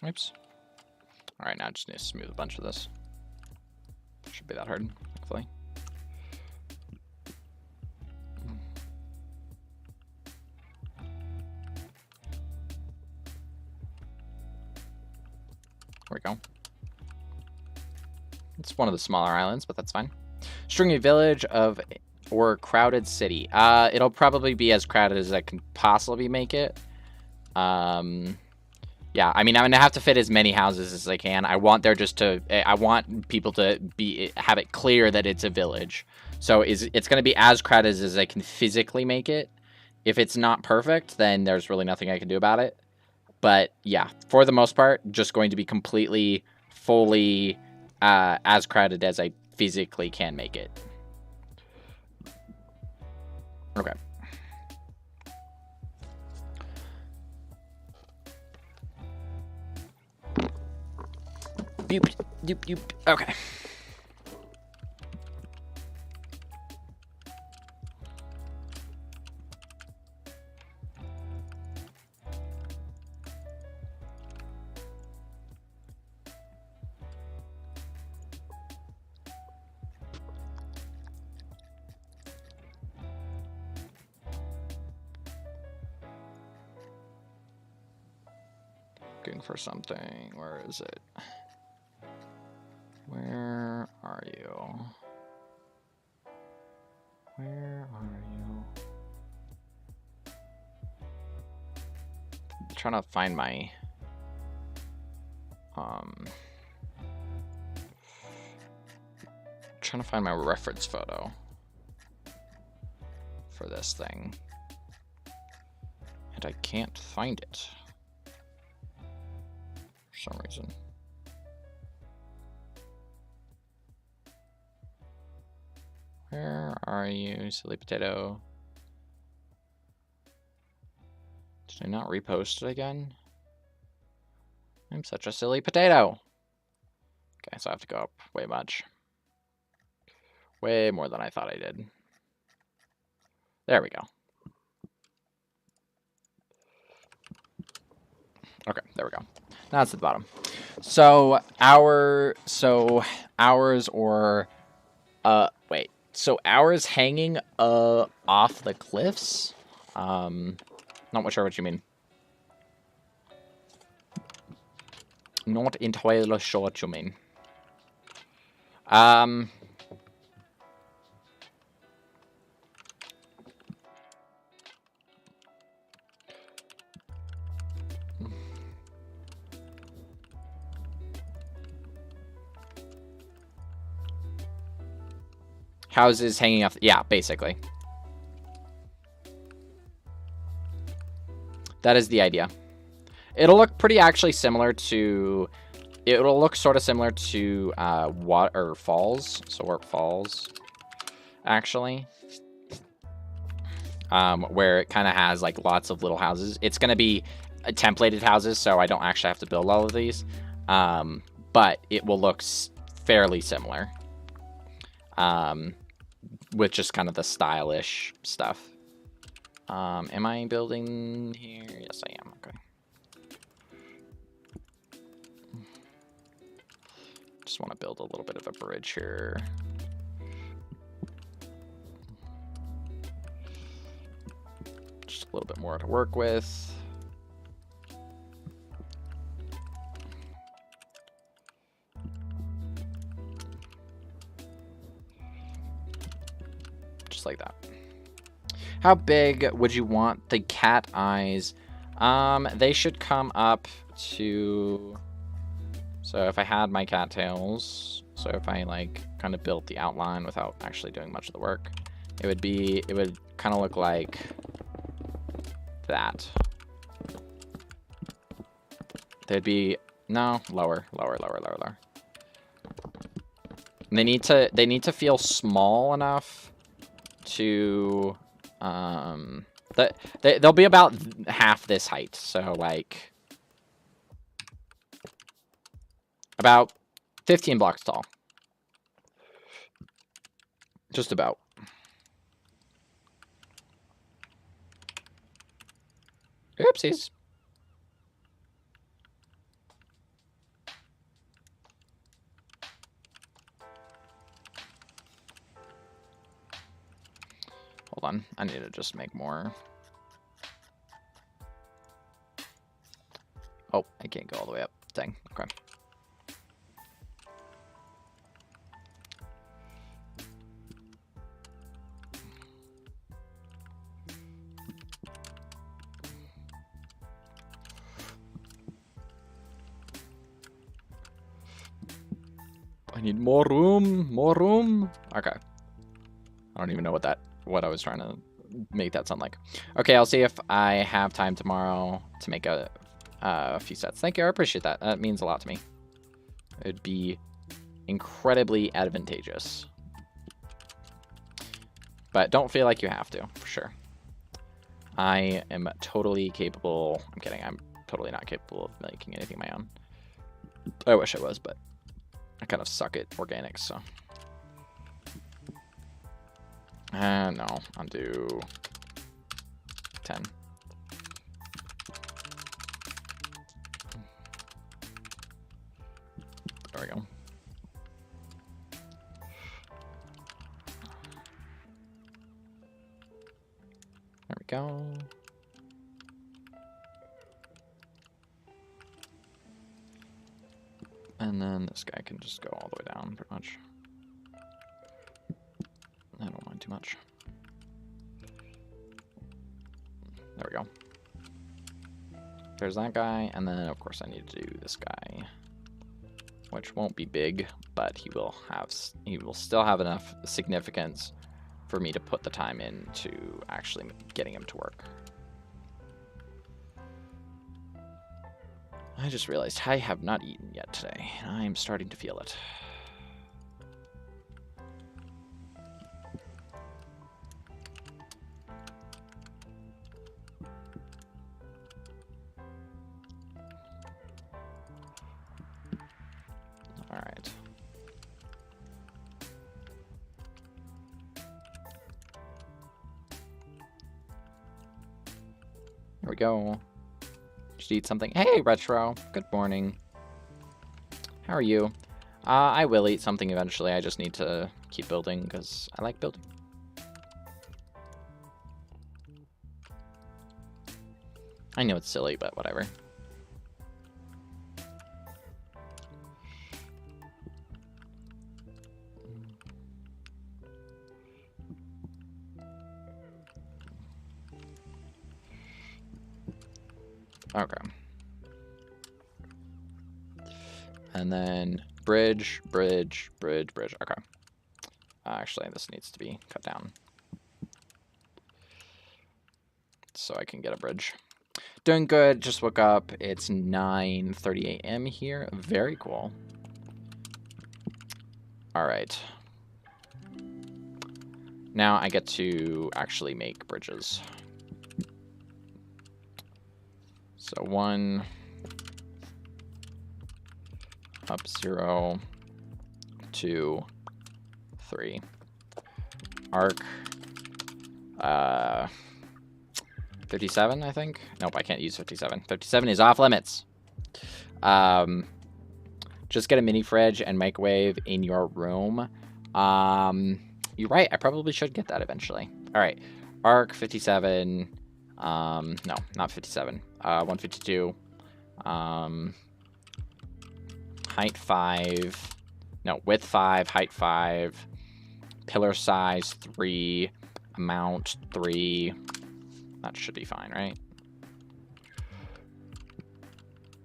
Oops. All right, now I just need to smooth a bunch of this. Should be that hard, hopefully. There we go. It's one of the smaller islands, but that's fine. Stringy village or crowded city. It'll probably be as crowded as I can possibly make it. Yeah, I mean, I'm gonna have to fit as many houses as I can. I want people to have it clear that it's a village. So it's gonna be as crowded as I can physically make it. If it's not perfect, then there's really nothing I can do about it. But yeah, for the most part, just going to be completely, fully as crowded as I physically can make it. Okay. Boop, doop, doop. Okay. Looking for something. Where is it? Where are you? Where are you? I'm trying to find my reference photo for this thing. And I can't find it for some reason. Where are you, silly potato? Did I not repost it again? I'm such a silly potato. Okay, so I have to go up way much. Way more than I thought I did. There we go. Okay, there we go. Now it's at the bottom. So ours or wait. So ours hanging off the cliffs? Not much sure what you mean. Not entirely sure what you mean. Houses hanging off. Yeah, basically. That is the idea. It'll look pretty actually similar to... It'll look sort of similar to water falls. So where it falls, actually. Where it kind of has like lots of little houses. It's going to be templated houses, so I don't actually have to build all of these. But it will look fairly similar. With just kind of the stylish stuff. Am I building here? Yes, I am. Okay. Just want to build a little bit of a bridge here. Just a little bit more to work with. Just like that. How big would you want the cat eyes? They should come up to... So if I had my cattails, so if I like kind of built the outline without actually doing much of the work, it would kind of look like that. They'd be, no, lower. And they need to feel small enough to, they'll be about half this height. So like about 15 blocks tall. Just about. Oopsies. Hold on, I need to just make more. Oh, I can't go all the way up. Dang, okay. I need more room. Okay. I don't even know what I was trying to make that sound like. Okay, I'll see if I have time tomorrow to make a few sets. Thank you, I appreciate that. That means a lot to me. It'd be incredibly advantageous. But don't feel like you have to, for sure. I am totally capable. I'm kidding, I'm totally not capable of making anything my own. I wish I was, but I kind of suck at organics, so. No, I'll do 10. There we go. There we go. And then this guy can just go all the way down, pretty much. I don't mind too much. There we go. There's that guy, and then of course I need to do this guy, which won't be big, but he will still have enough significance for me to put the time into actually getting him to work. I just realized I have not eaten yet today. I am starting to feel it. All right. Here we go. Just eat something. Hey, Retro. Good morning. How are you? I will eat something eventually. I just need to keep building because I like building. I know it's silly, but whatever. Okay. And then bridge. Okay. Actually, this needs to be cut down. So I can get a bridge. Doing good. Just woke up. It's 9:30 a.m. here. Very cool. All right. Now I get to actually make bridges. So 1, up 0, 2, 3. Arc. 57, I think. Nope, I can't use 57. 57 is off limits. Just get a mini fridge and microwave in your room. You're right. I probably should get that eventually. All right. Arc 57. No, not 57. 152. Height 5. No, width 5. Height 5. Pillar size 3. Amount 3. That should be fine, right?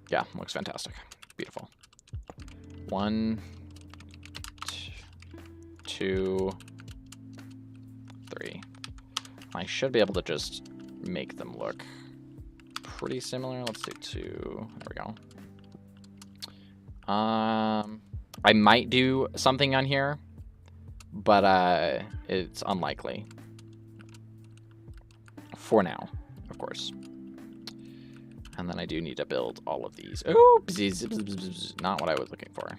Yeah, looks fantastic. Beautiful. 1, 2, 3. I should be able to just make them look pretty similar. Let's do 2. There we go. I might do something on here, but it's unlikely. For now, of course. And then I do need to build all of these. Oops, not what I was looking for.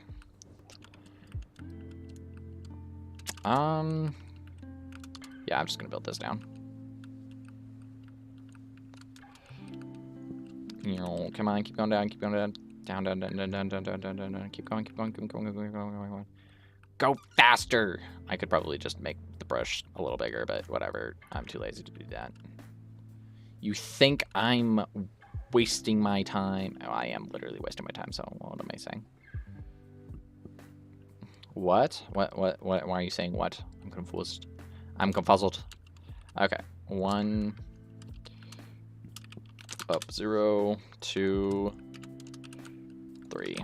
Yeah, I'm just gonna build this down. You know, come on, keep going down, keep going down, down, keep going. Go faster! I could probably just make the brush a little bigger, but whatever. I'm too lazy to do that. You think I'm wasting my time? Oh, I am literally wasting my time, so what am I saying? What? What? Why are you saying what? I'm confused. I'm confuzzled. Okay. 1, up 0, 2, 3. 3.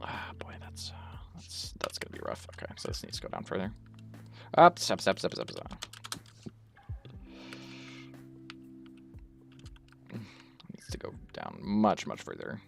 Ah, boy, that's gonna be rough. Okay, so this needs to go down further. Up, step. Needs to go down much further.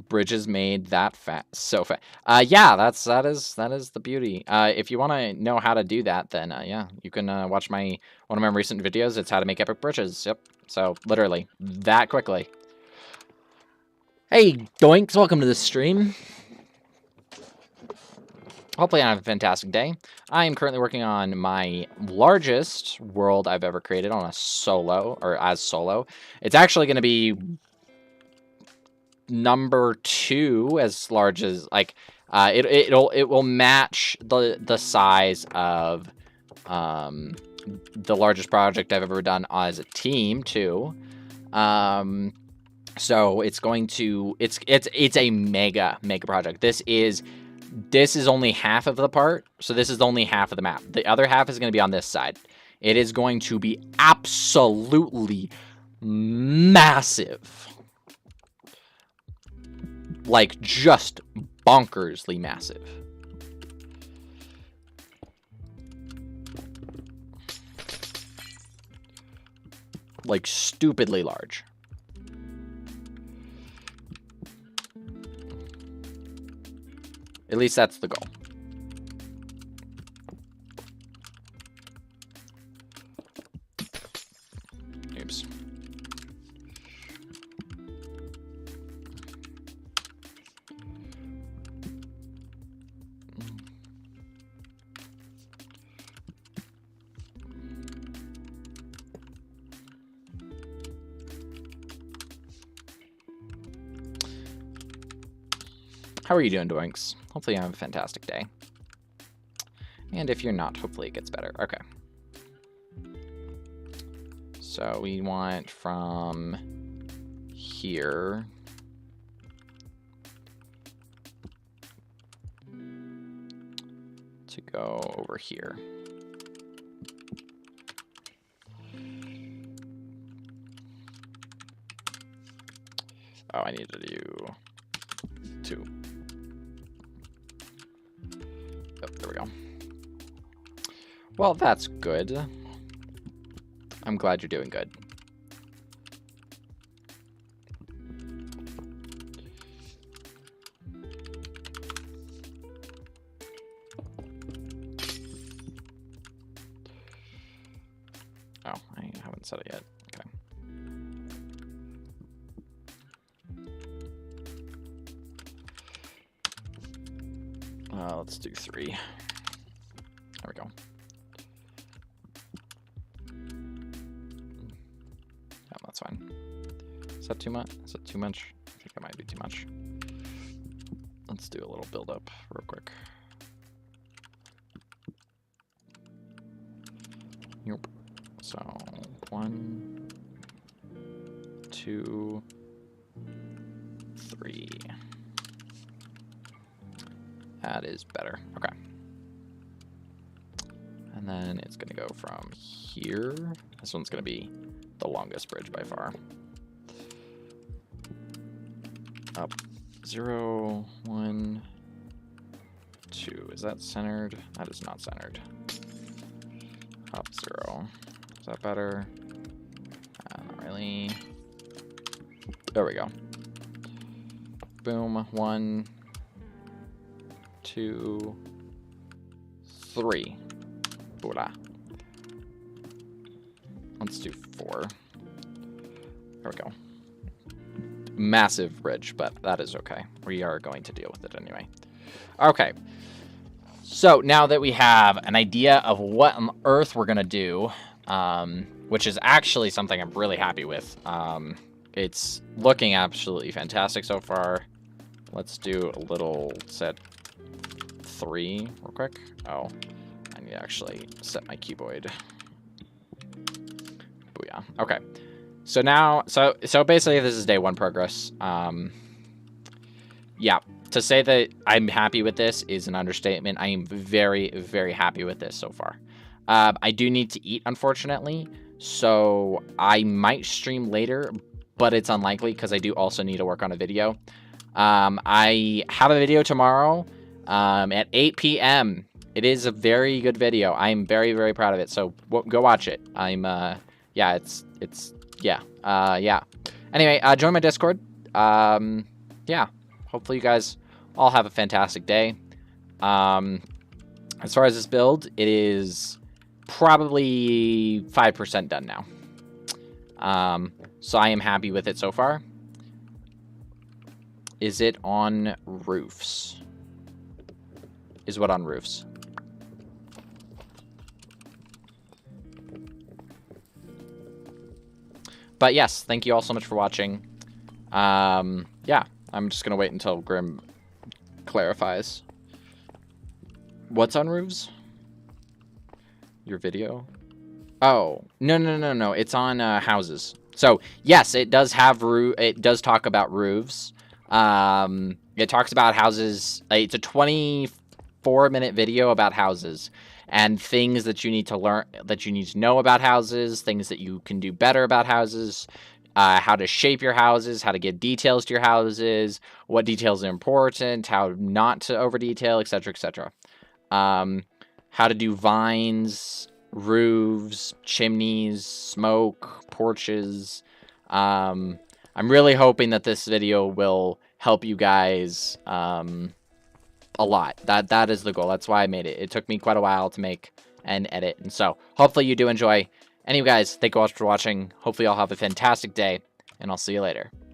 Bridges made that so fast. Yeah, that is the beauty. If you want to know how to do that, then yeah, you can watch one of my recent videos. It's how to make epic bridges. Yep. So literally that quickly. Hey, Doinks, welcome to the stream. Hopefully I have a fantastic day. I am currently working on my largest world I've ever created on a solo, or as solo. It's actually going to be number 2 as large as, like, it will match the size of the largest project I've ever done as a team too. So it's going to it's a mega project. This is only half of the part, so this is only half of the map. The other half is going to be on this side. It is going to be absolutely massive. like just bonkersly massive. Like stupidly large. At least that's the goal. Oops. How are you doing, Doinks? Hopefully you have a fantastic day. And if you're not, hopefully it gets better. Okay. So we want from here to go over here. Oh, I need to do 2. Oh, there we go. Well, that's good. I'm glad you're doing good. Oh, I haven't said it yet. Okay. Let's do 3. There we go. Yeah, that's fine. Is that too much? Is that too much? I think that might be too much. Let's do a little build up real quick. Nope. So 1, 2, 3. That is better. Okay. And then it's going to go from here. This one's going to be the longest bridge by far. Up 0, 1, 2. Is that centered? That is not centered. Up 0. Is that better? Not really. There we go. Boom. 1, 2, 3. Boola. Let's do 4. There we go. Massive bridge, but that is okay. We are going to deal with it anyway. Okay. So now that we have an idea of what on earth we're going to do, which is actually something I'm really happy with. It's looking absolutely fantastic so far. Let's do a little set 3 real quick. Oh, I need to actually set my cuboid. Booyah. Okay. So now, so basically this is day 1 progress. Yeah, to say that I'm happy with this is an understatement. I am very, very happy with this so far. I do need to eat, unfortunately, so I might stream later, but it's unlikely because I do also need to work on a video. I have a video tomorrow at 8 p.m. It is a very good video. I'm very, very proud of it, so go watch it. I'm, yeah, yeah. Anyway, join my Discord. Yeah, hopefully you guys all have a fantastic day. As far as this build, it is probably 5% done now. So I am happy with it so far. Is it on roofs? Is what on roofs? But yes, thank you all so much for watching. Yeah, I'm just going to wait until Grim clarifies. What's on roofs? Your video? Oh, no. It's on houses. So, yes, it does have it does talk about roofs. It talks about houses. It's a 24-minute video about houses and things that you need to learn, that you need to know about houses, things that you can do better about houses, how to shape your houses, how to give details to your houses, what details are important, how not to over detail, etc., etc. How to do vines, roofs, chimneys, smoke, porches. I'm really hoping that this video will help you guys a lot. That is the goal. That's why I made it. It took me quite a while to make and edit, and so hopefully you do enjoy. Anyway, guys, thank you all for watching. Hopefully, y'all have a fantastic day, and I'll see you later.